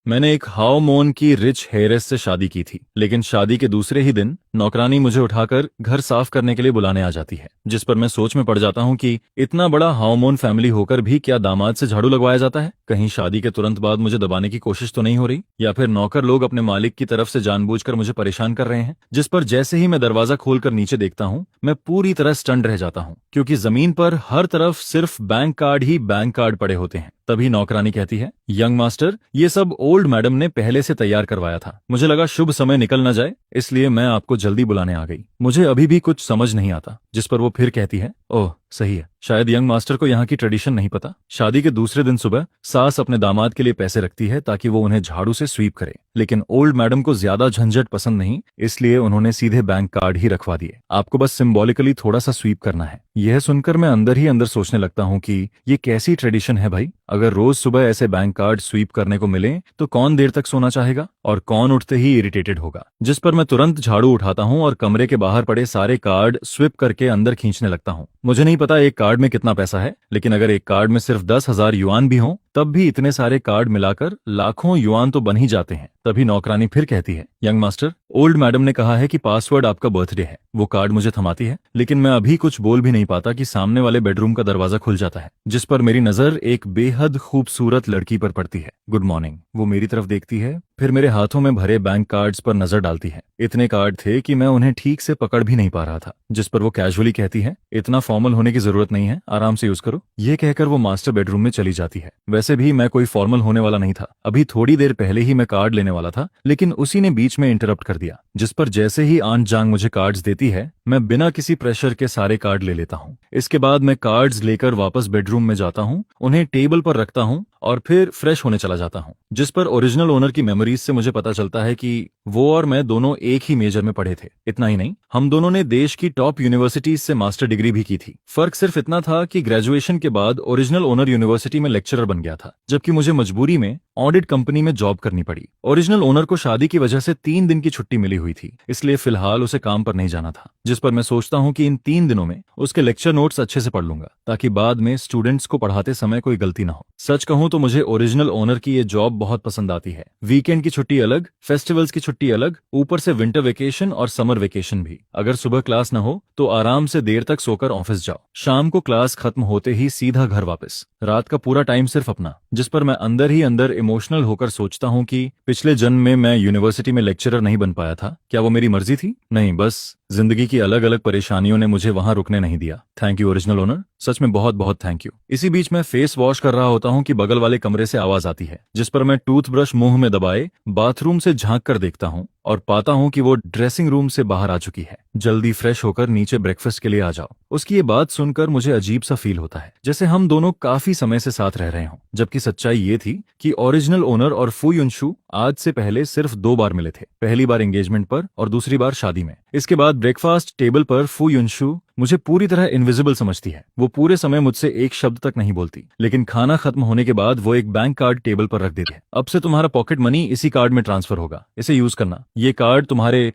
मैंने एक हाउ मोन की रिच हेयरेस से शादी की थी, लेकिन शादी के दूसरे ही दिन नौकरानी मुझे उठाकर घर साफ करने के लिए बुलाने आ जाती है, जिस पर मैं सोच में पड़ जाता हूँ कि इतना बड़ा हार्मोन फैमिली होकर भी क्या दामाद से झाड़ू लगवाया जाता है। कहीं शादी के तुरंत बाद मुझे दबाने की कोशिश तो नहीं हो रही, या फिर नौकर लोग अपने मालिक की तरफ से जानबूझकर मुझे परेशान कर रहे हैं। जिस पर जैसे ही मैं दरवाजा खोलकर नीचे देखता हूँ, मैं पूरी तरह स्टंड रह जाता हूँ, क्योंकि जमीन पर हर तरफ सिर्फ बैंक कार्ड ही बैंक कार्ड पड़े होते हैं। तभी नौकरानी कहती है, यंग मास्टर, ये सब ओल्ड मैडम ने पहले से तैयार करवाया था। मुझे लगा शुभ समय निकल न जाए, इसलिए मैं आपको जल्दी बुलाने आ गई। मुझे अभी भी कुछ समझ नहीं आता। जिस पर वो फिर कहती है, ओह सही है, शायद यंग मास्टर को यहाँ की ट्रेडिशन नहीं पता। शादी के दूसरे दिन सुबह सास अपने दामाद के लिए पैसे रखती है ताकि वो उन्हें झाड़ू से स्वीप करे, लेकिन ओल्ड मैडम को ज्यादा झंझट पसंद नहीं, इसलिए उन्होंने सीधे बैंक कार्ड ही रखवा दिए। आपको बस सिंबॉलिकली थोड़ा सा स्वीप करना है। यह सुनकर मैं अंदर ही अंदर सोचने लगता हूँ कि ये कैसी ट्रेडिशन है भाई। अगर रोज सुबह ऐसे बैंक कार्ड स्वीप करने को मिले तो कौन देर तक सोना चाहेगा और कौन उठते ही इरिटेटेड होगा। जिस पर मैं तुरंत झाड़ू उठाता हूँ और कमरे के बाहर पड़े सारे कार्ड स्विप करके अंदर खींचने लगता हूँ। मुझे नहीं पता एक कार्ड में कितना पैसा है, लेकिन अगर एक कार्ड में सिर्फ 10,000 युआन भी हों, तब भी इतने सारे कार्ड मिलाकर लाखों युआन तो बन ही जाते हैं। तभी नौकरानी फिर कहती है, यंग मास्टर, ओल्ड मैडम ने कहा है कि पासवर्ड आपका बर्थडे है। वो कार्ड मुझे थमाती है, लेकिन मैं अभी कुछ बोल भी नहीं पाता कि सामने वाले बेडरूम का दरवाजा खुल जाता है, जिस पर मेरी नजर एक बेहद खूबसूरत लड़की पर पड़ती है। Good morning. वो मेरी तरफ देखती है, फिर मेरे हाथों में भरे बैंक कार्ड्स पर नजर डालती है। इतने कार्ड थे कि मैं उन्हें ठीक से पकड़ भी नहीं पा रहा था। जिस पर वो कैजुअली कहती है, इतना फॉर्मल होने की जरूरत नहीं है, आराम से यूज करो। ये कहकर वो मास्टर बेडरूम में चली जाती है। वैसे भी मैं कोई फॉर्मल होने वाला नहीं था। अभी थोड़ी देर पहले ही मैं कार्ड लेने वाला था, लेकिन उसी ने बीच में इंटरप्ट कर दिया। जिस पर जैसे ही आंट जांग मुझे कार्ड्स देती है, मैं बिना किसी प्रेशर के सारे कार्ड ले लेता हूँ। इसके बाद मैं कार्ड्स लेकर वापस बेडरूम में जाता हूँ, उन्हें टेबल पर रखता हूँ और फिर फ्रेश होने चला जाता हूँ। जिस पर ओरिजिनल ओनर की मेमोरीज से मुझे पता चलता है कि वो और मैं दोनों एक ही मेजर में पढ़े थे। इतना ही नहीं, हम दोनों ने देश की टॉप यूनिवर्सिटीज से मास्टर डिग्री भी की थी। फर्क सिर्फ इतना था कि ग्रेजुएशन के बाद ओरिजिनल ओनर यूनिवर्सिटी में लेक्चरर बन गया था, जबकि मुझे मजबूरी में ऑडिट कंपनी में जॉब करनी पड़ी। ओरिजिनल ओनर को शादी की वजह से 3 दिन की छुट्टी मिली हुई थी, इसलिए फिलहाल उसे काम पर नहीं जाना था। जिस पर मैं सोचता हूँ कि इन 3 दिनों में उसके लेक्चर नोट्स अच्छे से पढ़ लूंगा, ताकि बाद में स्टूडेंट्स को पढ़ाते समय कोई गलती ना हो। सच कहूँ तो मुझे ओरिजिनल ओनर की ये जॉब बहुत पसंद आती है। वीकेंड की छुट्टी अलग, फेस्टिवल्स की छुट्टी अलग, ऊपर से विंटर वेकेशन और समर वेकेशन भी। अगर सुबह क्लास न हो तो आराम से देर तक सोकर ऑफिस जाओ, शाम को क्लास खत्म होते ही सीधा घर वापस, रात का पूरा टाइम सिर्फ अपना। जिस पर मैं अंदर ही अंदर इमोशनल होकर सोचता हूँ कि पिछले जन्म में मैं यूनिवर्सिटी में लेक्चरर नहीं बन पाया था। क्या वो मेरी मर्जी थी? नहीं, बस जिंदगी की अलग अलग परेशानियों ने मुझे वहां रुकने नहीं दिया। थैंक यू ओरिजिनल ओनर, सच में बहुत बहुत थैंक यू। इसी बीच मैं फेस वॉश कर रहा होता हूँ कि बगल वाले कमरे से आवाज आती है, जिस पर मैं टूथब्रश मुंह में दबाए बाथरूम से झांक कर देखता हूँ और पाता हूँ कि वो ड्रेसिंग रूम से बाहर आ चुकी है। जल्दी फ्रेश होकर नीचे ब्रेकफास्ट के लिए आ जाओ। उसकी ये बात सुनकर मुझे अजीब सा फील होता है, जैसे हम दोनों काफी समय से साथ रह रहे हों, जबकि सच्चाई ये थी कि ओरिजिनल ओनर और फू युनशु आज से पहले सिर्फ 2 बार मिले थे, पहली बार एंगेजमेंट पर और दूसरी बार शादी में। इसके बाद ब्रेकफास्ट टेबल पर फू युनशु मुझे पूरी तरह इनविजिबल समझती है। वो पूरे समय मुझसे एक शब्द तक नहीं बोलती, लेकिन खाना खत्म होने के बाद वो एक बैंक कार्ड टेबल पर रख देती है। अब से तुम्हारा पॉकेट मनी इसी कार्ड में ट्रांसफर होगा, इसे यूज करना। ये कार्ड तुम्हारे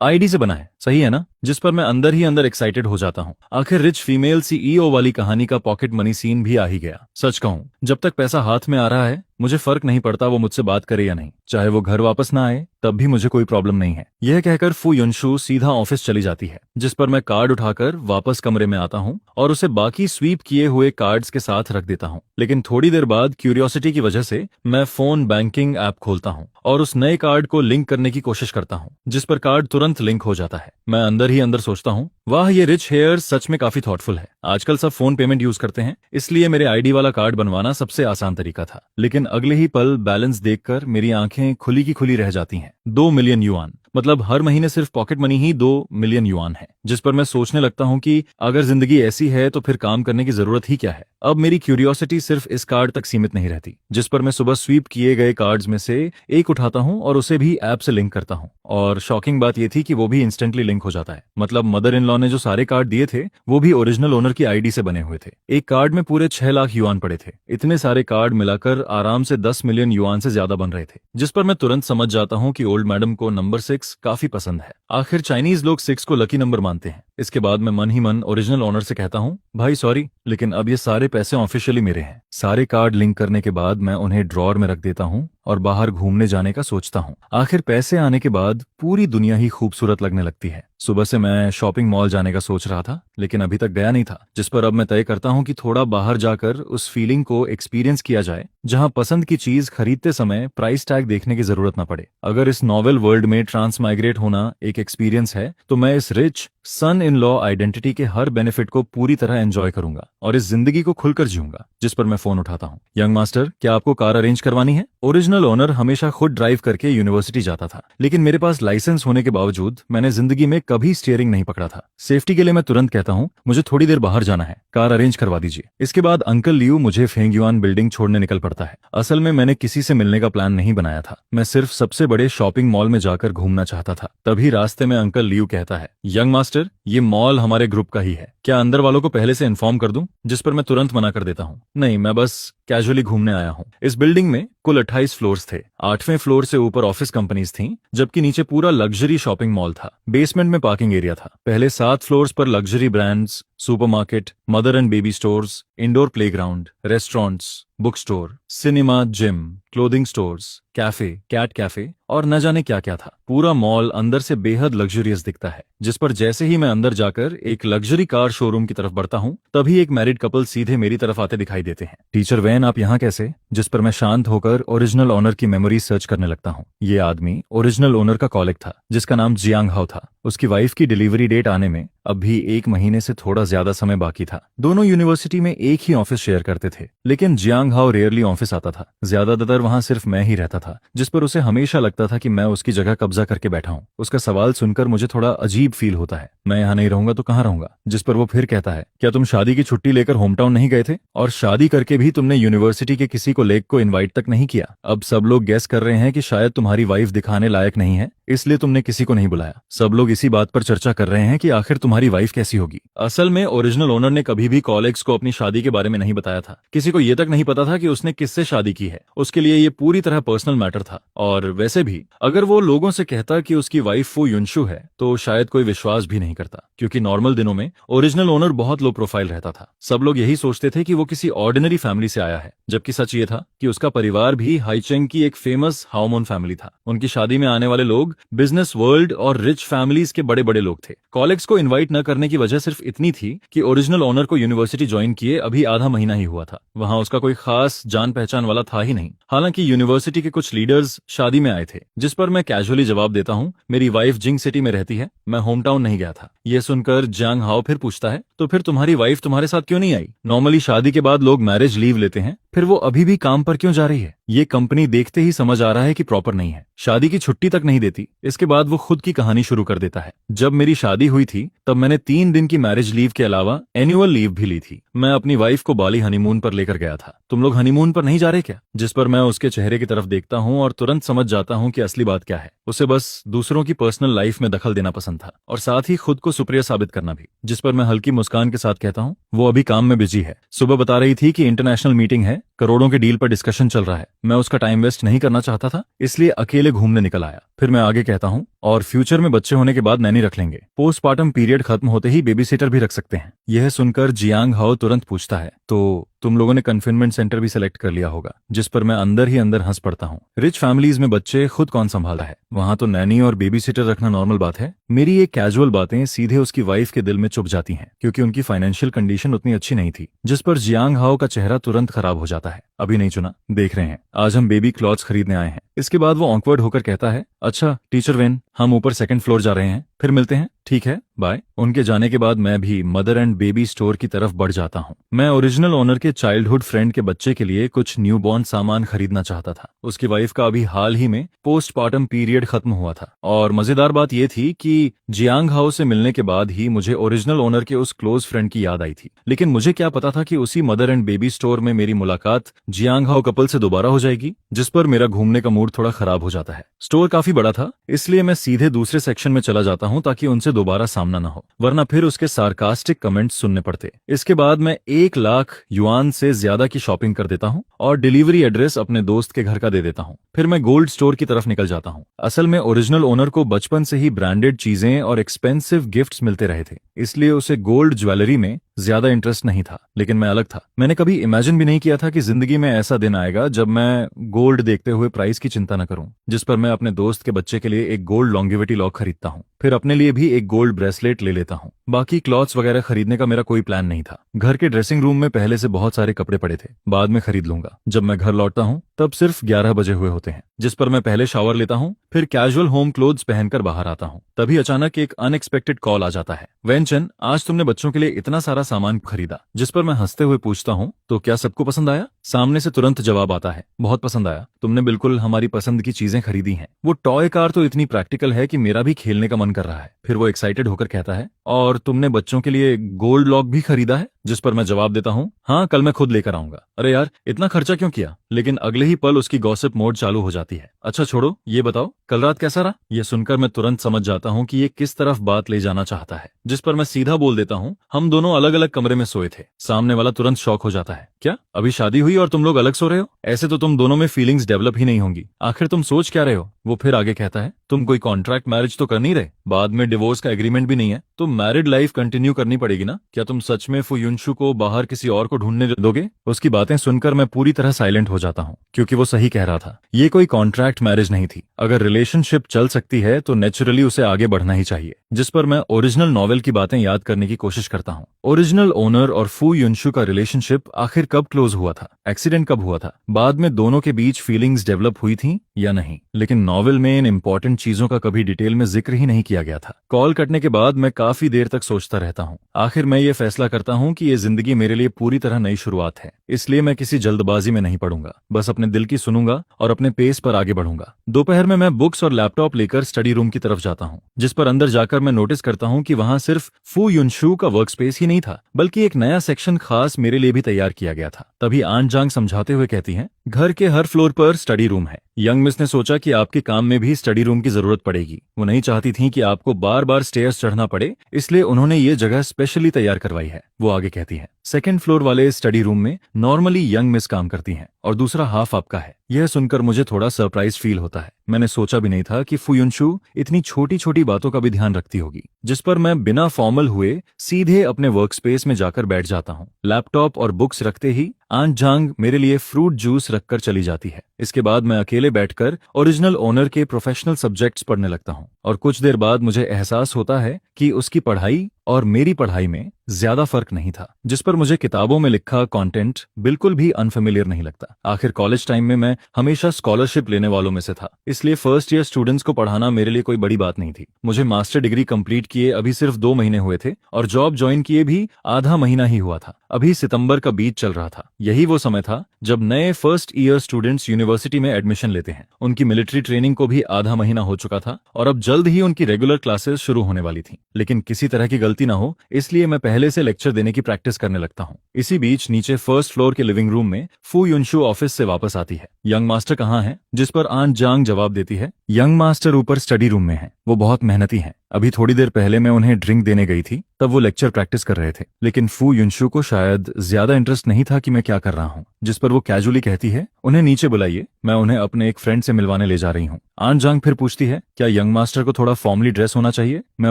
आईडी से बना है, सही है ना? जिस पर मैं अंदर ही अंदर एक्साइटेड हो जाता हूँ। आखिर रिच फीमेल सीईओ वाली कहानी का पॉकेट मनी सीन भी आ ही गया। सच कहूँ, जब तक पैसा हाथ में आ रहा है मुझे फर्क नहीं पड़ता वो मुझसे बात करे या नहीं, चाहे वो घर वापस ना आए तब भी मुझे कोई प्रॉब्लम नहीं है। यह कहकर फू युनशु सीधा ऑफिस चली जाती है, जिस पर मैं कार्ड उठाकर वापस कमरे में आता हूँ और उसे बाकी स्वीप किए हुए कार्ड्स के साथ रख देता हूँ। लेकिन थोड़ी देर बाद क्यूरियोसिटी की वजह से मैं फोन बैंकिंग ऐप खोलता हूँ और उस नए कार्ड को लिंक करने की कोशिश करता हूँ, जिस पर कार्ड तुरंत लिंक हो जाता है। मैं अंदर ही अंदर सोचता हूँ, वाह, ये रिच हेयर सच में काफी थॉटफुल है। आजकल सब फोन पेमेंट यूज करते हैं, इसलिए मेरे आईडी वाला कार्ड बनवाना सबसे आसान तरीका था। लेकिन अगले ही पल बैलेंस देखकर मेरी आंखें खुली की खुली रह जाती हैं। 2 मिलियन युआन, मतलब हर महीने सिर्फ पॉकेट मनी ही 2 मिलियन युआन है। जिस पर मैं सोचने लगता हूँ कि अगर जिंदगी ऐसी है तो फिर काम करने की जरूरत ही क्या है। अब मेरी क्यूरियोसिटी सिर्फ इस कार्ड तक सीमित नहीं रहती। जिस पर मैं सुबह स्वीप किए गए कार्ड्स में से एक उठाता हूँ और उसे भी ऐप से लिंक करता हूँ, और शॉकिंग बात यह थी कि वो भी इंस्टेंटली लिंक हो जाता है। मतलब मदर इन लॉ ने जो सारे कार्ड दिए थे वो भी ओरिजिनल ओनर की आईडी से बने हुए थे। एक कार्ड में पूरे 6 लाख युआन पड़े थे। इतने सारे कार्ड मिलाकर आराम से 10 मिलियन युआन से ज्यादा बन रहे थे। जिस पर मैं तुरंत समझ जाता हूँ कि ओल्ड मैडम को नंबर 6 काफी पसंद है। आखिर चाइनीज लोग 6 को लकी नंबर मानते हैं। इसके बाद मैं मन ही मन ओरिजिनल ओनर से कहता हूँ, भाई सॉरी, लेकिन अब ये सारे पैसे ऑफिशियली मेरे हैं। सारे कार्ड लिंक करने के बाद मैं उन्हें ड्रॉर में रख देता हूँ और बाहर घूमने जाने का सोचता हूँ। आखिर पैसे आने के बाद पूरी दुनिया ही खूबसूरत लगने लगती है। सुबह से मैं शॉपिंग मॉल जाने का सोच रहा था, लेकिन अभी तक गया नहीं था, जिस पर अब मैं तय करता हूँ कि थोड़ा बाहर जाकर उस फीलिंग को एक्सपीरियंस किया जाए जहां पसंद की चीज खरीदते समय प्राइस टैग देखने की जरूरत न पड़े। अगर इस नॉवेल वर्ल्ड में ट्रांस माइग्रेट होना एक एक्सपीरियंस है तो मैं इस rich son in law identity के हर बेनिफिट को पूरी तरह एंजॉय करूंगा और इस जिंदगी को खुलकर जीऊंगा। जिस पर मैं फोन उठाता हूँ। यंग मास्टर, क्या आपको कार अरेंज करवानी है? ओरिजिनल ओनर हमेशा खुद ड्राइव करके यूनिवर्सिटी जाता था, लेकिन मेरे पास लाइसेंस होने के बावजूद मैंने जिंदगी में कभी स्टीयरिंग नहीं पकड़ा था। सेफ्टी के लिए मैं तुरंत कहता हूँ, मुझे थोड़ी देर बाहर जाना है, कार अरेंज करवा दीजिए। इसके बाद अंकल लियू मुझे फेंगयुआन बिल्डिंग छोड़ने निकल पड़ता है। असल में मैंने किसी से मिलने का प्लान नहीं बनाया था, मैं सिर्फ सबसे बड़े शॉपिंग मॉल में जाकर घूमना चाहता था। तभी रास्ते में अंकल लियू कहता है, यंग मास्टर, ये मॉल हमारे ग्रुप का ही है, क्या अंदर वालों को पहले से इन्फॉर्म कर दूं? जिस पर मैं तुरंत मना कर देता हूँ, नहीं, मैं बस कैजुअली घूमने आया हूँ। इस बिल्डिंग में कुल 28 फ्लोर्स थे। 8वें फ्लोर से ऊपर ऑफिस कंपनीज थीं, जबकि नीचे पूरा लग्जरी शॉपिंग मॉल था। बेसमेंट में पार्किंग एरिया था। पहले 7 फ्लोर्स पर luxury brands, supermarket, mother and baby stores, indoor playground, restaurants, book store, cinema, gym, clothing stores, cafe, cat cafe और न जाने क्या क्या था। पूरा मॉल अंदर से बेहद लग्जरियस दिखता है। जिस पर जैसे ही मैं अंदर जाकर एक लग्जरी कार शोरूम की तरफ बढ़ता हूँ, तभी एक मैरिड कपल सीधे मेरी तरफ आते दिखाई देते हैं। टीचर वैन, आप यहाँ कैसे? जिस पर मैं शांत होकर ओरिजिनल ओनर की मेमोरी सर्च करने लगता हूँ। ये आदमी ओरिजिनल ओनर का कॉलिग था, जिसका नाम जियांग हाओ था। उसकी वाइफ की डिलीवरी डेट आने में अब भी 1 महीने से थोड़ा ज्यादा समय बाकी था। दोनों यूनिवर्सिटी में एक ही ऑफिस शेयर करते थे, लेकिन जियांग हाओ रेयरली ऑफिस आता था। ज्यादातर वहां सिर्फ मैं ही रहता था, जिस पर उसे हमेशा लगता था कि मैं उसकी जगह कब्जा करके बैठा हूँ। उसका सवाल सुनकर मुझे थोड़ा अजीब फील होता है, मैं यहाँ नहीं रहूंगा तो कहाँ रहूंगा? जिस पर वो फिर कहता है, क्या तुम शादी की छुट्टी लेकर होम टाउन नहीं गए थे? और शादी करके भी तुमने यूनिवर्सिटी के किसी को लेग को इन्वाइट तक नहीं किया? अब सब लोग गेस कर रहे हैं कि शायद तुम्हारी वाइफ दिखाने लायक नहीं है, इसलिए तुमने किसी को नहीं बुलाया। सब लोग इसी बात पर चर्चा कर रहे हैं कि आखिर तुम्हारी वाइफ कैसी होगी। असल में ओरिजिनल ओनर ने कभी भी कॉलेग्स को अपनी शादी के बारे में नहीं बताया था। किसी को ये तक नहीं पता था कि उसने किससे शादी की है। उसके लिए ये पूरी तरह पर्सनल मैटर था। और वैसे भी अगर वो लोगों से कहता कि उसकी वाइफ फू युनशु है तो शायद कोई विश्वास भी नहीं करता, क्योंकि नॉर्मल दिनों में ओरिजिनल ओनर बहुत लो प्रोफाइल रहता था। सब लोग यही सोचते थे कि वो किसी ऑर्डिनरी फैमिली से आया है, जबकि सच ये था कि उसका परिवार भी हाईचेंग की एक फेमस हाओमोन फैमिली था। उनकी शादी में आने वाले लोग बिजनेस वर्ल्ड और रिच फैमिलीज के बड़े बड़े लोग थे। कॉलेग्स को इनवाइट न करने की वजह सिर्फ इतनी थी कि ओरिजिनल ओनर को यूनिवर्सिटी ज्वाइन किए अभी आधा महीना ही हुआ था। वहां उसका कोई खास जान पहचान वाला था ही नहीं। हालांकि यूनिवर्सिटी के कुछ लीडर्स शादी में आए थे, जिस पर मैं कैजुअली जवाब देता हूँ, मेरी वाइफ जिंग सिटी में रहती है, मैं होम टाउन नहीं गया था। यह सुनकर जियांग हाओ फिर पूछता है, तो फिर तुम्हारी वाइफ तुम्हारे साथ क्यों नहीं आई? नॉर्मली शादी के बाद लोग मैरिज लीव लेते हैं, फिर वो अभी भी काम पर क्यों जा रही है? ये कंपनी देखते ही समझ आ रहा है कि प्रॉपर नहीं है। शादी की छुट्टी तक नहीं देती। इसके बाद वो खुद की कहानी शुरू कर देता है। जब मेरी शादी हुई थी तब मैंने 3 दिन की मैरिज लीव के अलावा एनुअल लीव भी ली थी। मैं अपनी वाइफ को बाली हनीमून पर लेकर गया था। तुम लोग हनीमून पर नहीं जा रहे क्या? जिस पर मैं उसके चेहरे की तरफ देखता हूँ और तुरंत समझ जाता हूँ कि असली बात क्या है। उसे बस दूसरों की पर्सनल लाइफ में दखल देना पसंद था और साथ ही खुद को सुप्रिय साबित करना भी। जिस पर मैं हल्की मुस्कान के साथ कहता हूँ, वो अभी काम में बिजी है। सुबह बता रही थी कि इंटरनेशनल मीटिंग है, करोड़ों के डील पर डिस्कशन चल रहा है। मैं उसका टाइम वेस्ट नहीं करना चाहता था, इसलिए अकेले घूमने निकल आया। फिर मैं आगे कहता हूँ, और फ्यूचर में बच्चे होने के बाद नैनी रख लेंगे। पोस्टमार्टम पीरियड खत्म होते ही बेबी सिटर भी रख सकते हैं। यह सुनकर जियांग हाओ तुरंत पूछता है, तो तुम लोगों ने कन्फाइनमेंट सेंटर भी सिलेक्ट कर लिया होगा? जिस पर मैं अंदर ही अंदर हंस पड़ता हूँ। रिच फैमिलीज में बच्चे खुद कौन संभालता है? वहां तो नैनी और बेबी सिटर रखना नॉर्मल बात है। मेरी ये कैजुअल बातें सीधे उसकी वाइफ के दिल में चुभ जाती हैं, क्योंकि उनकी फाइनेंशियल कंडीशन उतनी अच्छी नहीं थी। जिस पर जियांग हाओ का चेहरा तुरंत खराब हो जाता है। अभी नहीं चुना, देख रहे हैं, आज हम बेबी क्लॉथ्स खरीदने आए हैं। इसके बाद वो ऑकवर्ड होकर कहता है, अच्छा टीचर वेन, हम ऊपर 2nd फ्लोर जा रहे हैं, फिर मिलते हैं, ठीक है, बाय। उनके जाने के बाद मैं भी मदर एंड बेबी स्टोर की तरफ बढ़ जाता हूँ। मैं ओरिजिनल ओनर के चाइल्डहुड फ्रेंड के बच्चे के लिए कुछ न्यूबॉर्न सामान खरीदना चाहता था। उसकी वाइफ का अभी हाल ही में पोस्टमार्टम पीरियड खत्म हुआ था और मजेदार बात यह थी कि जियांग हाओ से मिलने के बाद ही मुझे ओरिजिनल ओनर के उस क्लोज फ्रेंड की याद आई थी। लेकिन मुझे क्या पता था कि उसी मदर एंड बेबी स्टोर में मेरी मुलाकात जियांग हाओ कपल से दोबारा हो जाएगी। जिस पर मेरा घूमने का मूड थोड़ा खराब हो जाता है। स्टोर काफी बड़ा था, इसलिए मैं सीधे दूसरे सेक्शन में चला जाता हूँ ताकि उनसे दोबारा सामना न हो, वरना फिर उसके सार्कास्टिक कमेंट्स सुनने पड़ते। इसके बाद मैं 1 लाख युआन से ज्यादा की शॉपिंग कर देता हूँ और डिलीवरी एड्रेस अपने दोस्त के घर का दे देता हूँ। फिर मैं गोल्ड स्टोर की तरफ निकल जाता हूँ। असल में ओरिजिनल ओनर को बचपन से ही ब्रांडेड चीजें और एक्सपेंसिव गिफ्ट्स मिलते रहे थे, इसलिए उसे गोल्ड ज्वेलरी में ज्यादा इंटरेस्ट नहीं था, लेकिन मैं अलग था। मैंने कभी इमेजिन भी नहीं किया था कि जिंदगी में ऐसा दिन आएगा जब मैं गोल्ड देखते हुए प्राइस की चिंता न करूं, जिस पर मैं अपने दोस्त के बच्चे के लिए एक गोल्ड लॉन्गेविटी लॉक खरीदता हूं, फिर अपने लिए भी एक गोल्ड ब्रेसलेट ले लेता हूं। बाकी क्लॉथ्स वगैरह खरीदने का मेरा कोई प्लान नहीं था। घर के ड्रेसिंग रूम में पहले से बहुत सारे कपड़े पड़े थे, बाद में खरीद लूंगा। जब मैं घर लौटता हूं तब सिर्फ 11 बजे हुए होते हैं, जिस पर मैं पहले शावर लेता हूं, फिर कैजुअल होम क्लोथ्स पहनकर बाहर आता हूं। तभी अचानक एक अनएक्सपेक्टेड कॉल आ जाता है। वेंचन, आज तुमने बच्चों के लिए इतना सारा सामान खरीदा। जिस पर मैं हंसते हुए पूछता हूं, तो क्या सबको पसंद आया? सामने से तुरंत जवाब आता है, बहुत पसंद आया, तुमने बिल्कुल हमारी पसंद की चीजें खरीदी हैं। वो टॉय कार तो इतनी प्रैक्टिकल है कि मेरा भी खेलने का मन कर रहा है। फिर वो एक्साइटेड होकर कहता है, और तुमने बच्चों के लिए गोल्ड लॉक भी खरीदा है? जिस पर मैं जवाब देता हूँ, हाँ, कल मैं खुद लेकर आऊंगा। अरे यार, इतना खर्चा क्यों किया? लेकिन अगले ही पल उसकी गॉसिप मोड चालू हो जाती है। अच्छा छोड़ो, ये बताओ कल रात कैसा रहा? ये सुनकर मैं तुरंत समझ जाता हूँ कि ये किस तरफ बात ले जाना चाहता है। जिस पर मैं सीधा बोल देता हूँ, हम दोनों अलग अलग कमरे में सोए थे। सामने वाला तुरंत शॉक हो जाता है, क्या अभी शादी हुई और तुम लोग अलग सो रहे हो? ऐसे तो तुम दोनों में फीलिंग्स डेवलप ही नहीं होंगी। आखिर तुम सोच क्या रहे हो? वो फिर आगे कहता है, तुम कोई कॉन्ट्रैक्ट मैरिज तो कर नहीं रहे, बाद में डिवोर्स का एग्रीमेंट भी नहीं है, तो मैरिड लाइफ कंटिन्यू करनी पड़ेगी ना? क्या तुम सच में फुयुनशु को बाहर किसी और को ढूंढने दोगे? उसकी बातें सुनकर मैं पूरी तरह साइलेंट हो जाता हूँ, क्योंकि वो सही कह रहा था। ये कोई कॉन्ट्रैक्ट मैरिज नहीं थी। अगर रिलेशनशिप चल सकती है तो नेचुरली उसे आगे बढ़ना ही चाहिए। जिस पर मैं ओरिजिनल नॉवेल की बातें याद करने की कोशिश करता हूँ। ओरिजिनल ओनर और फू युनशु का रिलेशनशिप आखिर कब क्लोज हुआ था? एक्सीडेंट कब हुआ था? बाद में दोनों के बीच फीलिंग्स डेवलप हुई थी या नहीं? लेकिन नॉवेल में इन इंपॉर्टेंट चीजों का कभी डिटेल में जिक्र ही नहीं किया गया था। कॉल कटने के बाद मैं काफी देर तक सोचता रहता हूँ। आखिर मैं ये फैसला करता हूँ कि ये जिंदगी मेरे लिए पूरी तरह नई शुरुआत है, इसलिए मैं किसी जल्दबाजी में नहीं पड़ूंगा। बस अपने दिल की सुनूंगा और अपने पेस पर आगे बढ़ूंगा। दोपहर में मैं बुक्स और लैपटॉप लेकर स्टडी रूम की तरफ जाता हूँ, जिस पर अंदर जाकर मैं नोटिस करता हूँ कि वहाँ सिर्फ फू युनशु का वर्क स्पेस ही नहीं था, बल्कि एक नया सेक्शन खास मेरे लिए भी तैयार किया गया था। तभी आन जांग समझाते हुए कहती हैं, घर के हर फ्लोर पर स्टडी रूम है। यंग मिस ने सोचा कि आपके काम में भी स्टडी रूम की जरूरत पड़ेगी। वो नहीं चाहती थी कि आपको बार बार स्टेयर्स चढ़ना पड़े, इसलिए उन्होंने ये जगह स्पेशली तैयार करवाई है। वो आगे कहती है, सेकंड फ्लोर वाले स्टडी रूम में नॉर्मली यंग मिस काम करती हैं और दूसरा हाफ आपका है। यह सुनकर मुझे थोड़ा सरप्राइज फील होता है। मैंने सोचा भी नहीं था कि फुयुनशु इतनी छोटी छोटी बातों का भी ध्यान रखती होगी। जिस पर मैं बिना फॉर्मल हुए सीधे अपने वर्क स्पेस में जाकर बैठ जाता हूँ। लैपटॉप और बुक्स रखते ही आन जांग मेरे लिए फ्रूट जूस रखकर चली जाती है। इसके बाद मैं अकेले बैठकर ओरिजिनल ओनर के प्रोफेशनल सब्जेक्ट्स पढ़ने लगता हूँ और कुछ देर बाद मुझे एहसास होता है कि उसकी पढ़ाई और मेरी पढ़ाई में ज्यादा फर्क नहीं था। जिस पर मुझे किताबों में लिखा कंटेंट बिल्कुल भी अनफेमिलियर नहीं लगता। आखिर कॉलेज टाइम में मैं हमेशा स्कॉलरशिप लेने वालों में से था, इसलिए फर्स्ट ईयर स्टूडेंट्स को पढ़ाना मेरे लिए कोई बड़ी बात नहीं थी। मुझे मास्टर डिग्री कंप्लीट किए अभी सिर्फ 2 महीने हुए थे और जॉब ज्वाइन किए भी आधा महीना ही हुआ था। अभी सितंबर का बीच चल रहा था। यही वो समय था जब नए फर्स्ट ईयर स्टूडेंट्स यूनिवर्सिटी में एडमिशन लेते हैं। उनकी मिलिट्री ट्रेनिंग को भी आधा महीना हो चुका था और अब जल्द ही उनकी रेगुलर क्लासेस शुरू होने वाली थी। लेकिन किसी तरह की गलती ना हो, इसलिए मैं पहले से लेक्चर देने की प्रैक्टिस करने लगता हूँ। इसी बीच नीचे फर्स्ट फ्लोर के लिविंग रूम में फू युनशु ऑफिस से वापस आती है। यंग मास्टर कहाँ है? जिस पर आन जांग जवाब देती है, यंग मास्टर ऊपर स्टडी रूम में है, वो बहुत मेहनती हैं। अभी थोड़ी देर पहले मैं उन्हें ड्रिंक देने गई थी, तब वो लेक्चर प्रैक्टिस कर रहे थे। लेकिन फू युनशु को शायद ज्यादा इंटरेस्ट नहीं था कि मैं क्या कर रहा हूँ। जिस पर वो कैजुअली कहती है, उन्हें नीचे बुलाइए, मैं उन्हें अपने एक फ्रेंड से मिलवाने ले जा रही हूँ। आन जांग फिर पूछती है, क्या यंग मास्टर को थोड़ा फॉर्मली ड्रेस होना चाहिए? मैं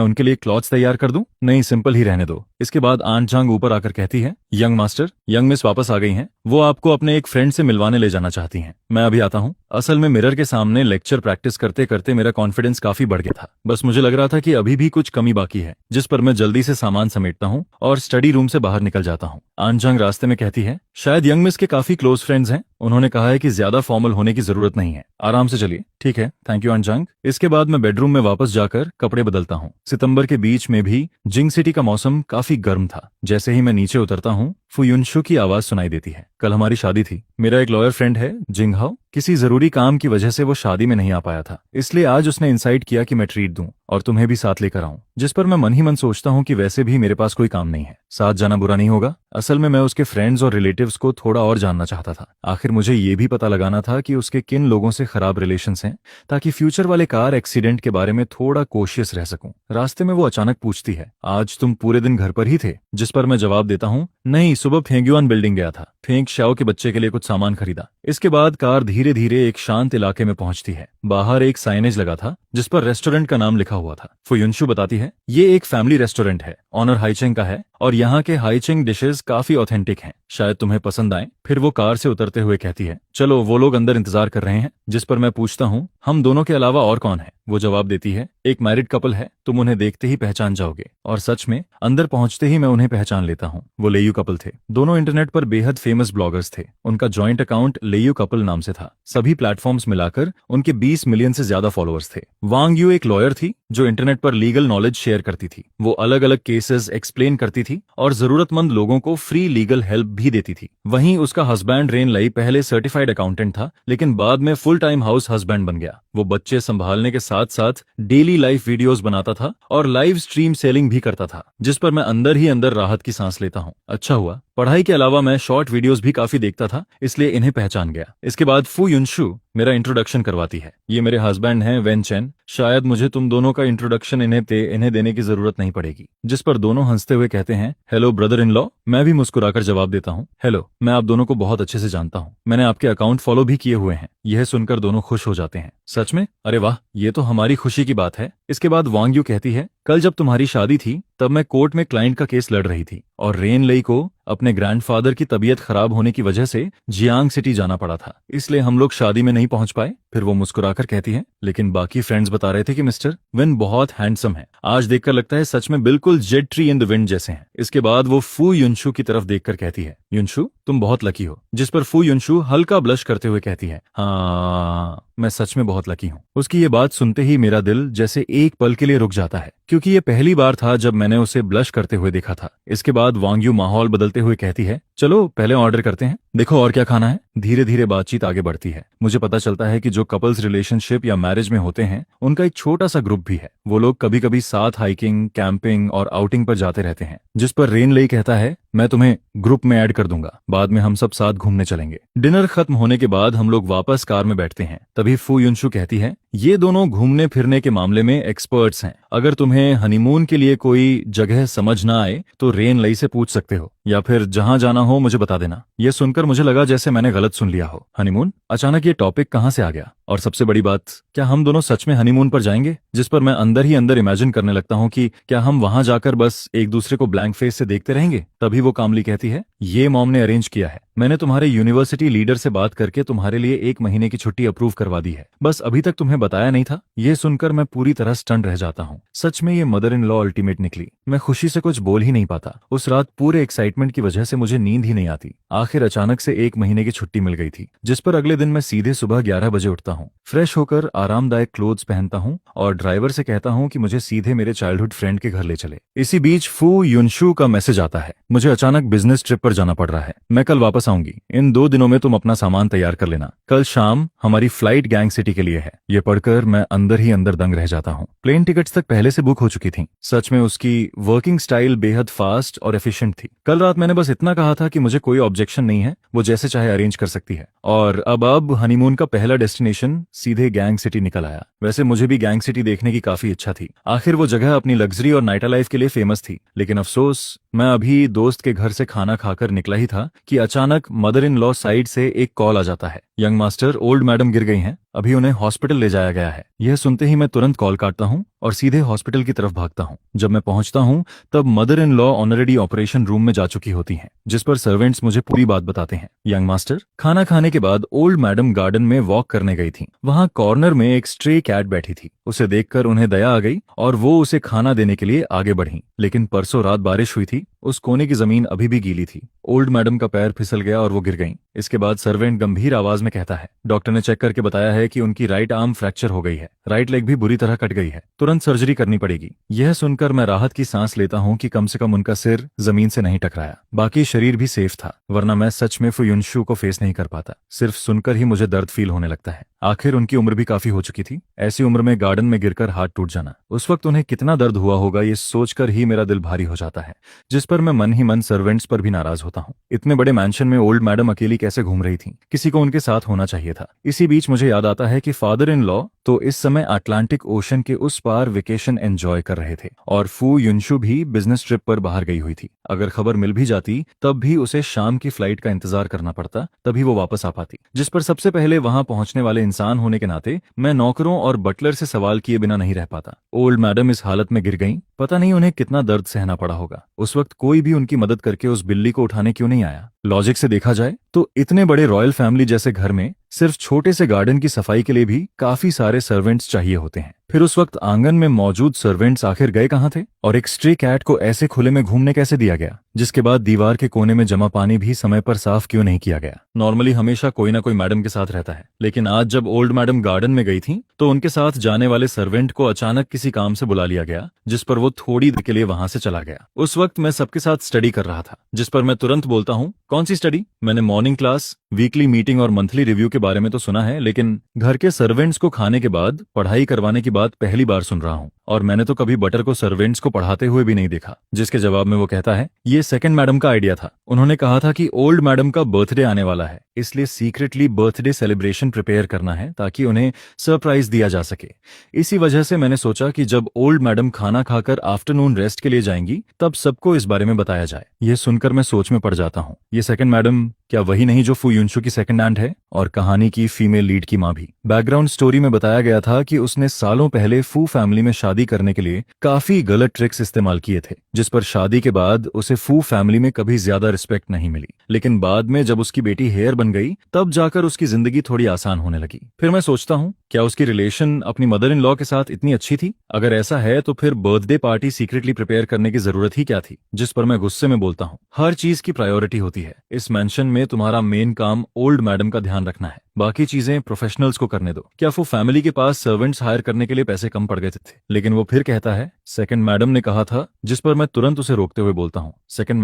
उनके लिए क्लॉथ्स तैयार कर दूं? नहीं, सिंपल ही रहने दो। इसके बाद आन जांग ऊपर आकर कहती है, यंग मास्टर, यंग मिस वापस आ गई हैं, वो आपको अपने एक फ्रेंड से मिलवाने ले जाना चाहती हैं। मैं अभी आता हूँ। असल में मिरर के सामने लेक्चर प्रैक्टिस करते करते मेरा कॉन्फिडेंस काफी बढ़ गया था। बस मुझे लग रहा था कि अभी भी कुछ कमी बाकी है। जिस पर मैं जल्दी से सामान समेटता हूँ और स्टडी रूम से बाहर निकल जाता हूँ। आन जांग रास्ते में कहती है, शायद यंग मिस के काफी क्लोज फ्रेंड्स हैं, उन्होंने कहा है कि ज्यादा फॉर्मल होने की जरूरत नहीं है, आराम से चलिए। ठीक है, थैंक यू आन जांग। इसके बाद मैं बेडरूम में वापस जाकर कपड़े बदलता हूँ। सितंबर के बीच में भी जिंग सिटी का मौसम काफी गर्म था। जैसे ही मैं नीचे उतरता हूँ, फुयुनशु की आवाज सुनाई देती है। कल हमारी शादी थी। मेरा एक लॉयर फ्रेंड है जिंगहाओ, किसी जरूरी काम की वजह से वो शादी में नहीं आ पाया था, इसलिए आज उसने इंसाइट किया कि मैं ट्रीट दूं और तुम्हें भी साथ लेकर आऊं। जिस पर मैं मन ही मन सोचता हूं कि वैसे भी मेरे पास कोई काम नहीं है, साथ जाना बुरा नहीं होगा। असल में मैं उसके फ्रेंड्स और रिलेटिव्स को थोड़ा और जानना चाहता था। आखिर मुझे ये भी पता लगाना था कि उसके किन लोगों से खराब रिलेशंस हैं, ताकि फ्यूचर वाले कार एक्सीडेंट के बारे में थोड़ा कॉशियस रह सकूं। रास्ते में वो अचानक पूछती है, आज तुम पूरे दिन घर पर ही थे? जिस पर मैं जवाब देता हूँ, नहीं, सुबह फेंग्युआन बिल्डिंग गया था, फेंग शाओ के बच्चे के लिए कुछ सामान खरीदा। इसके बाद कार धीरे धीरे एक शांत इलाके में पहुंचती है। बाहर एक साइनेज लगा था जिस पर रेस्टोरेंट का नाम लिखा हुआ था। फुयुनशु बताती है, ये एक फैमिली रेस्टोरेंट है, ऑनर हाइचेंग का है और यहाँ के हाईचिंग डिशेस काफी ऑथेंटिक हैं, शायद तुम्हें पसंद आए। फिर वो कार से उतरते हुए कहती है, चलो वो लोग अंदर इंतजार कर रहे हैं। जिस पर मैं पूछता हूँ, हम दोनों के अलावा और कौन है? वो जवाब देती है, एक मैरिड कपल है, तुम उन्हें देखते ही पहचान जाओगे। और सच में अंदर पहुंचते ही मैं उन्हें पहचान लेता हूँ। वो लेयू कपल थे। दोनों इंटरनेट पर बेहद फेमस ब्लॉगर्स थे। उनका जॉइंट अकाउंट लेयू कपल नाम से था। सभी प्लेटफॉर्म्स मिलाकर उनके 20 मिलियन से ज्यादा फॉलोअर्स थे। वांग यू एक लॉयर थी जो इंटरनेट पर लीगल नॉलेज शेयर करती थी। वो अलग अलग केसेस एक्सप्लेन करती थी और जरूरतमंद लोगों को फ्री लीगल हेल्प भी देती थी। वहीं उसका हस्बैंड रेन लई पहले सर्टिफाइड अकाउंटेंट था, लेकिन बाद में फुल टाइम हाउस हस्बैंड बन गया। वो बच्चे संभालने के साथ साथ डेली लाइफ वीडियोस बनाता था और लाइव स्ट्रीम सेलिंग भी करता था, जिस पर मैं अंदर ही अंदर राहत की सांस लेता हूँ। अच्छा हुआ, पढ़ाई के अलावा मैं शॉर्ट वीडियोस भी काफी देखता था, इसलिए इन्हें पहचान गया। इसके बाद फू युनशु मेरा इंट्रोडक्शन करवाती है। ये मेरे हस्बैंड हैं वेन चेन। शायद मुझे तुम दोनों का इंट्रोडक्शन इन्हें देने की जरूरत नहीं पड़ेगी। जिस पर दोनों हंसते हुए कहते हैं, हेलो ब्रदर इन लॉ। मैं भी मुस्कुराकर जवाब देता हूँ, हेलो, मैं आप दोनों को बहुत अच्छे से जानता हूँ। मैंने आपके अकाउंट फॉलो भी किए हुए हैं। यह सुनकर दोनों खुश हो जाते हैं। सच में? अरे वाह, ये तो हमारी खुशी की बात है। इसके बाद वांग यू कहती है, कल जब तुम्हारी शादी थी तब मैं कोर्ट में क्लाइंट का केस लड़ रही थी और रेन लई को अपने ग्रैंडफादर की तबीयत खराब होने की वजह से जियांग सिटी जाना पड़ा था, इसलिए हम लोग शादी में नहीं पहुंच पाए। फिर वो मुस्कुराकर कहती है, लेकिन बाकी फ्रेंड्स बता रहे थे कि मिस्टर विन बहुत हैंडसम है। आज देखकर लगता है सच में बिल्कुल Z tree in the wind जैसे हैं। इसके बाद वो फू युनशु की तरफ देखकर कहती है, युनशु तुम बहुत लकी हो। जिस पर फू युनशु हल्का ब्लश करते हुए कहती है, हाँ मैं सच में बहुत लकी हूँ। उसकी ये बात सुनते ही मेरा दिल जैसे एक पल के लिए रुक जाता है, क्योंकि ये पहली बार था जब मैंने उसे ब्लश करते हुए देखा था। इसके बाद वांग यू माहौल बदलते हुए कहती है, चलो पहले ऑर्डर करते हैं, देखो और क्या खाना है। धीरे धीरे बातचीत आगे बढ़ती है। मुझे पता चलता है कि जो कपल्स रिलेशनशिप या मैरिज में होते हैं उनका एक छोटा सा ग्रुप भी है। वो लोग कभी कभी साथ हाइकिंग, कैंपिंग और आउटिंग पर जाते रहते हैं। जिस पर रेन लई कहता है, मैं तुम्हें ग्रुप में ऐड कर दूंगा, बाद में हम सब साथ घूमने चलेंगे। डिनर खत्म होने के बाद हम लोग वापस कार में बैठते हैं। तभी फू युनशु कहती है, ये दोनों घूमने फिरने के मामले में एक्सपर्ट्स हैं। अगर तुम्हें हनीमून के लिए कोई जगह समझ ना आए तो रेन लई से पूछ सकते हो, या फिर जहां जाना हो मुझे बता देना। यह सुनकर मुझे लगा जैसे मैंने गलत सुन लिया हो। हनीमून? अचानक ये टॉपिक कहां से आ गया? और सबसे बड़ी बात, क्या हम दोनों सच में हनीमून पर जाएंगे? जिस पर मैं अंदर ही अंदर इमेजिन करने लगता हूं कि क्या हम वहां जाकर बस एक दूसरे को ब्लैंक फेस से देखते रहेंगे। तभी वो कामली कहती है, ये मॉम ने अरेंज किया है। मैंने तुम्हारे यूनिवर्सिटी लीडर से बात करके तुम्हारे लिए 1 महीने की छुट्टी अप्रूव करवा दी है, बस अभी तक तुम्हें बताया नहीं था। ये सुनकर मैं पूरी तरह स्टन रह जाता हूँ। सच में ये मदर इन लॉ अल्टीमेट निकली। मैं खुशी से कुछ बोल ही नहीं पाता। उस रात पूरे एक्साइटमेंट की वजह से मुझे नींद ही नहीं आती। आखिर अचानक से 1 महीने की छुट्टी मिल गई थी, जिस पर अगले दिन मैं सीधे सुबह 11 बजे उठता हूँ, फ्रेश होकर आरामदायक क्लोथ्स पहनता हूँ और ड्राइवर से कहता हूँ कि मुझे सीधे मेरे चाइल्डहुड फ्रेंड के घर ले चले। इसी बीच फू युनशु का मैसेज आता है, मुझे अचानक बिजनेस ट्रिप पर जाना पड़ रहा है, मैं कल वापस आऊंगी। इन 2 दिनों में तुम अपना सामान तैयार कर लेना। कल शाम हमारी फ्लाइट गैंग सिटी के लिए है। ये पढ़कर मैं अंदर ही अंदर दंग रह जाता हूँ। प्लेन टिकट्स तक पहले से बुक हो चुकी थी। सच में उसकी वर्किंग स्टाइल बेहद फास्ट और एफिशिएंट थी। कल रात मैंने बस इतना कहा था कि मुझे कोई ऑब्जेक्शन नहीं है, वो जैसे चाहे अरेंज कर सकती है। और अब हनीमून का पहला डेस्टिनेशन सीधे गैंग सिटी निकल आया। वैसे मुझे भी गैंग सिटी देखने की काफी इच्छा थी। आखिर वो जगह अपनी लग्जरी और नाइट लाइफ के लिए फेमस थी। लेकिन अफसोस, मैं अभी दोस्त के घर से खाना खाकर निकला ही था कि अचानक मदर इन लॉ साइड से एक कॉल आ जाता है, यंग मास्टर, ओल्ड मैडम गिर गई हैं, अभी उन्हें हॉस्पिटल ले जाया गया है। यह सुनते ही मैं तुरंत कॉल काटता हूँ और सीधे हॉस्पिटल की तरफ भागता हूँ। जब मैं पहुंचता हूँ तब mother in law already operation room में जा चुकी होती हैं, जिस पर सर्वेंट्स मुझे पूरी बात बताते हैं। यंग मास्टर, खाना खाने के बाद ओल्ड मैडम गार्डन में वॉक करने गई थी। वहां कॉर्नर में एक स्ट्रे कैट बैठी थी। उसे देखकर उन्हें दया आ गई और वो उसे खाना देने के लिए आगे बढ़ी। लेकिन परसों रात बारिश हुई थी, उस कोने की जमीन अभी भी गीली थी। ओल्ड मैडम का पैर फिसल गया और वो गिर गईं। इसके बाद सर्वेंट गंभीर आवाज में कहता है, डॉक्टर ने चेक करके बताया है कि उनकी राइट आर्म फ्रैक्चर हो गई है, राइट लेग भी बुरी तरह कट गई है, तुरंत सर्जरी करनी पड़ेगी। यह सुनकर मैं राहत की सांस लेता हूँ कि कम से कम उनका सिर जमीन से नहीं टकराया, बाकी शरीर भी सेफ था, वरना मैं सच में फुयुनशु को फेस नहीं कर पाता। सिर्फ सुनकर ही मुझे दर्द फील होने लगता है। आखिर उनकी उम्र भी काफी हो चुकी थी। ऐसी उम्र में गार्डन में गिरकर हाथ टूट जाना, उस वक्त उन्हें कितना दर्द हुआ होगा, ये सोचकर ही मेरा दिल भारी हो जाता है। जिस पर मैं मन ही मन सर्वेंट्स पर भी नाराज होता हूँ। इतने बड़े मैंशन में ओल्ड मैडम अकेली कैसे घूम रही थी? किसी को उनके साथ होना चाहिए था। इसी बीच मुझे याद आता है कि फादर इन लॉ तो इस समय अटलांटिक ओशन के उस पार वेकेशन एंजॉय कर रहे थे और फू युनशु भी बिजनेस ट्रिप पर बाहर गई हुई थी। अगर खबर मिल भी जाती तब भी उसे शाम की फ्लाइट का इंतजार करना पड़ता, तभी वो वापस आ पाती। जिस पर सबसे पहले वहां पहुंचने वाले इंसान होने के नाते मैं नौकरों और बटलर से सवाल किए बिना नहीं रह पाता। ओल्ड मैडम इस हालत में गिर गईं, पता नहीं उन्हें कितना दर्द सहना पड़ा होगा। उस वक्त कोई भी उनकी मदद करके उस बिल्ली को उठाने क्यों नहीं आया? लॉजिक से देखा जाए तो इतने बड़े रॉयल फैमिली जैसे घर में सिर्फ छोटे से गार्डन की सफाई के लिए भी काफी सारे सर्वेंट्स चाहिए होते हैं। फिर उस वक्त आंगन में मौजूद सर्वेंट्स आखिर गए कहाँ थे? और एक स्ट्रे कैट को ऐसे खुले में घूमने कैसे दिया गया? जिसके बाद दीवार के कोने में जमा पानी भी समय पर साफ क्यों नहीं किया गया? नॉर्मली हमेशा कोई ना कोई मैडम के साथ रहता है, लेकिन आज जब ओल्ड मैडम गार्डन में गई थी तो उनके साथ जाने वाले सर्वेंट को अचानक किसी काम से बुला लिया गया, जिस पर वो थोड़ी देर के लिए वहां से चला गया। उस वक्त मैं सबके साथ स्टडी कर रहा था, जिस पर मैं तुरंत बोलता हूँ, कौन सी स्टडी? मैंने मॉर्निंग क्लास, वीकली मीटिंग और मंथली रिव्यू के बारे में तो सुना है, लेकिन घर के सर्वेंट्स को खाने के बाद पढ़ाई करवाने की बात पहली बार सुन रहा हूँ। और मैंने तो कभी बटर को सर्वेंट्स को पढ़ाते हुए भी नहीं देखा। जिसके जवाब में वो कहता है, ये सेकंड मैडम का आइडिया था। उन्होंने कहा था कि ओल्ड मैडम का बर्थडे आने वाला है, इसलिए सीक्रेटली बर्थडे सेलिब्रेशन प्रिपेयर करना है ताकि उन्हें सरप्राइज दिया जा सके। इसी वजह से मैंने सोचा कि जब ओल्ड मैडम खाना खाकर आफ्टरनून रेस्ट के लिए जाएंगी तब सबको इस बारे में बताया जाए। ये सुनकर मैं सोच में पड़ जाता हूँ, ये सेकंड मैडम क्या वही नहीं जो फू युनशु की सेकंड आंट है और कहानी की फीमेल लीड की माँ भी? बैकग्राउंड स्टोरी में बताया गया था कि उसने सालों पहले फू फैमिली में शादी करने के लिए काफी गलत ट्रिक्स इस्तेमाल किए थे, जिस पर शादी के बाद उसे फू फैमिली में कभी ज्यादा रिस्पेक्ट नहीं मिली। लेकिन बाद में जब उसकी बेटी हेयर बन गई तब जाकर उसकी जिंदगी थोड़ी आसान होने लगी। फिर मैं सोचता हूँ, क्या उसकी रिलेशन अपनी मदर इन लॉ के साथ इतनी अच्छी थी? अगर ऐसा है तो फिर बर्थडे पार्टी सीक्रेटली प्रिपेयर करने की जरूरत ही क्या थी? जिस पर मैं गुस्से में बोलता हूँ, हर चीज की प्रायोरिटी होती है। इस मेंशन में तुम्हारा मेन काम ओल्ड मैडम का ध्यान रखना है, बाकी चीजें प्रोफेशनल्स को करने दो। क्या वो फैमिली के पास सर्वेंट्स हायर करने के लिए पैसे कम पड़ गए थे? लेकिन वो फिर कहता है, सेकंड मैडम ने कहा था, जिस पर मैं तुरंत उसे रोकते हुए बोलता हूँ, सेकंड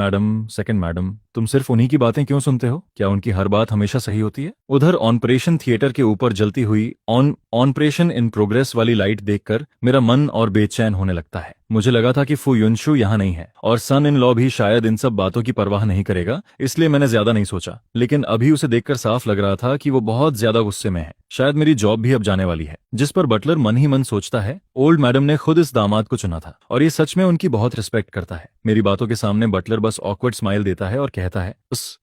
मैडम, तुम सिर्फ उन्हीं की बातें क्यों सुनते हो? क्या उनकी हर बात हमेशा सही होती है? उधर ऑपरेशन थिएटर के ऊपर जलती हुई ऑपरेशन इन प्रोग्रेस वाली लाइट देखकर मेरा मन और बेचैन होने लगता है। मुझे लगा था कि फू युनशु यहाँ नहीं है और सन इन लॉ भी शायद इन सब बातों की परवाह नहीं करेगा, इसलिए मैंने ज्यादा नहीं सोचा। लेकिन अभी उसे देखकर साफ लग रहा था कि वो बहुत ज्यादा गुस्से में है। शायद मेरी जॉब भी अब जाने वाली है। जिस पर बटलर मन ही मन सोचता है, ओल्ड मैडम ने खुद इस दामाद को चुना था और ये सच में उनकी बहुत रिस्पेक्ट करता है। मेरी बातों के सामने बटलर बस ऑकवर्ड स्माइल देता है और कहता है,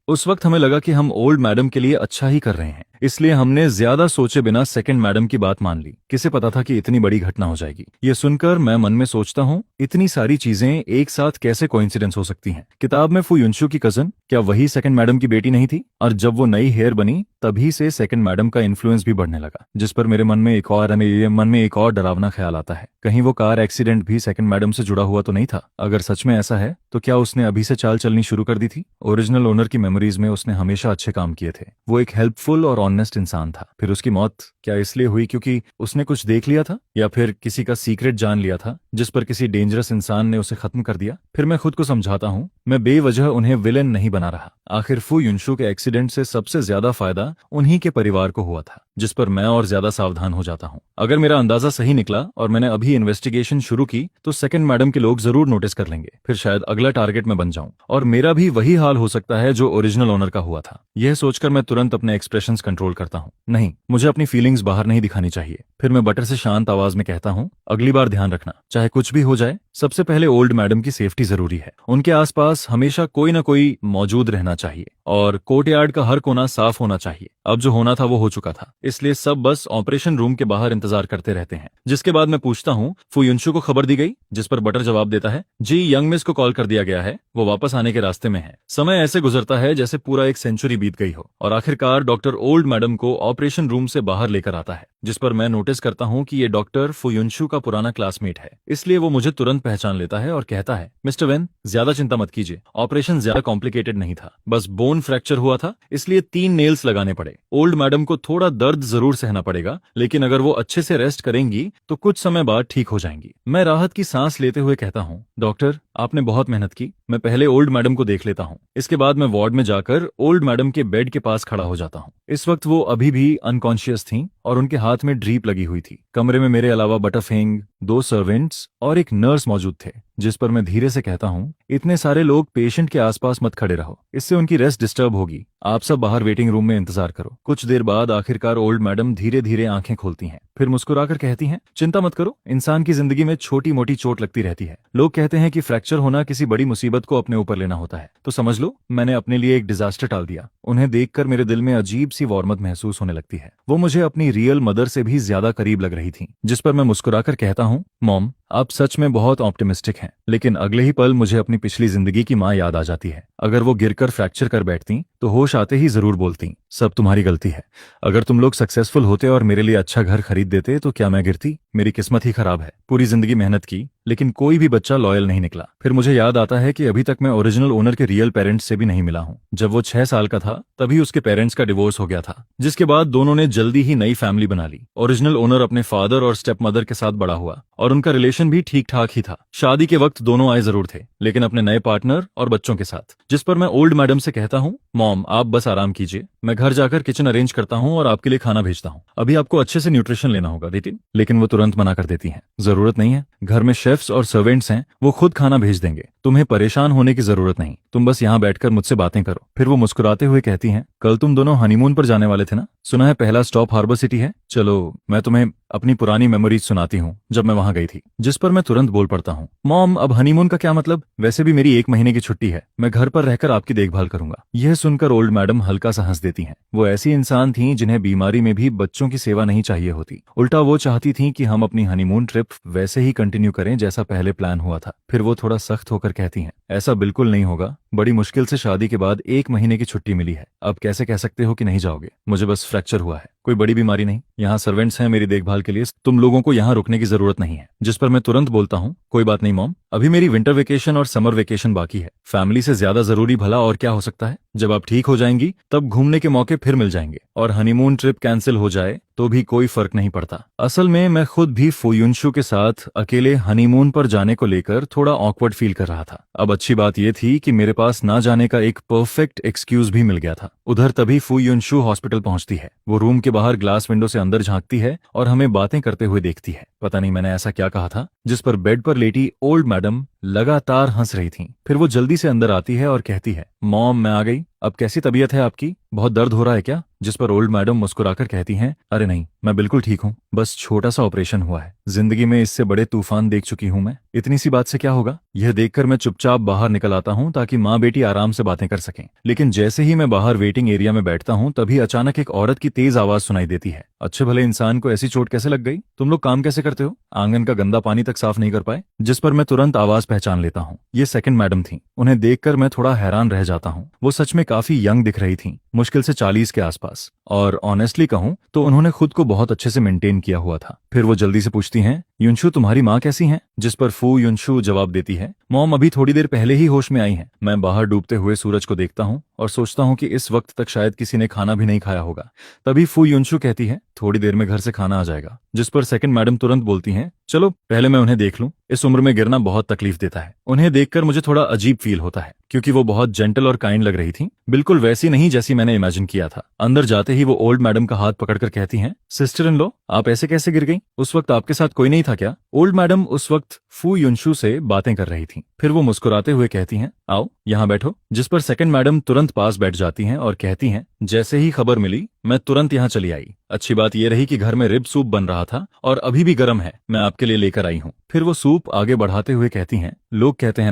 उस वक्त हमें लगा कि हम ओल्ड मैडम के लिए अच्छा ही कर रहे हैं, इसलिए हमने ज्यादा सोचे बिना सेकंड मैडम की बात मान ली। किसे पता था कि इतनी बड़ी घटना हो जाएगी? ये सुनकर मैं मन में सोचता हूँ, इतनी सारी चीजें एक साथ कैसे कोइंसिडेंस हो सकती हैं? किताब में फू युनशु की कजन क्या वही सेकंड मैडम की बेटी नहीं थी? और जब वो नई हेयर बनी तभी से सेकंड मैडम का इन्फ्लुएंस भी बढ़ने लगा। जिस पर मेरे मन में एक और डरावना ख्याल आता है, कहीं वो कार एक्सीडेंट भी सेकंड मैडम से जुड़ा हुआ तो नहीं था? अगर सच में ऐसा है तो क्या उसने अभी से चाल चलनी शुरू कर दी थी? ओरिजिनल ओनर की मेमोरीज में उसने हमेशा अच्छे काम किए थे, वो एक हेल्पफुल और ऑनेस्ट इंसान था। फिर उसकी मौत क्या इसलिए हुई क्योंकि उसने कुछ देख लिया था, या फिर किसी का सीक्रेट जान लिया था जिस पर किसी डेंजरस इंसान ने उसे खत्म कर दिया? फिर मैं खुद को समझाता हूँ, मैं बेवजह उन्हें विलेन नहीं बना रहा। आखिर फू युनशु के एक्सीडेंट से सबसे ज्यादा फायदा उन्हीं के परिवार को हुआ था, जिस पर मैं और ज्यादा सावधान हो जाता हूँ। अगर मेरा अंदाजा सही निकला और मैंने अभी इन्वेस्टिगेशन शुरू की तो सेकंड मैडम के लोग जरूर नोटिस कर लेंगे। फिर शायद अगला टारगेट में बन जाऊं और मेरा भी वही हाल हो सकता है जो ओरिजिनल ओनर का हुआ था। यह सोचकर मैं तुरंत अपने एक्सप्रेशंस कंट्रोल करता हूँ। नहीं, मुझे अपनी फीलिंग्स बाहर नहीं दिखानी चाहिए। फिर मैं बटर से शांत आवाज में कहता हूँ, अगली बार ध्यान रखना, चाहे कुछ भी हो जाए, सबसे पहले ओल्ड मैडम की सेफ्टी जरूरी है। उनके आसपास हमेशा कोई ना कोई मौजूद रहना चाहिए और कोर्टयार्ड का हर कोना साफ होना चाहिए। अब जो होना था वो हो चुका था, इसलिए सब बस ऑपरेशन रूम के बाहर इंतजार करते रहते हैं। जिसके बाद मैं पूछता हूँ, फू युनशु को खबर दी गई? जिस पर बटर जवाब देता है, जी यंग मिस को कॉल कर दिया गया है, वो वापस आने के रास्ते में है। समय ऐसे गुजरता है जैसे पूरा एक सेंचुरी बीत गई हो और आखिरकार डॉक्टर ओल्ड मैडम को ऑपरेशन रूम से बाहर लेकर आता है। जिस पर मैं नोटिस करता हूँ कि ये डॉक्टर फू युनशु का पुराना क्लासमेट है, इसलिए वो मुझे तुरंत पहचान लेता है और कहता है, मिस्टर वेन, ज्यादा चिंता मत कीजिए, ऑपरेशन ज्यादा कॉम्प्लिकेटेड नहीं था, बस बोन फ्रैक्चर हुआ था, इसलिए 3 नेल्स लगाने पड़े। ओल्ड मैडम को थोड़ा दर्द जरूर सहना पड़ेगा, लेकिन अगर वो अच्छे से रेस्ट करेंगी तो कुछ समय बाद ठीक हो जाएंगी। मैं राहत की सांस लेते हुए कहता हूँ, डॉक्टर आपने बहुत मेहनत की, मैं पहले ओल्ड मैडम को देख लेता हूँ। इसके बाद मैं वार्ड में जाकर ओल्ड मैडम के बेड के पास खड़ा हो जाता हूँ। इस वक्त वो अभी भी अनकॉन्शियस थीं और उनके हाथ में ड्रीप लगी हुई थी। कमरे में मेरे अलावा बटरफिंग, 2 सर्वेंट्स और एक नर्स मौजूद थे। जिस पर मैं धीरे से कहता हूँ, इतने सारे लोग पेशेंट के आसपास मत खड़े रहो, इससे उनकी रेस्ट डिस्टर्ब होगी। आप सब बाहर वेटिंग रूम में इंतजार करो। कुछ देर बाद आखिरकार ओल्ड मैडम धीरे धीरे आंखें खोलती हैं, फिर मुस्कुराकर कहती हैं, चिंता मत करो, इंसान की जिंदगी में छोटी मोटी चोट लगती रहती है। लोग कहते हैं कि फ्रैक्चर होना किसी बड़ी मुसीबत को अपने ऊपर लेना होता है, तो समझ लो मैंने अपने लिए एक डिजास्टर टाल दिया। उन्हें देखकर मेरे दिल में अजीब सी वार्मथ महसूस होने लगती है। वो मुझे अपनी रियल मदर से भी ज्यादा करीब लग रही थी। जिस पर मैं मुस्कुराकर कहता हूँ, मॉम आप सच में बहुत ऑप्टिमिस्टिक हैं। लेकिन अगले ही पल मुझे अपनी पिछली जिंदगी की माँ याद आ जाती है। अगर वो गिरकर फ्रैक्चर कर बैठती तो होश आते ही जरूर बोलती, सब तुम्हारी गलती है। अगर तुम लोग सक्सेसफुल होते और मेरे लिए अच्छा घर खरीद देते तो क्या मैं गिरती? मेरी किस्मत ही खराब है। पूरी जिंदगी मेहनत की लेकिन कोई भी बच्चा लॉयल नहीं निकला। फिर मुझे याद आता है कि अभी तक मैं ओरिजिनल ओनर के रियल पेरेंट्स से भी नहीं मिला हूँ। जब वो 6 साल का था तभी उसके पेरेंट्स का डिवोर्स हो गया था, जिसके बाद दोनों ने जल्दी ही नई फैमिली बना ली। ओरिजिनल ओनर अपने फादर और स्टेप मदर के साथ बड़ा हुआ और उनका रिलेशन भी ठीक ठाक ही था। शादी के वक्त दोनों आए जरूर थे, लेकिन अपने नए पार्टनर और बच्चों के साथ। जिस पर मैं ओल्ड मैडम से कहता हूँ, मॉम आप बस आराम कीजिए, मैं घर जाकर किचन अरेंज करता हूँ और आपके लिए खाना भेजता हूँ। अभी आपको अच्छे से न्यूट्रिशन लेना होगा लेकिन वो तुरंत मना कर देती हैं, जरूरत नहीं है, घर में शेफ्स और सर्वेंट्स हैं, वो खुद खाना भेज देंगे, तुम्हें परेशान होने की जरूरत नहीं, तुम बस यहाँ बैठकर मुझसे बातें करो। फिर वो मुस्कुराते हुए कहती हैं, कल तुम दोनों हनीमून पर जाने वाले थे ना? सुना है पहला स्टॉप हार्बर सिटी है। चलो मैं तुम्हें अपनी पुरानी मेमोरीज सुनाती हूँ जब मैं वहां गई थी। जिस पर मैं तुरंत बोल पड़ता हूँ, मॉम अब हनीमून का क्या मतलब? वैसे भी मेरी 1 महीने की छुट्टी है, मैं घर पर रहकर आपकी देखभाल करूंगा। यह सुनकर ओल्ड मैडम हल्का सा हंस देती हैं। वो ऐसी इंसान थी जिन्हें बीमारी में भी बच्चों की सेवा नहीं चाहिए होती। उल्टा वो चाहती थी कि हम अपनी हनीमून ट्रिप वैसे ही कंटिन्यू करें जैसा पहले प्लान हुआ था। फिर वो थोड़ा सख्त होकर कहती हैं, ऐसा बिल्कुल नहीं होगा, बड़ी मुश्किल से शादी के बाद 1 महीने की छुट्टी मिली है, अब कैसे कह सकते हो कि नहीं जाओगे? मुझे बस फ्रैक्चर हुआ है, कोई बड़ी बीमारी नहीं। यहाँ सर्वेंट्स हैं मेरी देखभाल के लिए, तुम लोगों को यहाँ रुकने की जरूरत नहीं है। जिस पर मैं तुरंत बोलता हूँ, कोई बात नहीं मॉम, अभी मेरी विंटर वेकेशन और समर वेकेशन बाकी है, फैमिली से ज्यादा जरूरी भला और क्या हो सकता है। जब आप ठीक हो जाएंगी तब घूमने के मौके फिर मिल जाएंगे, और हनीमून ट्रिप कैंसिल हो जाए तो भी कोई फर्क नहीं पड़ता। असल में मैं खुद भी फुयुनशु के साथ अकेले हनीमून पर जाने को लेकर थोड़ा ऑकवर्ड फील कर रहा था। अब अच्छी बात यह थी कि मेरे पास ना जाने का एक परफेक्ट एक्सक्यूज भी मिल गया था। उधर तभी फुयुनशु हॉस्पिटल पहुंचती है। वो रूम के बाहर ग्लास विंडो से अंदर झांकती है और हमें बातें करते हुए देखती है। पता नहीं मैंने ऐसा क्या कहा था, जिस पर बेड पर लेटी ओल्ड मैडम लगातार हंस रही थी। फिर वो जल्दी से अंदर आती है और कहती है, मॉम मैं आ गई, अब कैसी तबीयत है आपकी? बहुत दर्द हो रहा है क्या? जिस पर ओल्ड मैडम मुस्कुराकर कहती हैं, अरे नहीं, मैं बिल्कुल ठीक हूँ, बस छोटा सा ऑपरेशन हुआ है। जिंदगी में इससे बड़े तूफान देख चुकी हूँ मैं, इतनी सी बात से क्या होगा? यह देखकर मैं चुपचाप बाहर निकल आता हूँ ताकि माँ बेटी आराम से बातें कर सकें। लेकिन जैसे ही मैं बाहर वेटिंग एरिया में बैठता हूँ तभी अचानक एक औरत की तेज आवाज सुनाई देती है। अच्छे भले इंसान को ऐसी चोट कैसे लग गई? तुम लोग काम कैसे करते हो? आंगन का गंदा पानी तक साफ नहीं कर पाए? जिस पर मैं तुरंत आवाज पहचान लेता हूँ, ये सेकंड मैडम थी। उन्हें देखकर मैं थोड़ा हैरान रह जाता हूँ। वो सच में काफी यंग दिख रही थी, मुश्किल से 40 के आसपास, और ऑनेस्टली कहूँ तो उन्होंने खुद को बहुत अच्छे से मेंटेन किया हुआ था। फिर वो जल्दी से पूछती हैं, युनशु तुम्हारी माँ कैसी हैं? जिस पर फू युनशु जवाब देती है, मॉम अभी थोड़ी देर पहले ही होश में आई हैं। मैं बाहर डूबते हुए सूरज को देखता हूँ और सोचता हूँ कि इस वक्त तक शायद किसी ने खाना भी नहीं खाया होगा। तभी फू युनशु कहती है, थोड़ी देर में घर से खाना आ जाएगा। जिस पर सेकंड मैडम तुरंत बोलती हैं, चलो पहले मैं उन्हें देख लूं, इस उम्र में गिरना बहुत तकलीफ देता है। उन्हें देखकर मुझे थोड़ा अजीब फील होता है क्योंकि वो बहुत जेंटल और काइंड लग रही थी, बिल्कुल वैसी नहीं जैसी मैंने इमेजिन किया था। अंदर जाते ही वो ओल्ड मैडम का हाथ पकड़कर कहती हैं, सिस्टर इन लॉ आप ऐसे कैसे गिर गई? उस वक्त आपके साथ कोई नहीं था क्या? ओल्ड मैडम उस वक्त फू युनशु से बातें कर रही थी। फिर वो मुस्कुराते हुए कहती हैं, आओ यहाँ बैठो। जिस पर सेकंड मैडम तुरंत पास बैठ जाती हैं और कहती हैं, जैसे ही खबर मिली मैं तुरंत यहाँ चली आई। अच्छी बात यह रही कि घर में रिब सूप बन रहा था और अभी भी गर्म है, मैं आपके लिए लेकर आई हूँ। फिर वो सूप आगे बढ़ाते हुए कहती हैं, लोग कहते हैं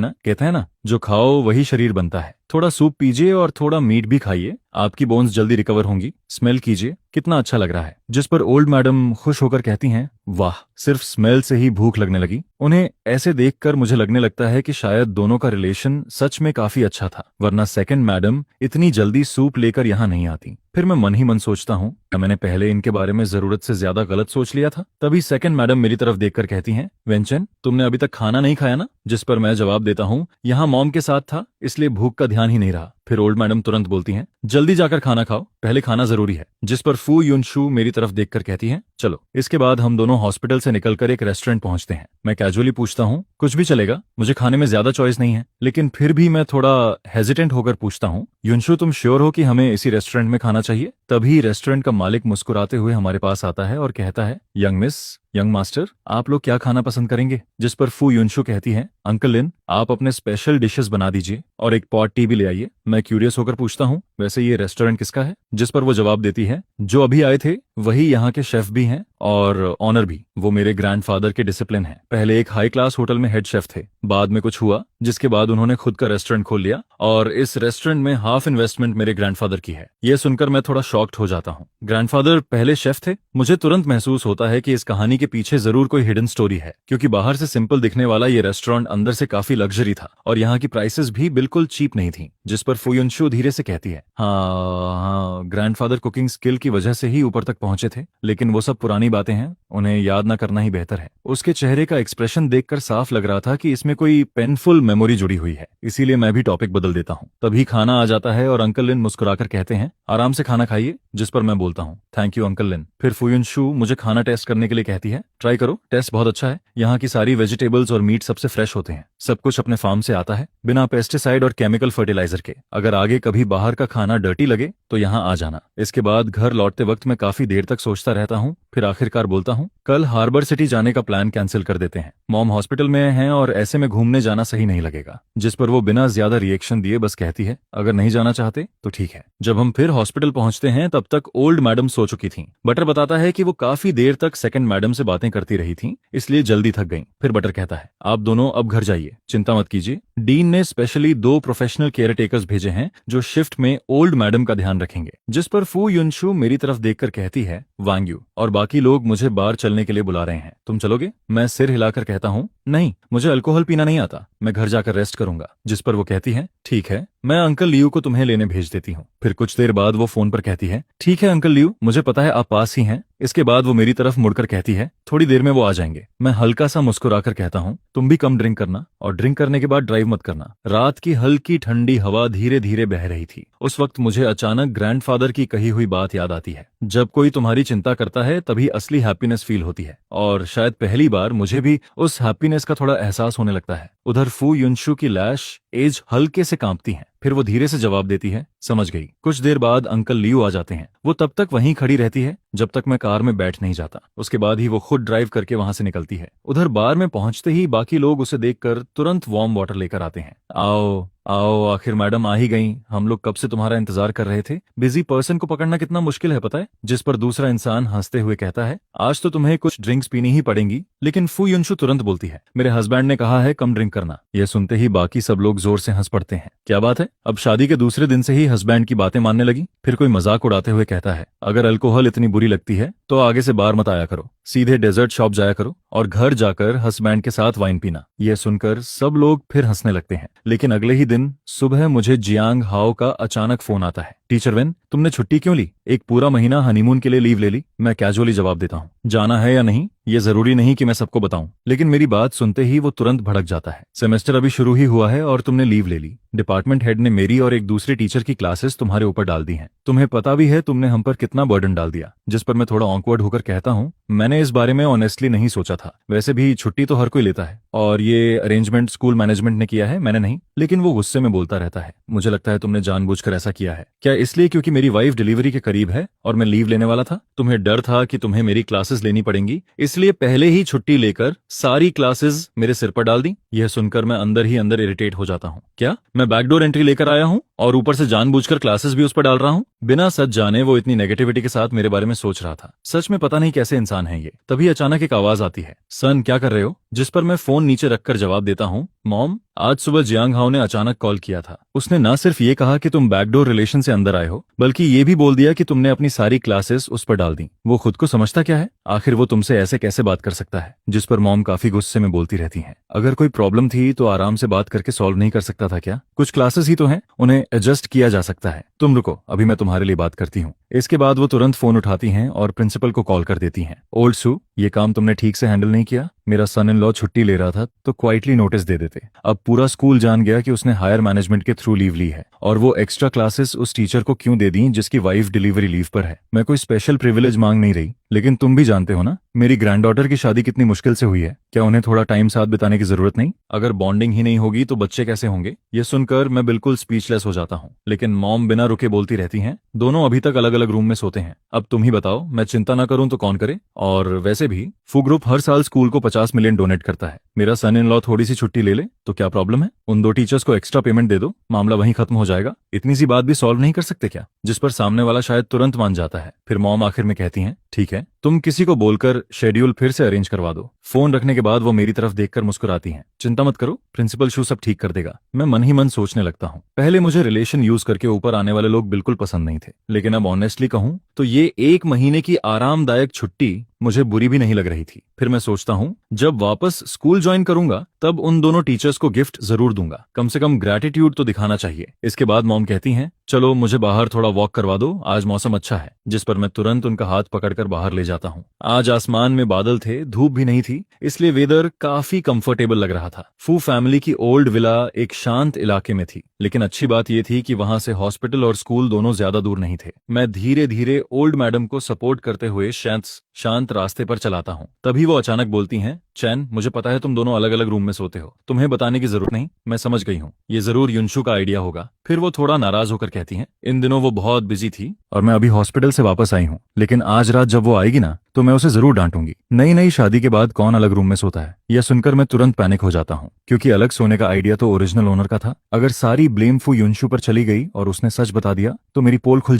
ना जो खाओ वही शरीर बनता है। थोड़ा सूप पीजिए और थोड़ा मीट भी खाइए, आपकी बोन्स जल्दी रिकवर होंगी। स्मेल कीजिए, कितना अच्छा लग रहा है। जिस पर ओल्ड मैडम खुश होकर कहती हैं, वाह, सिर्फ स्मेल से ही भूख लगने लगी। उन्हें ऐसे देखकर मुझे लगने लगता है कि शायद दोनों का रिलेशन सच में काफी अच्छा था, वरना सेकंड मैडम इतनी जल्दी सूप लेकर यहाँ नहीं आती। फिर मैं मन ही मन सोचता हूँ, क्या मैंने पहले इनके बारे में जरूरत से ज्यादा गलत सोच लिया था? तभी सेकंड मैडम मेरी तरफ देखकर कहती हैं, वेंचन तुमने अभी तक खाना नहीं खाया ना? जिस पर मैं जवाब देता हूँ, यहाँ मॉम के साथ था इसलिए भूख का ध्यान ही नहीं रहा। फिर ओल्ड मैडम तुरंत बोलती हैं, जल्दी जाकर खाना खाओ, पहले खाना जरूरी है। जिस पर फू युनशु मेरी तरफ देखकर कहती हैं, चलो। इसके बाद हम दोनों हॉस्पिटल से निकलकर एक रेस्टोरेंट पहुंचते हैं। मैं कैजुअली पूछता हूँ, कुछ भी चलेगा, मुझे खाने में ज्यादा चॉइस नहीं है। लेकिन फिर भी मैं थोड़ा हेजिटेंट होकर पूछता हूँ, युनशु तुम श्योर हो कि हमें इसी रेस्टोरेंट में खाना चाहिए? तभी रेस्टोरेंट का मालिक मुस्कुराते हुए हमारे पास आता है और कहता है, यंग मिस यंग मास्टर, आप लोग क्या खाना पसंद करेंगे? जिस पर फू युनशु कहती है, अंकल लिन, आप अपने स्पेशल डिशेस बना दीजिए और एक पॉट टी भी ले आइए। मैं क्यूरियस होकर पूछता हूँ, वैसे ये रेस्टोरेंट किसका है? जिस पर वो जवाब देती है, जो अभी आए थे वही यहाँ के शेफ भी हैं और ऑनर भी। वो मेरे ग्रैंडफादर के डिसिप्लिन है। पहले एक हाई क्लास होटल में हेड शेफ थे, बाद में कुछ हुआ जिसके बाद उन्होंने खुद का रेस्टोरेंट खोल लिया और इस रेस्टोरेंट में हाफ इन्वेस्टमेंट मेरे ग्रैंडफादर की है। ये सुनकर मैं थोड़ा शॉक्ड हो जाता हूँ। ग्रैंडफादर पहले शेफ थे? मुझे तुरंत महसूस होता है कि इस कहानी के पीछे जरूर कोई हिडन स्टोरी है, क्योंकि बाहर से सिंपल दिखने वाला ये रेस्टोरेंट अंदर से काफी लग्जरी था और यहाँ की प्राइसेस भी बिल्कुल चीप नहीं थी। जिस पर फुयुनशु धीरे से कहती है, हाँ, ग्रैंडफादर कुकिंग स्किल की वजह से ही ऊपर तक पहुंचे थे, लेकिन वो सब पुरानी बातें हैं, उन्हें याद ना करना ही बेहतर है। उसके चेहरे का एक्सप्रेशन देखकर साफ लग रहा था कि इसमें कोई पेनफुल मेमोरी जुड़ी हुई है, इसीलिए मैं भी टॉपिक बदल देता हूँ। तभी खाना आ जाता है और अंकल लिन मुस्कुराकर कहते हैं, आराम से खाना खाइए। जिस पर मैं बोलता हूँ, थैंक यू अंकल लिन। फिर फुयुनशु मुझे खाना टेस्ट करने के लिए कहती है, ट्राई करो, टेस्ट बहुत अच्छा है। यहाँ की सारी वेजिटेबल्स और मीट सबसे फ्रेश होते हैं, सब कुछ अपने फार्म से आता है, बिना पेस्टिसाइड और केमिकल फर्टिलाइजर के। अगर आगे कभी बाहर का खाना डर्टी लगे तो यहाँ आ जाना। इसके बाद घर लौटते वक्त मैं काफी देर तक सोचता रहता हूँ, फिर आखिरकार बोलता हूँ, कल हार्बर सिटी जाने का प्लान कैंसिल कर देते हैं। मॉम हॉस्पिटल में हैं और ऐसे में घूमने जाना सही नहीं लगेगा। जिस पर वो बिना ज्यादा रिएक्शन दिए बस कहती है, अगर नहीं जाना चाहते तो ठीक है। जब हम फिर हॉस्पिटल पहुंचते हैं तब तक ओल्ड मैडम सो चुकी थीं। बटर बताता है कि वो काफी देर तक सेकंड मैडम से बातें करती रही थीं, इसलिए जल्दी थक गईं। फिर बटर कहता है, आप दोनों अब घर जाइए, चिंता मत कीजिए। डीन ने स्पेशली 2 प्रोफेशनल केयर टेकर्स भेजे हैं जो शिफ्ट में ओल्ड मैडम का ध्यान रखेंगे। जिस पर फू युनशु मेरी तरफ देखकर कहती है, वांग यू, और बाकी लोग मुझे बाहर चलने के लिए बुला रहे हैं, तुम चलोगे? मैं सिर हिलाकर कहता हूँ, नहीं, मुझे अल्कोहल पीना नहीं आता, मैं घर जाकर रेस्ट करूंगा। जिस पर वो कहती है, ठीक है, मैं अंकल लियू को तुम्हें लेने भेज देती हूँ। फिर कुछ देर बाद वो फोन पर कहती है, ठीक है अंकल लियू, मुझे पता है आप पास ही हैं। इसके बाद वो मेरी तरफ मुड़कर कहती है, थोड़ी देर में वो आ जाएंगे। मैं हल्का सा मुस्कुराकर कहता हूँ, तुम भी कम ड्रिंक करना और ड्रिंक करने के बाद ड्राइव मत करना। रात की हल्की ठंडी हवा धीरे धीरे बह रही थी। उस वक्त मुझे अचानक ग्रैंडफादर की कही हुई बात याद आती है, जब कोई तुम्हारी चिंता करता है तभी असली हैप्पीनेस फील होती है। और शायद पहली बार मुझे भी उस हैप्पीनेस का थोड़ा एहसास होने लगता है। उधर फू युनशु की लैश एज हल्के से कांपती है। फिर वो धीरे से जवाब देती है, समझ गई। कुछ देर बाद अंकल लियू आ जाते हैं। वो तब तक वहीं खड़ी रहती है जब तक मैं कार में बैठ नहीं जाता। उसके बाद ही वो खुद ड्राइव करके वहां से निकलती है। उधर बार में पहुंचते ही बाकी लोग उसे देखकर तुरंत वार्म वाटर लेकर आते हैं। आओ आओ, आखिर मैडम आ ही गई, हम लोग कब से तुम्हारा इंतजार कर रहे थे। बिजी पर्सन को पकड़ना कितना मुश्किल है पता है। जिस पर दूसरा इंसान हंसते हुए कहता है, आज तो तुम्हें कुछ ड्रिंक्स पीनी ही पड़ेंगी। लेकिन फू युनशु तुरंत बोलती है, मेरे हस्बैंड ने कहा है कम ड्रिंक करना। यह सुनते ही बाकी सब लोग जोर से हंस पड़ते हैं। क्या बात है, अब शादी के दूसरे दिन से ही हस्बैंड की बातें मानने लगी। फिर कोई मजाक उड़ाते हुए कहता है, अगर अल्कोहल इतनी बुरी लगती है तो आगे से बार मत आया करो, सीधे डेजर्ट शॉप जाया करो और घर जाकर हस्बैंड के साथ वाइन पीना। यह सुनकर सब लोग फिर हंसने लगते हैं। लेकिन अगले ही दिन सुबह मुझे जियांग हाओ का अचानक फोन आता है, टीचर वेन, तुमने छुट्टी क्यों ली? एक पूरा महीना हनीमून के लिए लीव ले ली। मैं कैजुअली जवाब देता हूँ, जाना है या नहीं ये जरूरी नहीं कि मैं सबको बताऊं। लेकिन मेरी बात सुनते ही वो तुरंत भड़क जाता है, सेमेस्टर अभी शुरू ही हुआ है और तुमने लीव ले ली। डिपार्टमेंट हेड ने मेरी और एक दूसरे टीचर की क्लासेस तुम्हारे ऊपर डाल दी हैं। तुम्हें पता भी है तुमने हम पर कितना बर्डन डाल दिया। जिस पर मैं थोड़ा ऑकवर्ड होकर कहता हूँ, मैंने इस बारे में ऑनेस्टली नहीं सोचा था। वैसे भी छुट्टी तो हर कोई लेता है और ये अरेंजमेंट स्कूल मैनेजमेंट ने किया है, मैंने नहीं। लेकिन वो गुस्से में बोलता रहता है, मुझे लगता है तुमने जानबूझकर ऐसा किया है। क्या इसलिए क्योंकि मेरी वाइफ डिलीवरी के करीब है और मैं लीव लेने वाला था? तुम्हें डर था कि तुम्हें मेरी क्लासेस लेनी पड़ेंगी, इसलिए पहले ही छुट्टी लेकर सारी क्लासेस मेरे सिर पर डाल दी। यह सुनकर मैं अंदर ही अंदर इरिटेट हो जाता हूँ। क्या मैं बैकडोर एंट्री लेकर आया हूँ और ऊपर से जानबूझकर क्लासेस भी उस पर डाल रहा हूँ? बिना सच जाने वो इतनी नेगेटिविटी के साथ मेरे बारे में सोच रहा था। सच में पता नहीं कैसे इंसान है ये। तभी अचानक एक आवाज आती है, सन क्या कर रहे हो? जिस पर मैं फोन नीचे रखकर जवाब देता हूँ, मॉम, आज सुबह जियांग हाओ ने अचानक कॉल किया था। उसने न सिर्फ ये कहा कि तुम बैकडोर रिलेशन से अंदर आए हो, बल्कि ये भी बोल दिया कि तुमने अपनी सारी क्लासेस उस पर डाल दी। वो खुद को समझता क्या है? आखिर वो तुमसे ऐसे कैसे बात कर सकता है? जिस पर मॉम काफी गुस्से में बोलती रहती हैं, अगर कोई प्रॉब्लम थी तो आराम से बात करके सॉल्व नहीं कर सकता था क्या? कुछ क्लासेस ही तो हैं, उन्हें एडजस्ट किया जा सकता है। तुम रुको, अभी मैं तुम्हारे लिए बात करती हूँ। इसके बाद वो तुरंत फोन उठाती हैं और प्रिंसिपल को कॉल कर देती हैं। ओल्ड सू, ये काम तुमने ठीक से हैंडल नहीं किया। मेरा सन इन लॉ छुट्टी ले रहा था तो क्वाइटली नोटिस दे देते। अब पूरा स्कूल जान गया कि उसने हायर मैनेजमेंट के थ्रू लीव ली है और वो एक्स्ट्रा क्लासेस उस टीचर को क्यों दे दी जिसकी वाइफ डिलीवरी लीव पर है। मैं कोई स्पेशल प्रिविलेज मांग नहीं रही, लेकिन तुम भी जानते हो ना मेरी ग्रैंडडॉटर की शादी कितनी मुश्किल से हुई है। क्या उन्हें थोड़ा टाइम साथ बिताने की जरूरत नहीं? अगर बॉन्डिंग ही नहीं होगी तो बच्चे कैसे होंगे? ये सुनकर मैं बिल्कुल स्पीचलेस हो जाता हूँ। लेकिन मॉम बिना रुके बोलती रहती हैं, दोनों अभी तक अलग अलग रूम में सोते हैं। अब तुम ही बताओ, मैं चिंता ना करूं तो कौन करे? और वैसे भी फू ग्रुप हर साल स्कूल को 50 मिलियन डोनेट करता है। मेरा सन इन लॉ थोड़ी सी छुट्टी ले ले तो क्या प्रॉब्लम है? उन 2 टीचर्स को एक्स्ट्रा पेमेंट दे दो, मामला वहीं खत्म हो जाएगा। इतनी सी बात भी सॉल्व नहीं कर सकते क्या? जिस पर सामने वाला शायद तुरंत मान जाता है। फिर मॉम आखिर में कहती हैं, ठीक है, तुम किसी को बोलकर शेड्यूल फिर से अरेंज करवा दो। फोन रखने के बाद वो मेरी तरफ देखकर मुस्कुराती हैं। चिंता मत करो, प्रिंसिपल शू सब ठीक कर देगा। मैं मन ही मन सोचने लगता हूँ, पहले मुझे रिलेशन यूज करके ऊपर आने वाले लोग बिल्कुल पसंद नहीं थे, लेकिन अब ऑनेस्टली कहूँ तो ये 1 महीने की आरामदायक छुट्टी मुझे बुरी भी नहीं लग रही थी। फिर मैं सोचता हूँ जब वापस स्कूल ज्वाइन करूंगा तब उन दोनों टीचर्स को गिफ्ट जरूर दूंगा, कम से कम ग्रेटिट्यूड तो दिखाना चाहिए। इसके बाद मॉम कहती हैं, चलो मुझे बाहर थोड़ा वॉक करवा दो, आज मौसम अच्छा है। जिस पर मैं तुरंत उनका हाथ पकड़कर बाहर ले जाता हूँ। आज आसमान में बादल थे, धूप भी नहीं थी, इसलिए वेदर काफी कंफर्टेबल लग रहा था। फू फैमिली की ओल्ड विला एक शांत इलाके में थी, लेकिन अच्छी बात यह थी कि वहां से हॉस्पिटल और स्कूल दोनों ज्यादा दूर नहीं थे। मैं धीरे धीरे ओल्ड मैडम को सपोर्ट करते हुए शांत रास्ते पर चलाता हूँ। तभी वो अचानक बोलती हैं, चैन, मुझे पता है तुम दोनों अलग अलग रूम में सोते हो, तुम्हें बताने की जरूरत नहीं, मैं समझ गई हूँ, ये जरूर युनशु का आइडिया होगा। फिर वो थोड़ा नाराज होकर कहती हैं, इन दिनों वो बहुत बिजी थी और मैं अभी हॉस्पिटल से वापस आई हूँ, लेकिन आज रात जब वो आएगी ना तो मैं उसे जरूर डांटूंगी। नई नई शादी के बाद कौन अलग रूम में सोता है? यह सुनकर मैं तुरंत पैनिक हो जाता हूँ, क्योंकि अलग सोने का आइडिया तो ओरिजिनल ओनर का था। अगर सारी ब्लेम फू युनशु पर चली गई और उसने सच बता दिया तो मेरी पोल खुल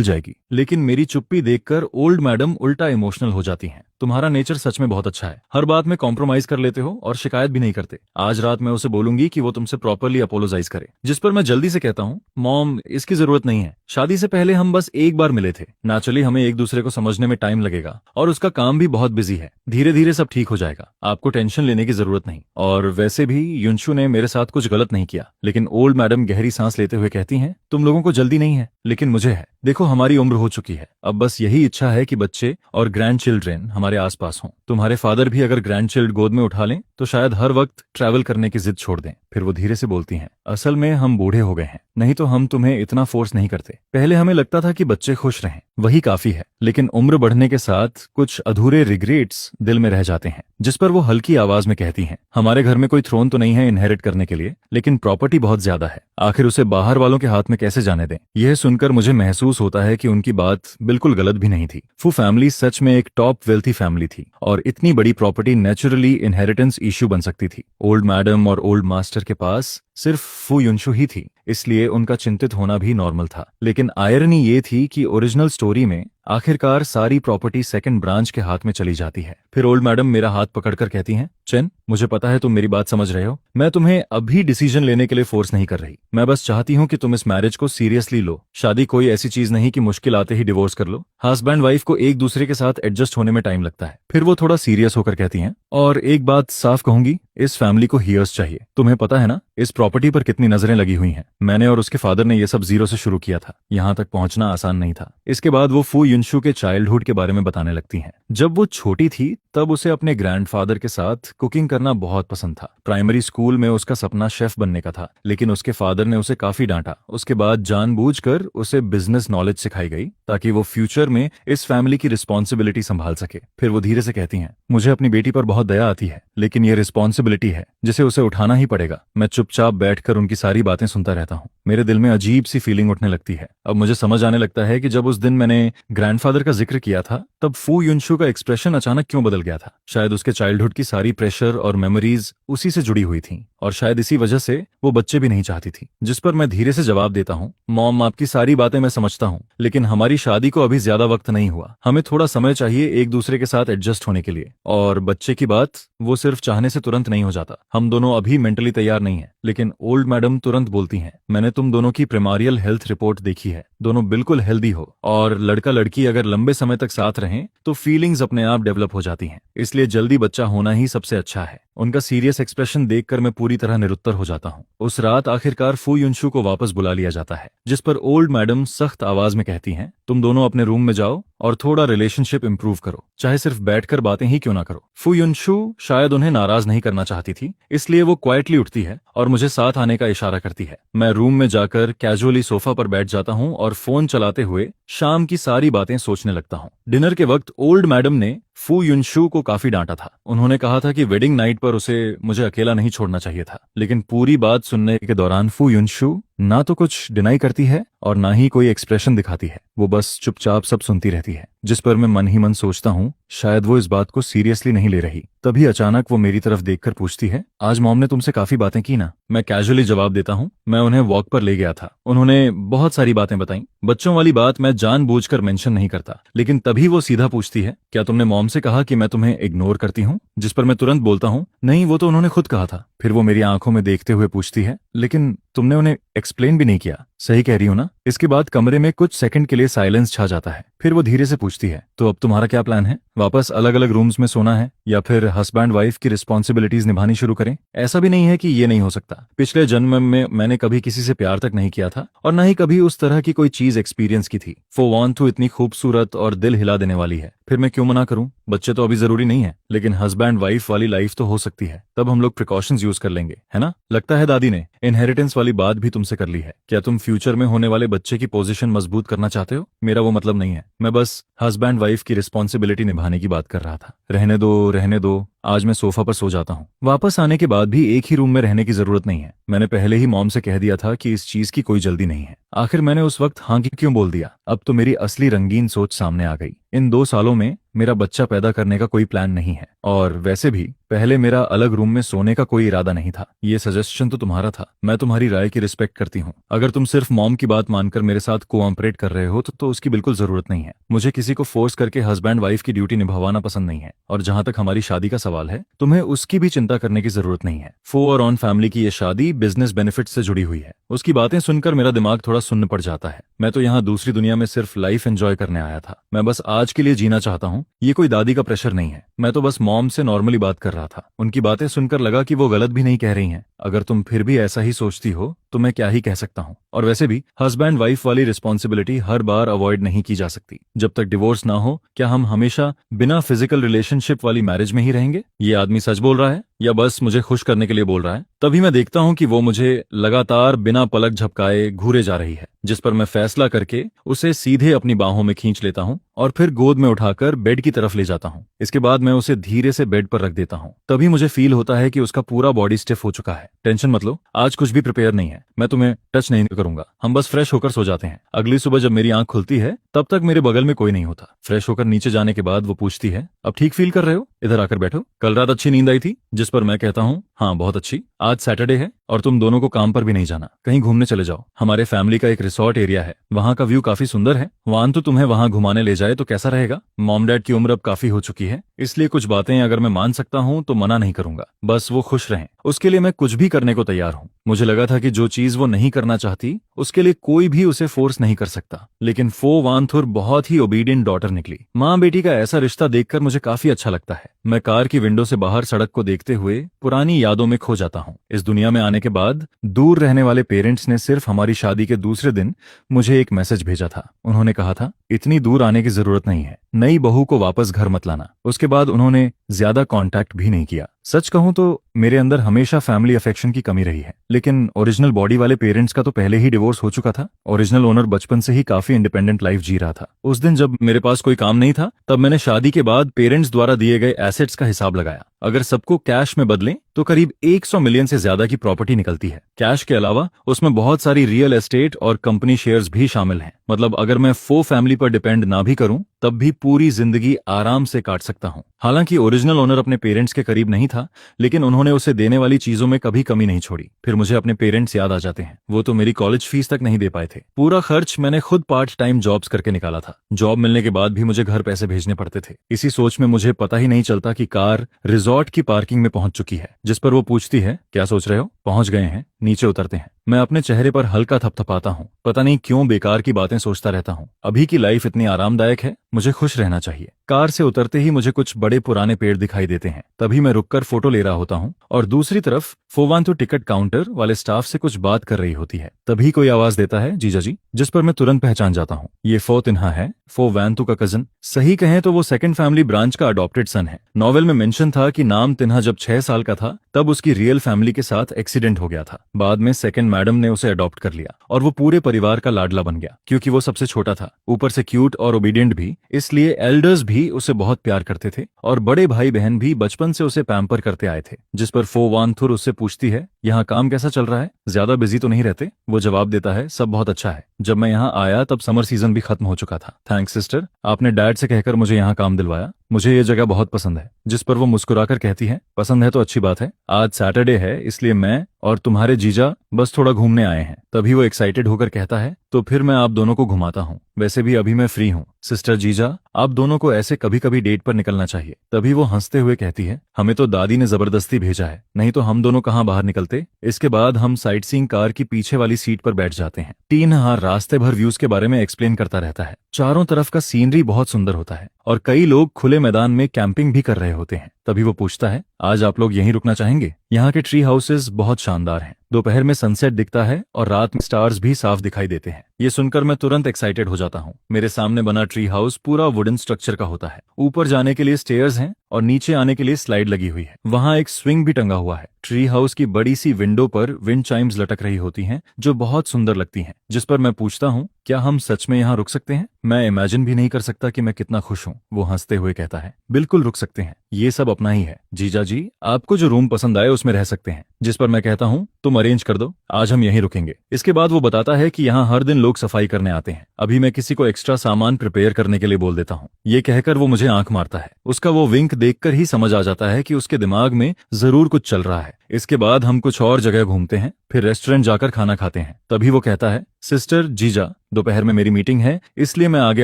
जाएगी। लेकिन मेरी चुप्पी देखकर ओल्ड मैडम उल्टा इमोशनल हो जाती हैं। तुम्हारा नेचर सच में बहुत अच्छा है, हर बात में कॉम्प्रोमाइज कर लेते हो और शिकायत भी नहीं करते। आज रात मैं उसे बोलूंगी कि वो तुमसे प्रॉपरली अपोलोजाइज करे। जिस पर मैं जल्दी से कहता हूँ, मॉम, इसकी जरूरत नहीं है, शादी से पहले हम बस एक बार मिले थे, नेचुरली हमें एक दूसरे को समझने में टाइम लगेगा और उसका काम भी बहुत बिजी है, धीरे धीरे सब ठीक हो जाएगा, आपको टेंशन लेने की जरूरत नहीं। और वैसे भी युनशु ने मेरे साथ कुछ गलत नहीं किया। लेकिन ओल्ड मैडम गहरी सांस लेते हुए कहती हैं, तुम लोगों को जल्दी नहीं है, लेकिन मुझे है। देखो, हमारी उम्र हो चुकी है, अब बस यही इच्छा है कि बच्चे और ग्रैंड चिल्ड्रेन हमारे आसपास हों। तुम्हारे फादर भी अगर ग्रैंड चिल्ड गोद में उठा लें तो शायद हर वक्त ट्रैवल करने की जिद छोड़ दें। फिर वो धीरे से बोलती हैं, असल में हम बूढ़े हो गए हैं, नहीं तो हम तुम्हें इतना फोर्स नहीं करते। पहले हमें लगता था कि बच्चे खुश रहें, वही काफी है, लेकिन उम्र बढ़ने के साथ कुछ अधूरे रिग्रेट्स दिल में रह जाते हैं। जिस पर वो हल्की आवाज में कहती हैं, हमारे घर में कोई थ्रोन तो नहीं है इनहेरिट करने के लिए, लेकिन प्रॉपर्टी बहुत ज्यादा है, आखिर उसे बाहर वालों के हाथ में कैसे जाने दें? यह सुनकर मुझे महसूस होता है कि उनकी बात बिल्कुल गलत भी नहीं थी। फू फैमिली सच में एक टॉप वेल्थी फैमिली थी और इतनी बड़ी प्रॉपर्टी नेचुरली इनहेरिटेंस इश्यू बन सकती थी। ओल्ड मैडम और ओल्ड मास्टर के पास सिर्फ फू युनशु ही थी, इसलिए उनका चिंतित होना भी नॉर्मल था। लेकिन आयरनी ये थी कि ओरिजिनल स्टोरी में आखिरकार सारी प्रॉपर्टी सेकंड ब्रांच के हाथ में चली जाती है। फिर ओल्ड मैडम मेरा हाथ पकड़कर कहती हैं, चेन, मुझे पता है तुम मेरी बात समझ रहे हो, मैं तुम्हें अभी डिसीजन लेने के लिए फोर्स नहीं कर रही, मैं बस चाहती हूँ कि तुम इस मैरिज को सीरियसली लो। शादी कोई ऐसी चीज नहीं कि मुश्किल आते ही डिवोर्स कर लो। हस्बैंड वाइफ को एक दूसरे के साथ एडजस्ट होने में टाइम लगता है। फिर वो थोड़ा सीरियस होकर कहती हैं, और एक बात साफ कहूंगी, इस फैमिली को हीयर्स चाहिए। तुम्हें पता है ना इस प्रॉपर्टी पर कितनी नजरें लगी हुई हैं। मैंने और उसके फादर ने ये सब जीरो से शुरू किया था, यहाँ तक पहुंचना आसान नहीं था। इसके बाद वो फू युनशु के चाइल्डहुड के बारे में बताने लगती हैं। जब वो छोटी थी तब उसे अपने ग्रैंडफादर के साथ कुकिंग करना बहुत पसंद था। प्राइमरी स्कूल में उसका सपना शेफ बनने का था, लेकिन उसके फादर ने उसे काफी डांटा। उसके बाद जानबूझकर उसे बिजनेस नॉलेज सिखाई गई ताकि वो फ्यूचर में इस फैमिली की रिस्पॉन्सिबिलिटी संभाल सके। फिर वो धीरे से कहती हैं, मुझे अपनी बेटी पर बहुत दया आती है, लेकिन ये रिस्पॉन्सिबिलिटी है जिसे उसे उठाना ही पड़ेगा। मैं चुपचाप बैठकर उनकी सारी बातें सुनता रहता हूँ। मेरे दिल में अजीब सी फीलिंग उठने लगती है। अब मुझे समझ आने लगता है कि जब उस दिन मैंने ग्रैंडफादर का जिक्र किया था तब फू युनशु का एक्सप्रेशन अचानक क्यों बदल गया था। शायद उसके चाइल्डहुड की सारी प्रेशर और मेमोरीज उसी से जुड़ी हुई थी और शायद इसी वजह से वो बच्चे भी नहीं चाहती थी। जिस पर मैं धीरे से जवाब देता हूँ, मॉम, आपकी सारी बातें मैं समझता हूँ, लेकिन हमारी शादी को अभी ज्यादा वक्त नहीं हुआ, हमें थोड़ा समय चाहिए एक दूसरे के साथ एडजस्ट होने के लिए। और बच्चे की बात, वो सिर्फ चाहने से तुरंत नहीं हो जाता, हम दोनों अभी मेंटली तैयार नहीं है। लेकिन ओल्ड मैडम तुरंत बोलती हैं, मैंने तुम दोनों की प्रिमारियल हेल्थ रिपोर्ट देखी है, दोनों बिल्कुल हेल्दी हो और लड़का लड़की अगर लंबे समय तक साथ रहें तो फीलिंग्स अपने आप डेवलप हो जाती हैं, इसलिए जल्दी बच्चा होना ही सबसे अच्छा है। उनका सीरियस एक्सप्रेशन देखकर मैं पूरी तरह निरुत्तर हो जाता हूँ। उस रात आखिरकार फू युनशु को वापस बुला लिया जाता है, जिस पर ओल्ड मैडम सख्त आवाज में कहती हैं, तुम दोनों अपने रूम में जाओ और थोड़ा रिलेशनशिप इंप्रूव करो, चाहे सिर्फ बैठकर बातें ही क्यों ना करो। फू युनशु शायद उन्हें नाराज नहीं करना चाहती थी, इसलिए वो क्वाइटली उठती है और मुझे साथ आने का इशारा करती है। मैं रूम में जाकर कैजुअली सोफा पर बैठ जाता हूँ और फोन चलाते हुए शाम की सारी बातें सोचने लगता हूँ। डिनर के वक्त ओल्ड मैडम ने फू युनशु को काफी डांटा था। उन्होंने कहा था कि वेडिंग नाइट पर उसे मुझे अकेला नहीं छोड़ना चाहिए था, लेकिन पूरी बात सुनने के दौरान फू युनशु ना तो कुछ डिनाई करती है और ना ही कोई एक्सप्रेशन दिखाती है। वो बस चुपचाप सब सुनती रहती है, जिस पर मैं मन ही मन सोचता हूँ शायद वो इस बात को सीरियसली नहीं ले रही। तभी अचानक वो मेरी तरफ देखकर पूछती है, आज मॉम ने तुमसे काफी बातें की ना? मैं कैजुअली जवाब देता हूँ, मैं उन्हें वॉक पर ले गया था, उन्होंने बहुत सारी बातें बताई। बच्चों वाली बात मैं जानबूझकर मेंशन नहीं करता, लेकिन तभी वो सीधा पूछती है, क्या तुमने मॉम से कहा कि मैं तुम्हें इग्नोर करती हूँ? जिस पर मैं तुरंत बोलता हूँ, नहीं, वो तो उन्होंने खुद कहा था। फिर वो मेरी आंखों में देखते हुए पूछती है, लेकिन तुमने उन्हें एक्सप्लेन भी नहीं किया। सही कह रही हूं ना? इसके बाद कमरे में कुछ सेकंड के लिए साइलेंस छा जाता है। फिर वो धीरे से पूछती है, तो अब तुम्हारा क्या प्लान है? वापस अलग अलग रूम्स में सोना है या फिर हस्बैंड वाइफ की रिस्पॉन्सिबिलिटीज निभानी शुरू करें? ऐसा भी नहीं है कि ये नहीं हो सकता। पिछले जन्म में मैंने कभी किसी से प्यार तक नहीं किया था और न ही कभी उस तरह की कोई चीज एक्सपीरियंस की थी। फो तो इतनी खूबसूरत और दिल हिला देने वाली है, फिर मैं क्यों मना करूं? बच्चे तो अभी जरूरी नहीं है, लेकिन हस्बैंड वाइफ वाली लाइफ तो हो सकती है। तब हम लोग प्रिकॉशंस यूज कर लेंगे, है ना? लगता है दादी ने इनहेरिटेंस वाली बात भी तुमसे कर ली है। क्या तुम फ्यूचर में होने वाले बच्चे की पोजीशन मजबूत करना चाहते हो? मेरा वो मतलब नहीं है, मैं बस हस्बैंड वाइफ की रिस्पॉन्सिबिलिटी निभाने की बात कर रहा था। रहने दो, रहने दो, आज मैं सोफा पर सो जाता हूँ। वापस आने के बाद भी एक ही रूम में रहने की जरूरत नहीं है। मैंने पहले ही मॉम से कह दिया था कि इस चीज की कोई जल्दी नहीं है। आखिर मैंने उस वक्त हाँ क्यों बोल दिया? अब तो मेरी असली रंगीन सोच सामने आ गई। इन 2 सालों में मेरा बच्चा पैदा करने का कोई प्लान नहीं है, और वैसे भी पहले मेरा अलग रूम में सोने का कोई इरादा नहीं था। ये सजेशन तो तुम्हारा था, मैं तुम्हारी राय की रिस्पेक्ट करती हूँ। अगर तुम सिर्फ मॉम की बात मानकर मेरे साथ कोऑपरेट कर रहे हो तो उसकी बिल्कुल जरूरत नहीं है। मुझे किसी को फोर्स करके हस्बैंड वाइफ की ड्यूटी निभाना पसंद नहीं है, और जहां तक हमारी शादी का सवाल है, तुम्हें उसकी भी चिंता करने की जरूरत नहीं है। फो और ऑन फैमिली की ये शादी बिजनेस बेनिफिट से जुड़ी हुई है। उसकी बातें सुनकर मेरा दिमाग थोड़ा सुन्न पड़ जाता है। मैं तो यहाँ दूसरी दुनिया में सिर्फ लाइफ एंजॉय करने आया था। मैं बस आज के लिए जीना चाहता हूँ। ये कोई दादी का प्रेशर नहीं है। मैं तो बस मॉम से नॉर्मली बात कर रहा था। उनकी बातें सुनकर लगा कि वो गलत भी नहीं कह रही हैं। अगर तुम फिर भी ऐसा ही सोचती हो तो मैं क्या ही कह सकता हूँ। और वैसे भी हस्बैंड वाइफ वाली रिस्पॉन्सिबिलिटी हर बार अवॉइड नहीं की जा सकती। जब तक डिवोर्स ना हो, क्या हम हमेशा बिना फिजिकल रिलेशनशिप वाली मैरिज में ही रहेंगे? ये आदमी सच बोल रहा है या बस मुझे खुश करने के लिए बोल रहा है? तभी मैं देखता हूँ कि वो मुझे लगातार बिना पलक झपकाए घूरे जा रही है, जिस पर मैं फैसला करके उसे सीधे अपनी बाहों में खींच लेता हूँ और फिर गोद में उठाकर बेड की तरफ ले जाता हूँ। इसके बाद मैं उसे धीरे से बेड पर रख देता हूँ। तभी मुझे फील होता है कि उसका पूरा बॉडी स्टिफ हो चुका है। टेंशन मत लो, आज कुछ भी प्रिपेयर नहीं है। मैं तुम्हें टच नहीं करूंगा। हम बस फ्रेश होकर सो जाते हैं। अगली सुबह जब मेरी आंख खुलती है तब तक मेरे बगल में कोई नहीं होता। फ्रेश होकर नीचे जाने के बाद वो पूछती है, अब ठीक फील कर रहे हो? इधर आकर बैठो। कल रात अच्छी नींद आई थी? जिस पर मैं कहता हूँ, हाँ बहुत अच्छी। आज सैटरडे है और तुम दोनों को काम पर भी नहीं जाना। कहीं घूमने चले जाओ। हमारे फैमिली का एक रिसोर्ट एरिया है, वहाँ का व्यू काफी सुंदर है। वान तो तुम्हें वहाँ घुमाने ले जाए तो कैसा रहेगा? मॉम डैड की उम्र अब काफी हो चुकी है, इसलिए कुछ बातें अगर मैं मान सकता हूँ तो मना नहीं करूंगा। बस वो खुश रहें, उसके लिए मैं कुछ भी करने को तैयार हूँ। मुझे लगा था कि जो चीज वो नहीं करना चाहती उसके लिए कोई भी उसे फोर्स नहीं कर सकता, लेकिन फो वानथुर बहुत ही ओबीडियंट डॉटर निकली। माँ बेटी का ऐसा रिश्ता देखकर मुझे काफी अच्छा लगता है। मैं कार की विंडो से बाहर सड़क को देखते हुए पुरानी यादों में खो जाता हूँ। इस दुनिया में आने के बाद दूर रहने वाले पेरेंट्स ने सिर्फ हमारी शादी के दूसरे दिन मुझे एक मैसेज भेजा था। उन्होंने कहा था, इतनी दूर आने की जरूरत नहीं है, नई बहू को वापस घर मत लाना। उसके बाद उन्होंने ज्यादा कांटेक्ट भी नहीं किया। सच कहूं तो मेरे अंदर हमेशा फैमिली अफेक्शन की कमी रही है, लेकिन ओरिजिनल बॉडी वाले पेरेंट्स का तो पहले ही डिवोर्स हो चुका था। ओरिजिनल ओनर बचपन से ही काफी इंडिपेंडेंट लाइफ जी रहा था। उस दिन जब मेरे पास कोई काम नहीं था, तब मैंने शादी के बाद पेरेंट्स द्वारा दिए गए एसेट्स का हिसाब लगाया। अगर सबको कैश में बदलें तो करीब 100 मिलियन से ज्यादा की प्रॉपर्टी निकलती है। कैश के अलावा उसमें बहुत सारी रियल एस्टेट और कंपनी शेयर्स भी शामिल हैं। मतलब अगर मैं फो फैमिली पर डिपेंड ना भी करूं तब भी पूरी जिंदगी आराम से काट सकता हूं। हालांकि ओरिजिनल ओनर अपने पेरेंट्स के करीब नहीं था, लेकिन उन्होंने उसे देने वाली चीजों में कभी कमी नहीं छोड़ी। फिर मुझे अपने पेरेंट्स याद आ जाते हैं। वो तो मेरी कॉलेज फीस तक नहीं दे पाए थे। पूरा खर्च मैंने खुद पार्ट टाइम जॉब्स करके निकाला था। जॉब मिलने के बाद भी मुझे घर पैसे भेजने पड़ते थे। इसी सोच में मुझे पता ही नहीं चलता कि कार रिजॉर्ट की पार्किंग में पहुंच चुकी है, जिस पर वो पूछती है, क्या सोच रहे हो? पहुंच गए हैं, नीचे उतरते हैं। मैं अपने चेहरे पर हल्का थपथपाता हूँ। पता नहीं क्यों बेकार की बातें सोचता रहता हूँ। अभी की लाइफ इतनी आरामदायक है, मुझे खुश रहना चाहिए। कार से उतरते ही मुझे कुछ बड़े पुराने पेड़ दिखाई देते हैं। तभी मैं रुककर फोटो ले रहा होता हूँ और दूसरी तरफ फोवांतु टिकट काउंटर वाले स्टाफ से कुछ बात कर रही होती है। तभी कोई आवाज देता है, जीजा जी, जिस पर मैं तुरंत पहचान जाता हूँ। ये फो तिन्हा है, फो वैंथू का कजन। सही कहें तो वो सेकंड फैमिली ब्रांच का अडॉप्टेड सन है। नॉवेल में मेंशन था कि नाम तिन्हा जब 6 साल का था तब उसकी रियल फैमिली के साथ एक्सीडेंट हो गया था। बाद में सेकंड मैडम ने उसे अडॉप्ट कर लिया और वो पूरे परिवार का लाडला बन गया क्योंकि वो सबसे छोटा था, ऊपर से क्यूट और ओबीडियंट भी, इसलिए एल्डर्स भी उसे बहुत प्यार करते थे और बड़े भाई बहन भी बचपन से उसे पैम्पर करते आए थे। जिस पर फो वानथुर उससे पूछती है, यहाँ काम कैसा चल रहा है, ज्यादा बिजी तो नहीं रहते? वो जवाब देता है, सब बहुत अच्छा है। जब मैं यहाँ आया तब समर सीजन भी खत्म हो चुका था। थैंक्स सिस्टर, आपने डैड से कहकर मुझे यहाँ काम दिलवाया। मुझे ये जगह बहुत पसंद है। जिस पर वो मुस्कुराकर कहती है, पसंद है तो अच्छी बात है। आज सैटरडे है इसलिए मैं और तुम्हारे जीजा बस थोड़ा घूमने आए हैं। तभी वो एक्साइटेड होकर कहता है, तो फिर मैं आप दोनों को घुमाता हूँ। वैसे भी अभी मैं फ्री हूँ। सिस्टर जीजा, आप दोनों को ऐसे कभी कभी डेट पर निकलना चाहिए। तभी वो हंसते हुए कहती है, हमें तो दादी ने जबरदस्ती भेजा है, नहीं तो हम दोनों कहाँ बाहर निकलते। इसके बाद हम साइट सीइंग कार की पीछे वाली सीट पर बैठ जाते हैं। टीन हर रास्ते भर व्यूज के बारे में एक्सप्लेन करता रहता है। चारों तरफ का सीनरी बहुत सुंदर होता है और कई लोग खुले मैदान में कैंपिंग भी कर रहे होते हैं। तभी वो पूछता है, आज आप लोग यहीं रुकना चाहेंगे? यहाँ के ट्री हाउसेस बहुत शानदार हैं। दोपहर में सनसेट दिखता है और रात में स्टार्स भी साफ दिखाई देते हैं। ये सुनकर मैं तुरंत एक्साइटेड हो जाता हूँ। मेरे सामने बना ट्री हाउस पूरा वुडन स्ट्रक्चर का होता है। ऊपर जाने के लिए स्टेयर्स हैं और नीचे आने के लिए स्लाइड लगी हुई है। वहाँ एक स्विंग भी टंगा हुआ है। ट्री हाउस की बड़ी सी विंडो पर विंड चाइम्स लटक रही होती हैं जो बहुत सुंदर लगती हैं। जिस पर मैं पूछता हूँ, क्या हम सच में यहाँ रुक सकते हैं? मैं इमेजिन भी नहीं कर सकता कि मैं कितना खुश हूँ। वो हंसते हुए कहता है, बिल्कुल रुक सकते हैं, ये सब अपना ही है। जीजा जी, आपको जो रूम पसंद आए उसमें रह सकते हैं। जिस पर मैं कहता हूँ, तुम अरेंज कर दो, आज हम यहीं रुकेंगे। इसके बाद वो बताता है कि यहाँ हर दिन लोग सफाई करने आते हैं। अभी मैं किसी को एक्स्ट्रा सामान प्रिपेयर करने के लिए बोल देता हूँ। ये कहकर वो मुझे आंख मारता है। उसका वो विंक देखकर ही समझ आ जाता है कि उसके दिमाग में जरूर कुछ चल रहा है। इसके बाद हम कुछ और जगह घूमते हैं, फिर रेस्टोरेंट जाकर खाना खाते हैं। तभी वो कहता है, सिस्टर जीजा, दोपहर में मेरी मीटिंग है इसलिए मैं आगे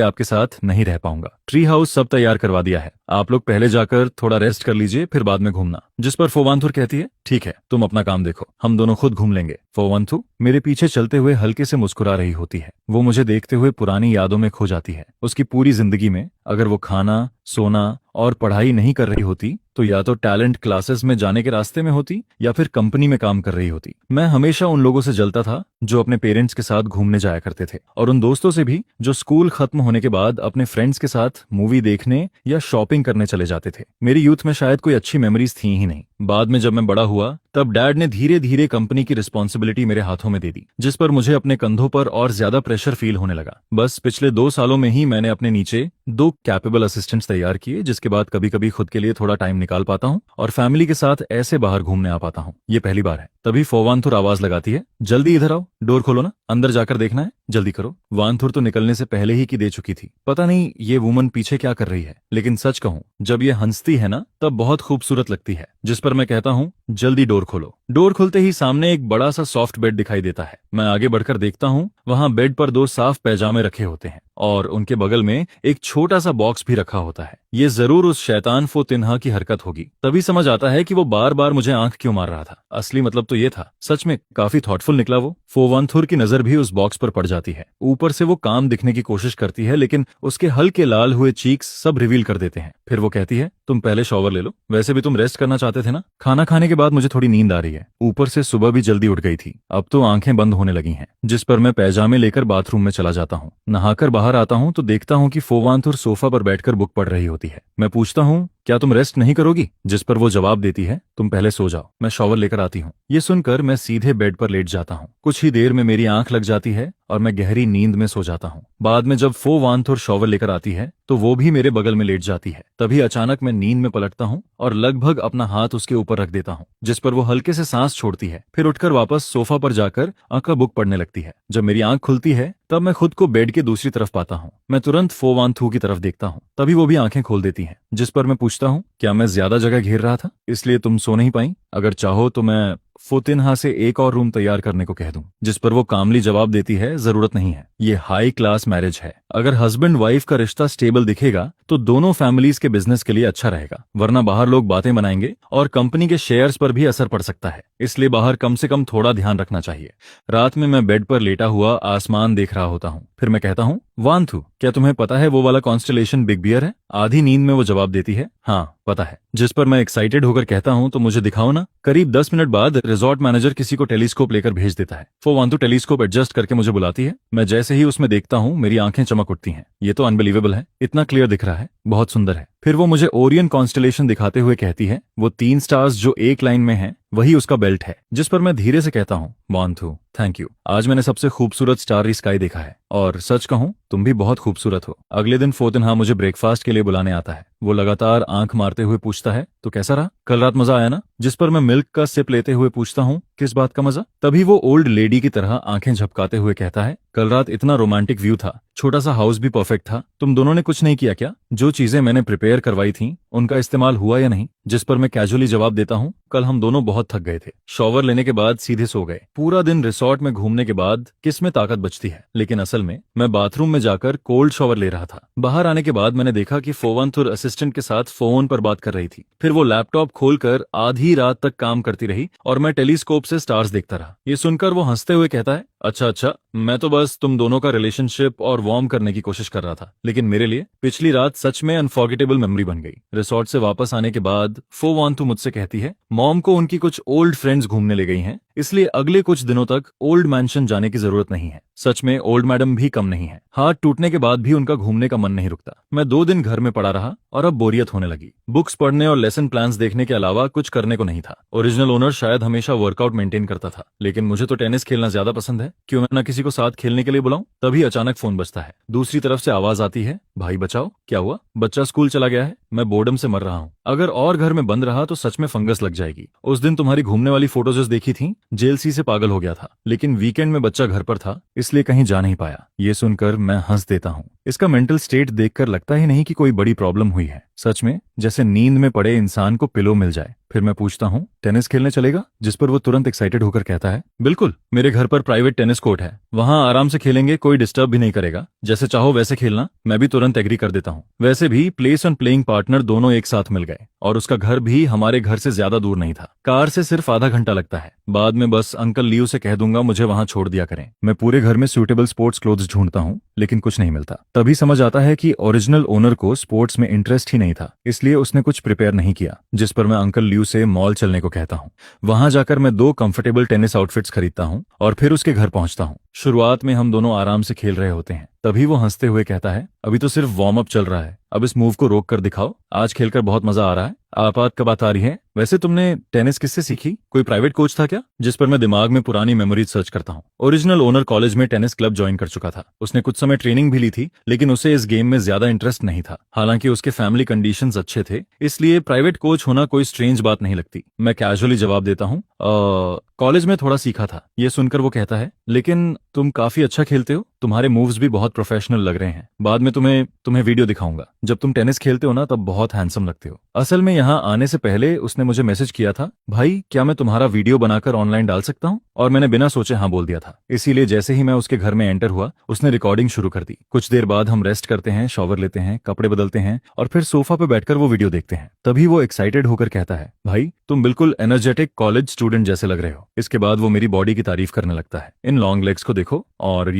आपके साथ नहीं रह पाऊंगा। ट्री हाउस सब तैयार करवा दिया है, आप लोग पहले जाकर थोड़ा रेस्ट कर लीजिए, फिर बाद में घूमना। जिस पर फोवांथुर कहती है, ठीक है, तुम अपना काम देखो, हम दोनों खुद घूम लेंगे। फोवांथु मेरे पीछे चलते हुए हल्के से मुस्कुरा रही होती है। वो मुझे देखते हुए पुरानी यादों में खो जाती है। उसकी पूरी जिंदगी में अगर वो खाना, सोना और पढ़ाई नहीं कर रही होती तो या तो टैलेंट क्लासेस में जाने के रास्ते में होती या फिर कंपनी में काम कर रही होती। मैं हमेशा उन लोगों से जलता था जो अपने पेरेंट्स के साथ घूमने जाया करते थे और उन दोस्तों से भी जो स्कूल खत्म होने के बाद अपने फ्रेंड्स के साथ मूवी देखने या शॉपिंग करने चले जाते थे। मेरी यूथ में शायद कोई अच्छी मेमोरीज थी ही नहीं। बाद में जब मैं बड़ा हुआ तब डैड ने धीरे धीरे कंपनी की रिस्पॉन्सिबिलिटी मेरे हाथों में दे दी, जिस पर मुझे अपने कंधों पर और ज्यादा प्रेशर फील होने लगा। बस पिछले 2 सालों में ही मैंने अपने नीचे 2 कैपेबल असिस्टेंट्स तैयार किए, जिसके बाद कभी कभी खुद के लिए थोड़ा टाइम निकाल पाता हूँ और फैमिली के साथ ऐसे बाहर घूमने आ पाता हूँ। ये पहली बार है। तभी फोवांथुर आवाज लगाती है, जल्दी इधर आओ, डोर खोलो ना, अंदर जाकर देखना है, जल्दी करो। वानथुर तो निकलने से पहले ही की दे चुकी थी। पता नहीं ये वुमन पीछे क्या कर रही है, लेकिन सच कहूँ जब ये हंसती है ना तब बहुत खूबसूरत लगती है। जिस पर मैं कहता हूँ, जल्दी डोर खोलो। डोर खुलते ही सामने एक बड़ा सा सॉफ्ट बेड दिखाई देता है। मैं आगे बढ़कर देखता हूँ, वहाँ बेड पर 2 साफ पैजामे रखे होते हैं और उनके बगल में एक छोटा सा बॉक्स भी रखा होता है। ये जरूर उस शैतान फो तिन्हा की हरकत होगी। तभी समझ आता है कि वो बार बार मुझे आंख क्यों मार रहा था। असली मतलब तो ये था। सच में काफी थॉटफुल निकला वो। फोवांथुर की नजर भी उस बॉक्स पर पड़ जाती है। ऊपर से वो काम दिखने की कोशिश करती है लेकिन उसके हल्के लाल हुए चीक्स सब रिवील कर देते हैं। फिर वो कहती है, तुम पहले शॉवर ले लो, वैसे भी तुम रेस्ट करना चाहते थे ना। खाना खाने के बाद मुझे थोड़ी नींद आ रही है, ऊपर से सुबह भी जल्दी उठ गई थी, अब तो आंखें बंद होने लगी हैं। जिस पर मैं पैजामे लेकर बाथरूम में चला जाता हूँ। नहाकर बाहर आता हूँ तो देखता हूँ कि फोवांथुर सोफा पर बैठकर बुक पढ़ रही होती है। मैं पूछता हूँ, क्या तुम रेस्ट नहीं करोगी? जिस पर वो जवाब देती है, तुम पहले सो जाओ, मैं शॉवर लेकर आती हूँ। ये सुनकर मैं सीधे बेड पर लेट जाता हूँ। कुछ ही देर में मेरी आंख लग जाती है और मैं गहरी नींद में सो जाता हूँ। बाद में जब फोवांथुर शॉवर लेकर आती है तो वो भी मेरे बगल में लेट जाती है। तभी अचानक मैं नींद में पलटता हूँ और लगभग अपना हाथ उसके ऊपर रख देता हूँ, जिस पर वो हल्के से सांस छोड़ती है। फिर उठकर वापस सोफा पर जाकर का बुक पढ़ने लगती है। जब मेरी आंख खुलती है तब मैं खुद को बेड के दूसरी तरफ पाता हूँ। मैं तुरंत फोवांथु की तरफ देखता हूँ। तभी वो भी आंखें खोल देती हैं। जिस पर मैं पूछता हूँ, क्या मैं ज्यादा जगह घेर रहा था इसलिए तुम सो नहीं पाई? अगर चाहो तो मैं फोतिन्हा से एक और रूम तैयार करने को कह दूं। जिस पर वो कामली जवाब देती है, जरूरत नहीं है, ये हाई क्लास मैरिज है। अगर हस्बैंड वाइफ का रिश्ता स्टेबल दिखेगा तो दोनों फैमिलीज के बिजनेस के लिए अच्छा रहेगा, वरना बाहर लोग बातें बनाएंगे और कंपनी के शेयर्स पर भी असर पड़ सकता है। इसलिए बाहर कम से कम थोड़ा ध्यान रखना चाहिए। रात में मैं बेड पर लेटा हुआ आसमान देख रहा होता हूँ। फिर मैं कहता हूँ, वानथु, क्या तुम्हें पता है वो वाला कॉन्स्टलेशन बिग बियर है? आधी नींद में वो जवाब देती है, हाँ पता है। जिस पर मैं एक्साइटेड होकर कहता हूँ तो मुझे दिखाओ ना। करीब 10 मिनट बाद रिजॉर्ट मैनेजर किसी को टेलीस्कोप लेकर भेज देता है। फोवांतु टेलीस्कोप एडजस्ट करके मुझे बुलाती है। मैं जैसे ही उसमें देखता हूँ मेरी आंखें चमक उठती हैं। ये तो अनबिलीवेबल है, इतना क्लियर दिख रहा है, बहुत सुंदर है। फिर वो मुझे ओरियन कॉन्स्टलेशन दिखाते हुए कहती है वो 3 स्टार्स जो एक लाइन में हैं वही उसका बेल्ट है। जिस पर मैं धीरे से कहता हूँ वांथु थैंक यू, आज मैंने सबसे खूबसूरत स्टारी स्काई देखा है और सच कहूँ तुम भी बहुत खूबसूरत हो। अगले दिन फोतनहा मुझे ब्रेकफास्ट के लिए बुलाने आता है। वो लगातार आंख मारते हुए पूछता है तो कैसा रहा, कल रात मजा आया ना। जिस पर मैं मिल्क का सिप लेते हुए पूछता हूँ किस बात का मजा। तभी वो ओल्ड लेडी की तरह आंखें झपकाते हुए कहता है कल रात इतना रोमांटिक व्यू था, छोटा सा हाउस भी परफेक्ट था, तुम दोनों ने कुछ नहीं किया क्या? जो चीजें मैंने प्रिपेयर करवाई थी उनका इस्तेमाल हुआ या नहीं? जिस पर मैं कैजुअली जवाब देता हूँ कल हम दोनों बहुत थक गए थे, शॉवर लेने के बाद सीधे सो गए। पूरा दिन रिसोर्ट में घूमने के बाद किस में ताकत बचती है, लेकिन असल में मैं बाथरूम में जाकर कोल्ड शॉवर ले रहा था। बाहर आने के बाद मैंने देखा कि फोवंथुर असिस्टेंट के साथ फोन पर बात कर रही थी। फिर वो लैपटॉप खोलकर आधी रात तक काम करती रही और मैं टेलीस्कोप से स्टार्स देखता रहा। ये सुनकर वो हंसते हुए कहता है अच्छा, मैं तो बस तुम दोनों का रिलेशनशिप और वार्म करने की कोशिश कर रहा था, लेकिन मेरे लिए पिछली रात सच में अनफॉरगेटेबल मेमोरी बन गई। रिसोर्ट से वापस आने के बाद फोवांतु मुझसे कहती है मॉम को उनकी कुछ ओल्ड फ्रेंड्स घूमने ले गई हैं, इसलिए अगले कुछ दिनों तक ओल्ड मैंशन जाने की जरूरत नहीं है। सच में ओल्ड मैडम भी कम नहीं है, हाथ टूटने के बाद भी उनका घूमने का मन नहीं रुकता। मैं 2 दिन घर में पड़ा रहा और अब बोरियत होने लगी। बुक्स पढ़ने और लेसन प्लान्स देखने के अलावा कुछ करने को नहीं था। ओरिजिनल ओनर शायद हमेशा वर्कआउट मेंटेन करता था, लेकिन मुझे तो टेनिस खेलना ज्यादा पसंद है, क्यों मैं ना किसी को साथ खेलने के लिए बुलाऊं। तभी अचानक फोन बजता है। दूसरी तरफ से आवाज आती है भाई बचाओ, क्या हुआ? बच्चा स्कूल चला गया है, मैं बोर्डम से मर रहा हूँ। अगर और घर में बंद रहा तो सच में फंगस लग जाएगी। उस दिन तुम्हारी घूमने वाली फोटोज देखी थी, जेलसी से पागल हो गया था, लेकिन वीकेंड में बच्चा घर पर था इसलिए कहीं जा नहीं पाया। ये सुनकर मैं हंस देता हूँ। इसका मेंटल स्टेट देखकर लगता ही नहीं कि कोई बड़ी प्रॉब्लम हुई है। सच में जैसे नींद में पड़े इंसान को पिलो मिल जाए। फिर मैं पूछता हूँ टेनिस खेलने चलेगा? जिस पर वो तुरंत एक्साइटेड होकर कहता है बिल्कुल, मेरे घर पर प्राइवेट टेनिस कोर्ट है, वहां आराम से खेलेंगे, कोई डिस्टर्ब भी नहीं करेगा, जैसे चाहो वैसे खेलना। मैं भी तुरंत एग्री कर देता हूँ। वैसे भी प्लेस और प्लेइंग पार्टनर दोनों एक साथ मिल गए और उसका घर भी हमारे घर से ज्यादा दूर नहीं था, कार से सिर्फ आधा घंटा लगता है। बाद में बस अंकल लियो से कह दूंगा मुझे वहां छोड़ दिया करें। मैं पूरे घर में सूटेबल स्पोर्ट्स क्लोथ्स ढूंढता हूँ लेकिन कुछ नहीं मिलता। तभी समझ आता है कि ओरिजिनल ओनर को स्पोर्ट्स में इंटरेस्ट ही नहीं था, इसलिए उसने कुछ प्रिपेयर नहीं किया। जिस पर मैं अंकल लियो से मॉल चलने को कहता हूँ। वहां जाकर मैं 2 कंफर्टेबल टेनिस आउटफिट्स खरीदता हूँ और फिर उसके घर पहुंचता हूँ। शुरुआत में हम दोनों आराम से खेल रहे होते हैं, तभी वो हंसते हुए कहता है अभी तो सिर्फ वार्म अप चल रहा है, अब इस मूव को रोक कर दिखाओ, आज खेलकर बहुत मजा आ रहा है। आपात कब बात आ रही है? वैसे तुमने टेनिस किससे सीखी? कोई प्राइवेट कोच था क्या? जिस पर मैं दिमाग में पुरानी मेमोरीज सर्च करता हूँ। ओरिजिनल ओनर कॉलेज में टेनिस क्लब ज्वाइन कर चुका था। उसने कुछ समय ट्रेनिंग भी ली थी, लेकिन उसे इस गेम में ज्यादा इंटरेस्ट नहीं था। हालांकि उसके फैमिली कंडीशंस अच्छे थे, इसलिए प्राइवेट कोच होना कोई स्ट्रेंज बात नहीं लगती। मैं कैजुअली जवाब देता हूँ कॉलेज में थोड़ा सीखा था। ये सुनकर वो कहता है लेकिन तुम काफी अच्छा खेलते हो, तुम्हारे मूव्स भी बहुत प्रोफेशनल लग रहे हैं। बाद में तुम्हें वीडियो दिखाऊंगा। जब तुम टेनिस खेलते हो ना तब बहुत हैंडसम लगते हो। असल में यहाँ आने से पहले उसने मुझे मैसेज किया था भाई क्या मैं तुम्हारा वीडियो बनाकर ऑनलाइन डाल सकता हूँ, और मैंने बिना सोचे हाँ बोल दिया था। इसीलिए जैसे ही मैं उसके घर में एंटर हुआ उसने रिकॉर्डिंग शुरू कर दी। कुछ देर बाद हम रेस्ट करते हैं, शॉवर लेते हैं, कपड़े बदलते हैं और फिर सोफा पे बैठकर वो वीडियो देखते हैं। तभी वो एक्साइटेड होकर कहता है भाई तुम बिल्कुल एनर्जेटिक कॉलेज स्टूडेंट जैसे लग रहे हो। इसके बाद वो मेरी बॉडी की तारीफ करने लगता है। इन लॉन्ग लेग्स को देखो और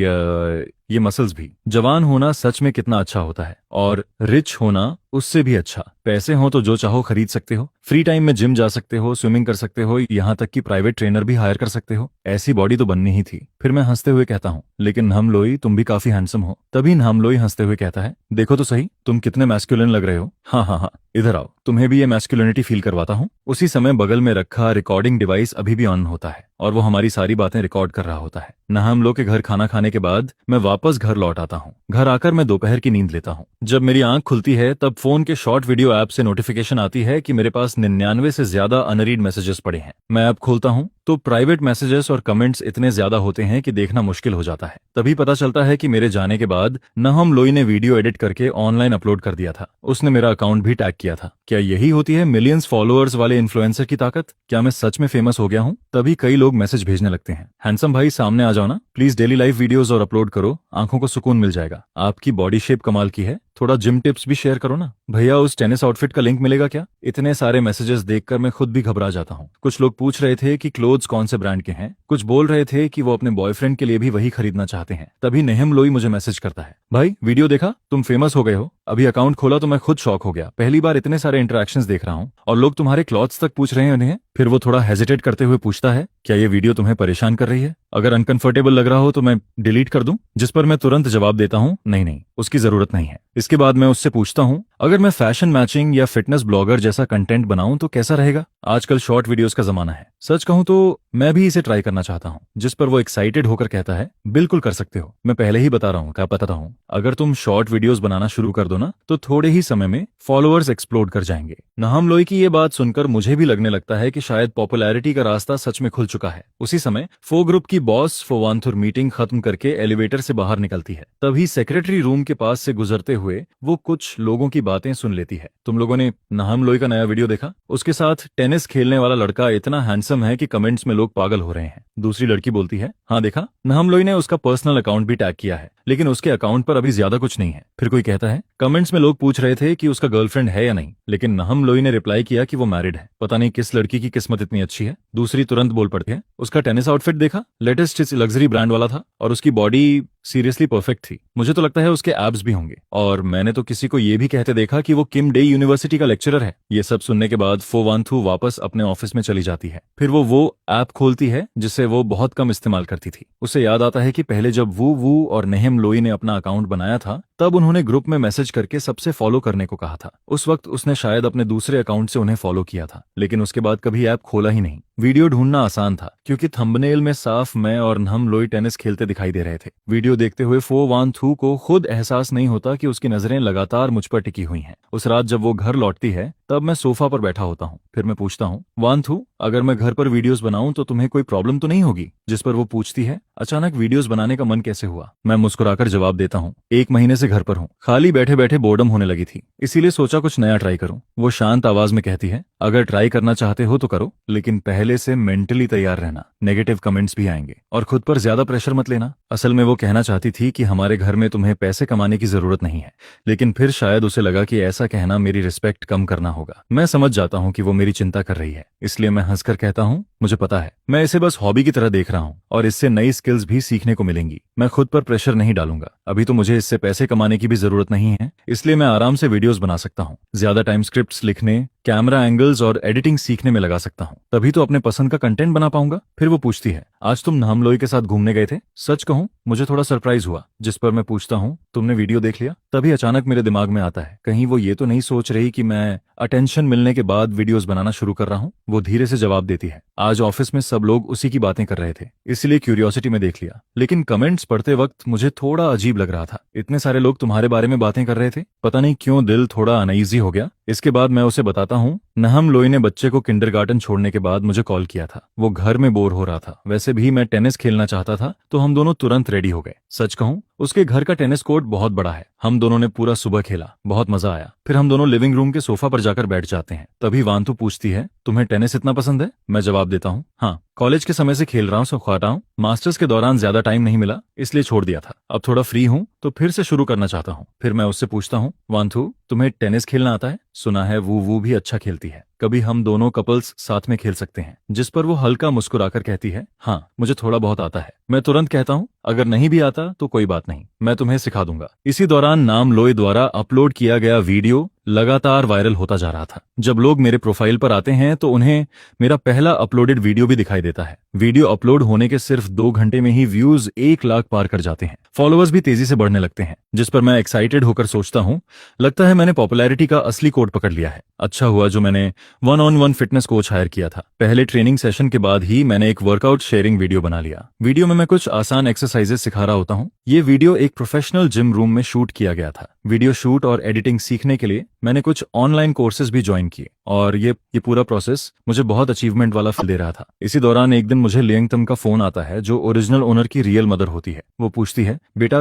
ये मसल्स भी। जवान होना सच में कितना अच्छा होता है, और रिच होना उससे भी अच्छा। पैसे हो तो जो चाहो खरीद सकते हो, फ्री टाइम में जिम जा सकते हो, स्विमिंग कर सकते हो, यहाँ तक कि प्राइवेट ट्रेनर भी हायर कर सकते हो। ऐसी बॉडी तो बननी ही थी। फिर मैं हंसते हुए कहता हूँ लेकिन नामलोई तुम भी काफी हैंडसम हो। तभी नामलोई हंसते हुए कहता है देखो तो सही तुम कितने मैस्कुलिन लग रहे हो। हाँ, इधर आओ, तुम्हें भी ये मैस्कुलिनिटी फील करवाता हूँ। उसी समय बगल में रखा रिकॉर्डिंग डिवाइस अभी भी ऑन होता है और वो हमारी सारी बातें रिकॉर्ड कर रहा होता है। नाहम लोग के घर खाना खाने के बाद मैं वापस घर लौट आता हूँ। घर आकर मैं दोपहर की नींद लेता हूँ। जब मेरी आंख खुलती है तब फोन के शॉर्ट वीडियो ऐप से नोटिफिकेशन आती है कि मेरे पास 99 से ज्यादा अनरीड मैसेजेस पड़े हैं। मैं ऐप खोलता हूँ तो प्राइवेट मैसेजेस और कमेंट्स इतने ज्यादा होते हैं कि देखना मुश्किल हो जाता है। तभी पता चलता है कि मेरे जाने के बाद नाहम लोई ने वीडियो एडिट करके ऑनलाइन अपलोड कर दिया था। उसने मेरा अकाउंट भी टैग किया था। क्या यही होती है मिलियंस फॉलोअर्स वाले इन्फ्लुएंसर की ताकत? क्या मैं सच में फेमस हो गया हूँ? तभी कई लोग मैसेज भेजने लगते हैं हैंडसम भाई सामने आ जाओ ना, प्लीज डेली लाइफ वीडियोस और अपलोड करो, आंखों को सुकून मिल जाएगा। आपकी बॉडी शेप कमाल की है, थोड़ा जिम टिप्स भी शेयर करो ना। भैया उस टेनिस आउटफिट का लिंक मिलेगा क्या? इतने सारे मैसेजेस देखकर मैं खुद भी घबरा जाता हूँ। कुछ लोग पूछ रहे थे कि क्लोथ्स कौन से ब्रांड के हैं, कुछ बोल रहे थे कि वो अपने बॉयफ्रेंड के लिए भी वही खरीदना चाहते हैं। तभी नेहम लोई मुझे मैसेज करता है, भाई वीडियो देखा, तुम फेमस हो गए हो। अभी अकाउंट खोला तो मैं खुद शॉक हो गया, पहली बार इतने सारे इंटरेक्शंस देख रहा हूँ और लोग तुम्हारे क्लॉथ्स तक पूछ रहे हैं उन्हें। फिर वो थोड़ा हेजिटेट करते हुए पूछता है, क्या ये वीडियो तुम्हें परेशान कर रही है? अगर अनकंफर्टेबल लग रहा हो तो मैं डिलीट कर दूं? जिस पर मैं तुरंत जवाब देता हूं, नहीं नहीं, उसकी जरूरत नहीं है। इसके बाद मैं उससे पूछता हूं, अगर मैं फैशन मैचिंग या फिटनेस ब्लॉगर जैसा कंटेंट बनाऊं तो कैसा रहेगा? आजकल शॉर्ट वीडियोस का जमाना है, सच कहूं तो मैं भी इसे ट्राई करना चाहता हूं। जिस पर वो एक्साइटेड होकर कहता है, बिल्कुल कर सकते हो। मैं पहले ही बता रहा हूं, क्या पता हूं, अगर तुम शॉर्ट वीडियोस बनाना शुरू कर दो ना तो थोड़े ही समय में फॉलोअर्स एक्सप्लोड कर जाएंगे। नहम लोई की ये बात सुनकर मुझे भी लगने लगता है कि शायद पॉपुलैरिटी का रास्ता सच में खुल चुका है। उसी समय फो ग्रुप की बॉस फोवांथुर मीटिंग खत्म करके एलिवेटर से बाहर निकलती है। तभी सेक्रेटरी रूम के पास से गुजरते हुए वो कुछ लोगों की बातें सुन लेती है। तुम लोगों ने नहम लोई का नया वीडियो देखा? उसके साथ टेनिस खेलने वाला लड़का इतना हैंडसम है कि कमेंट्स में लोग पागल हो रहे हैं। दूसरी लड़की बोलती है, हाँ देखा, नहम लोई ने उसका पर्सनल अकाउंट भी टैग किया है, लेकिन उसके अकाउंट पर अभी ज्यादा कुछ नहीं है। फिर कोई कहता है, कमेंट्स में लोग पूछ रहे थे कि उसका गर्लफ्रेंड है या नहीं, लेकिन नहम लोई ने रिप्लाई किया कि वो मैरिड है। पता नहीं किस लड़की की किस्मत इतनी अच्छी है। दूसरी तुरंत बोल पड़ती है, उसका टेनिस आउटफिट देखा, लेटेस्ट लग्जरी ब्रांड वाला था और उसकी बॉडी सीरियसली परफेक्ट थी। मुझे तो लगता है उसके एब्स भी होंगे। और मैंने तो किसी को ये भी कहते देखा कि वो किम डे यूनिवर्सिटी का लेक्चरर है। ये सब सुनने के बाद फोवांथु वापस अपने ऑफिस में चली जाती है। फिर वो ऐप खोलती है जिसे वो बहुत कम इस्तेमाल करती थी। उसे याद आता है कि पहले जब वू और नेहम लोई ने अपना अकाउंट बनाया था तब उन्होंने ग्रुप में मैसेज करके सबसे फॉलो करने को कहा था। उस वक्त उसने शायद अपने दूसरे अकाउंट से उन्हें फॉलो किया था, लेकिन उसके बाद कभी ऐप खोला ही नहीं। वीडियो ढूंढना आसान था क्योंकि थंबनेल में साफ मैं और नहम लोई टेनिस खेलते दिखाई दे रहे थे। वीडियो देखते हुए फो वान थू को खुद एहसास नहीं होता कि उसकी नजरें लगातार मुझ पर टिकी हुई हैं। उस रात जब वो घर लौटती है तब मैं सोफा पर बैठा होता हूँ। फिर मैं पूछता हूँ, वान थू, अगर मैं घर पर वीडियोस बनाऊं तो तुम्हें कोई प्रॉब्लम तो नहीं होगी? जिस पर वो पूछती है, अचानक वीडियोस बनाने का मन कैसे हुआ? मैं मुस्कुराकर जवाब देता हूँ, 1 महीने से घर पर हूँ, खाली बैठे बैठे बोर्डम होने लगी थी, इसीलिए सोचा कुछ नया ट्राई करूं। वो शांत आवाज में कहती है, अगर ट्राई करना चाहते हो तो करो, लेकिन पहले से मेंटली तैयार रहना, नेगेटिव कमेंट्स भी आएंगे और खुद पर ज्यादा प्रेशर मत लेना। असल में वो कहना चाहती थी कि हमारे घर में तुम्हें पैसे कमाने की जरूरत नहीं है, लेकिन फिर शायद उसे लगा कि ऐसा कहना मेरी रिस्पेक्ट कम करना होगा। मैं समझ जाता हूँ कि वो मेरी चिंता कर रही है, इसलिए मैं हंसकर कहता हूँ, मुझे पता है, मैं इसे बस हॉबी की तरह देख रहा हूँ और इससे नई स्किल्स भी सीखने को मिलेंगी। मैं खुद पर प्रेशर नहीं डालूंगा। अभी तो मुझे इससे पैसे कमाने की भी जरूरत नहीं है, इसलिए मैं आराम से वीडियोस बना सकता हूँ। ज्यादा टाइम स्क्रिप्ट्स लिखने, कैमरा एंगल्स और एडिटिंग सीखने में लगा सकता हूँ, तभी तो अपने पसंद का कंटेंट बना पाऊंगा। फिर वो पूछती है, आज तुम नहम लोई के साथ घूमने गए थे? सच कहूँ मुझे थोड़ा सरप्राइज हुआ। जिस पर मैं पूछता हूँ, तुमने वीडियो देख लिया? तभी अचानक मेरे दिमाग में आता है, कहीं वो ये तो नहीं सोच रही कि मैं अटेंशन मिलने के बाद वीडियोस बनाना शुरू कर रहा हूँ। वो धीरे से जवाब देती है, आज ऑफिस में सब लोग उसी की बातें कर रहे थे, इसलिए क्यूरियोसिटी में देख लिया, लेकिन कमेंट्स पढ़ते वक्त मुझे थोड़ा अजीब लग रहा था। इतने सारे लोग तुम्हारे बारे में बातें कर रहे थे, पता नहीं क्यों दिल थोड़ा अनईजी हो गया। इसके बाद मैं उसे बताता हूँ, नहम लोई ने बच्चे को किंडरगार्टन छोड़ने के बाद मुझे कॉल किया था। वो घर में बोर हो रहा था, वैसे भी मैं टेनिस खेलना चाहता था, तो हम दोनों तुरंत रेडी हो गए। सच कहूँ उसके घर का टेनिस कोर्ट बहुत बड़ा है। हम दोनों ने पूरा सुबह खेला, बहुत मजा आया। फिर हम दोनों लिविंग रूम के सोफा पर जाकर बैठ जाते हैं। तभी वांतु पूछती है, तुम्हें टेनिस इतना पसंद है? मैं जवाब देता हूँ, हाँ, कॉलेज के समय से खेल रहा हूँ, सब खाता हूँ। मास्टर्स के दौरान ज्यादा टाइम नहीं मिला, इसलिए छोड़ दिया था। अब थोड़ा फ्री हूँ तो फिर से शुरू करना चाहता हूँ। फिर मैं उससे पूछता हूँ, वांथु, तुम्हें टेनिस खेलना आता है? सुना है वो भी अच्छा खेलती है, कभी हम दोनों कपल्स साथ में खेल सकते हैं। जिस पर वो हल्का मुस्कुराकर कहती है, हाँ, मुझे थोड़ा बहुत आता है। मैं तुरंत कहता हूँ, अगर नहीं भी आता तो कोई बात नहीं, मैं तुम्हें सिखा दूंगा। इसी दौरान नाम लोई द्वारा अपलोड किया गया वीडियो लगातार वायरल होता जा रहा था। जब लोग मेरे प्रोफाइल पर आते हैं तो उन्हें मेरा पहला अपलोडेड वीडियो भी दिखाई देता है। वीडियो अपलोड होने के सिर्फ 2 घंटे में ही व्यूज 1 लाख पार कर जाते हैं। फॉलोअर्स भी तेजी से बढ़ने लगते हैं, जिस पर मैं एक्साइटेड होकर सोचता हूँ, लगता है मैंने पॉपुलैरिटी का असली कोड पकड़ लिया है। अच्छा हुआ जो मैंने 1-on-1 फिटनेस कोच हायर किया था। पहले ट्रेनिंग सेशन के बाद ही मैंने एक वर्कआउट शेयरिंग वीडियो बना लिया। वीडियो में मैं कुछ आसान एक्सरसाइजेस सिखा रहा होता हूँ। ये वीडियो एक प्रोफेशनल जिम रूम में शूट किया गया था। वीडियो शूट और एडिटिंग सीखने के लिए मैंने कुछ ऑनलाइन कोर्सेज भी ज्वाइन किए और ये पूरा प्रोसेस मुझे बहुत अचीवमेंट वाला फील दे रहा था। इसी दौरान एक दिन मुझे लियंगतम का फोन आता है, जो ओरिजिनल ओनर की रियल मदर होती है। वो पूछती है, बेटा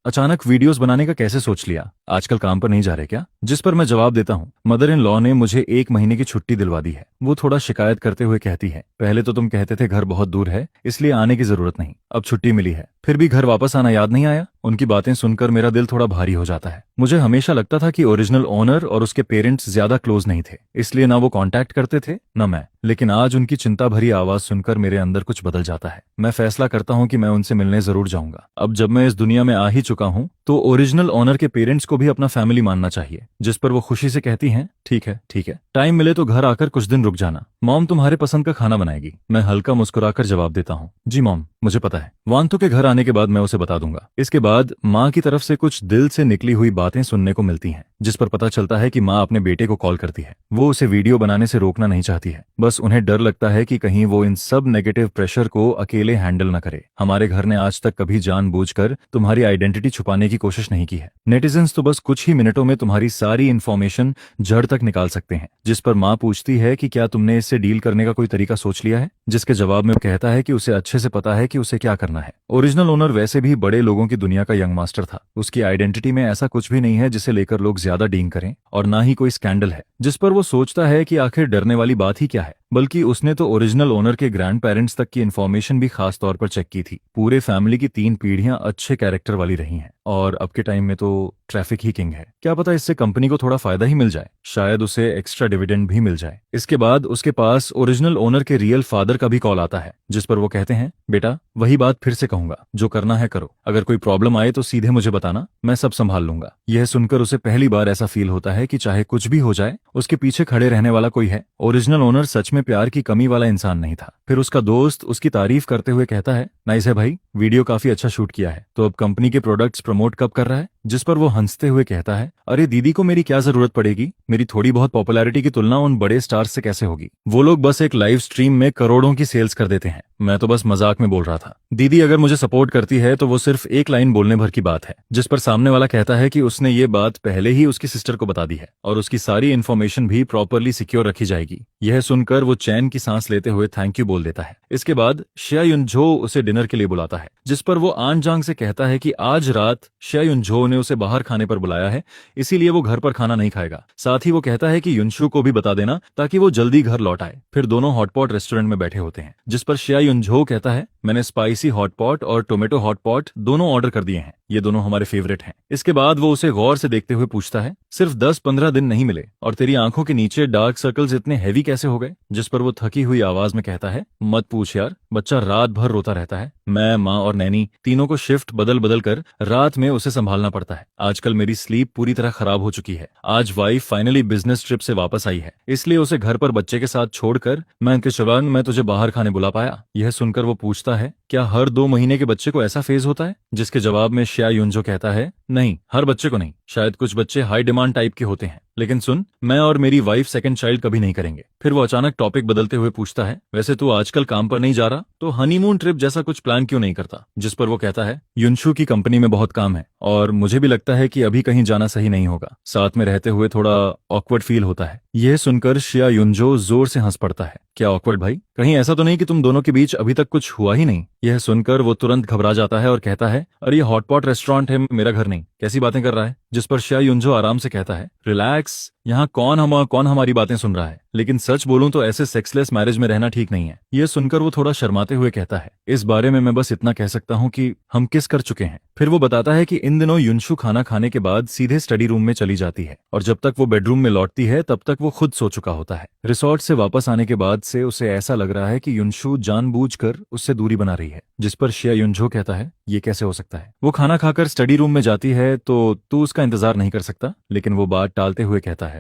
अचानक वीडियोस बनाने का कैसे सोच लिया, आजकल काम पर नहीं जा रहे क्या? जिस पर मैं जवाब देता हूँ, मदर इन लॉ ने मुझे 1 महीने की छुट्टी दिलवा दी है। वो थोड़ा शिकायत करते हुए कहती है, पहले तो तुम कहते थे घर बहुत दूर है इसलिए आने की जरूरत नहीं, अब छुट्टी मिली है फिर भी घर वापस आना याद नहीं आया? उनकी बातें सुनकर मेरा दिल थोड़ा भारी हो जाता है। मुझे हमेशा लगता था कि ओरिजिनल ओनर और उसके पेरेंट्स ज्यादा क्लोज नहीं थे, इसलिए ना वो कांटेक्ट करते थे न मैं। लेकिन आज उनकी चिंता भरी आवाज सुनकर मेरे अंदर कुछ बदल जाता है। मैं फैसला करता हूँ कि मैं उनसे मिलने जरूर जाऊंगा। अब जब मैं इस दुनिया में आ ही चुका हूँ तो ओरिजिनल ओनर के पेरेंट्स को भी अपना फैमिली मानना चाहिए। जिस पर वो खुशी से कहती हैं, ठीक है ठीक है, टाइम मिले तो घर आकर कुछ दिन रुक जाना, मॉम तुम्हारे पसंद का खाना बनाएगी। मैं हल्का मुस्कुराकर जवाब देता हूँ, जी मॉम मुझे पता है। वांतो के घर आने के बाद मैं उसे बता दूंगा। इसके बाद माँ की तरफ से कुछ दिल से निकली हुई बातें सुनने को मिलती हैं, जिस पर पता चलता है कि माँ अपने बेटे को कॉल करती है। वो उसे वीडियो बनाने से रोकना नहीं चाहती है, बस उन्हें डर लगता है कि कहीं वो इन सब नेगेटिव प्रेशर को अकेले हैंडल न करे। हमारे घर ने आज तक कभी जानबूझकर तुम्हारी आइडेंटिटी छुपाने की कोशिश नहीं की है। नेटिजन्स तो बस कुछ ही मिनटों में तुम्हारी सारी इन्फॉर्मेशन जड़ तक निकाल सकते हैं। जिस पर माँ पूछती है कि क्या तुमने इससे डील करने का कोई तरीका सोच लिया है? जिसके जवाब में वो कहता है कि उसे अच्छे से पता है कि उसे क्या करना है। ओरिजिनल ओनर वैसे भी बड़े लोगों की दुनिया का यंग मास्टर था। उसकी आइडेंटिटी में ऐसा कुछ भी नहीं है जिसे लेकर लोग ज्यादा डींग करें, और ना ही कोई स्कैंडल है जिस पर वो सोचता है कि आखिर डरने वाली बात ही क्या है। बल्कि उसने तो ओरिजिनल ओनर के ग्रैंड पेरेंट्स तक की इन्फॉर्मेशन भी खास तौर पर चेक की थी। पूरे फैमिली की 3 पीढ़ियां अच्छे कैरेक्टर वाली रही हैं, और अब के टाइम में तो ट्रैफिक ही किंग है। क्या पता इससे कंपनी को थोड़ा फायदा ही मिल जाए, शायद उसे एक्स्ट्रा डिविडेंड भी मिल जाए। इसके बाद उसके पास ओरिजिनल ओनर के रियल फादर का भी कॉल आता है, जिस पर वो कहते हैं, बेटा वही बात फिर से कहूंगा, जो करना है करो, अगर कोई प्रॉब्लम आए तो सीधे मुझे बताना, मैं सब संभाल लूंगा। यह सुनकर उसे पहली बार ऐसा फील होता है कि चाहे कुछ भी हो जाए उसके पीछे खड़े रहने वाला कोई है। ओरिजिनल ओनर सच में प्यार की कमी वाला इंसान नहीं था। फिर उसका दोस्त उसकी तारीफ करते हुए कहता है, नाइस है भाई, वीडियो काफी अच्छा शूट किया है, तो अब कंपनी के प्रोडक्ट्स प्रमोट कब कर रहा है? जिस पर वो हंसते हुए कहता है, अरे दीदी को मेरी क्या जरूरत पड़ेगी, मेरी थोड़ी बहुत पॉपुलैरिटी की तुलना उन बड़े स्टार्स से कैसे होगी? वो लोग बस एक लाइव स्ट्रीम में करोड़ों की सेल्स कर देते हैं, मैं तो बस मजाक में बोल रहा था। दीदी अगर मुझे सपोर्ट करती है तो वो सिर्फ एक लाइन बोलने भर की बात है। जिस पर सामने वाला कहता है कि उसने ये बात पहले ही उसकी सिस्टर को बता दी है और उसकी सारी इन्फॉर्मेशन भी प्रॉपरली सिक्योर रखी जाएगी। यह सुनकर वो चैन की सांस लेते हुए थैंक यू बोल देता है। इसके बाद शिया युनझो उसे डिनर के लिए बुलाता है, जिस पर वो आन जांग से कहता है कि आज रात शिया युनझो ने उसे बाहर खाने पर बुलाया है, इसीलिए वो घर पर खाना नहीं खाएगा। साथ ही वो कहता है कि युनशु को भी बता देना ताकि वो जल्दी घर लौट आए। फिर दोनों हॉटपॉट रेस्टोरेंट में बैठे होते हैं, जिस पर शिया युनझो कहता है, मैंने स्पाइसी हॉटपॉट और टोमेटो हॉटपॉट दोनों ऑर्डर कर दिए हैं, ये दोनों हमारे फेवरेट हैं। इसके बाद वो उसे गौर से देखते हुए पूछता है, सिर्फ 10-15 दिन नहीं मिले और तेरी आंखों के नीचे डार्क सर्कल्स इतने हैवी कैसे हो गए? जिस पर वो थकी हुई आवाज में कहता है, मत पूछ यार, बच्चा रात भर रोता रहता है। मैं, माँ और नैनी तीनों को शिफ्ट बदल बदल कर रात में उसे संभालना पड़ता है। आजकल मेरी स्लीप पूरी तरह खराब हो चुकी है। आज वाइफ फाइनली बिजनेस ट्रिप से वापस आई है, इसलिए उसे घर पर बच्चे के साथ छोड़कर मैं किशवान मैं तुझे बाहर खाने बुला पाया। यह सुनकर वो पूछता है, क्या हर 2 महीने के बच्चे को ऐसा फेज होता है? जिसके जवाब में शिया युनझो कहता है, नहीं, हर बच्चे को नहीं, शायद कुछ बच्चे हाई डिमांड टाइप के होते हैं, लेकिन सुन, मैं और मेरी वाइफ सेकंड चाइल्ड कभी नहीं करेंगे। फिर वो अचानक टॉपिक बदलते हुए पूछता है, वैसे तू आजकल काम पर नहीं जा रहा तो हनीमून ट्रिप जैसा कुछ प्लान क्यों नहीं करता? जिस पर वो कहता है, युनशु की कंपनी में बहुत काम है और मुझे भी लगता है कि अभी कहीं जाना सही नहीं होगा, साथ में रहते हुए थोड़ा ऑकवर्ड फील होता है। यह सुनकर शिया युनझो जोर से हंस पड़ता है, क्या ऑकवर्ड भाई, कहीं ऐसा तो नहीं कि तुम दोनों के बीच अभी तक कुछ हुआ ही नहीं? यह सुनकर वो तुरंत घबरा जाता है और कहता है, अरे ये हॉटपॉट रेस्टोरेंट है, मेरा घर नहीं, कैसी बातें कर रहा है? जिस पर शिया युनझो आराम से कहता है, रिलैक्स, यहाँ कौन हमारी बातें सुन रहा है, लेकिन सच बोलूं तो ऐसे सेक्सलेस मैरिज में रहना ठीक नहीं है। यह सुनकर वो थोड़ा शर्माते हुए कहता है, इस बारे में मैं बस इतना कह सकता हूँ कि हम किस कर चुके हैं। फिर वो बताता है कि इन दिनों युनशु खाना खाने के बाद सीधे स्टडी रूम में चली जाती है और जब तक वो बेडरूम में लौटती है तब तक वो खुद सो चुका होता है। रिसोर्ट से वापस आने के बाद से उसे ऐसा लग रहा है कि युनशु जानबूझकर उससे दूरी बना रही है। जिस पर शिया युनझो कहता है, ये कैसे हो सकता है? वो खाना खाकर स्टडी रूम में जाती है तो तू उसका इंतजार नहीं कर सकता? लेकिन वो बात टालते हुए कहता है,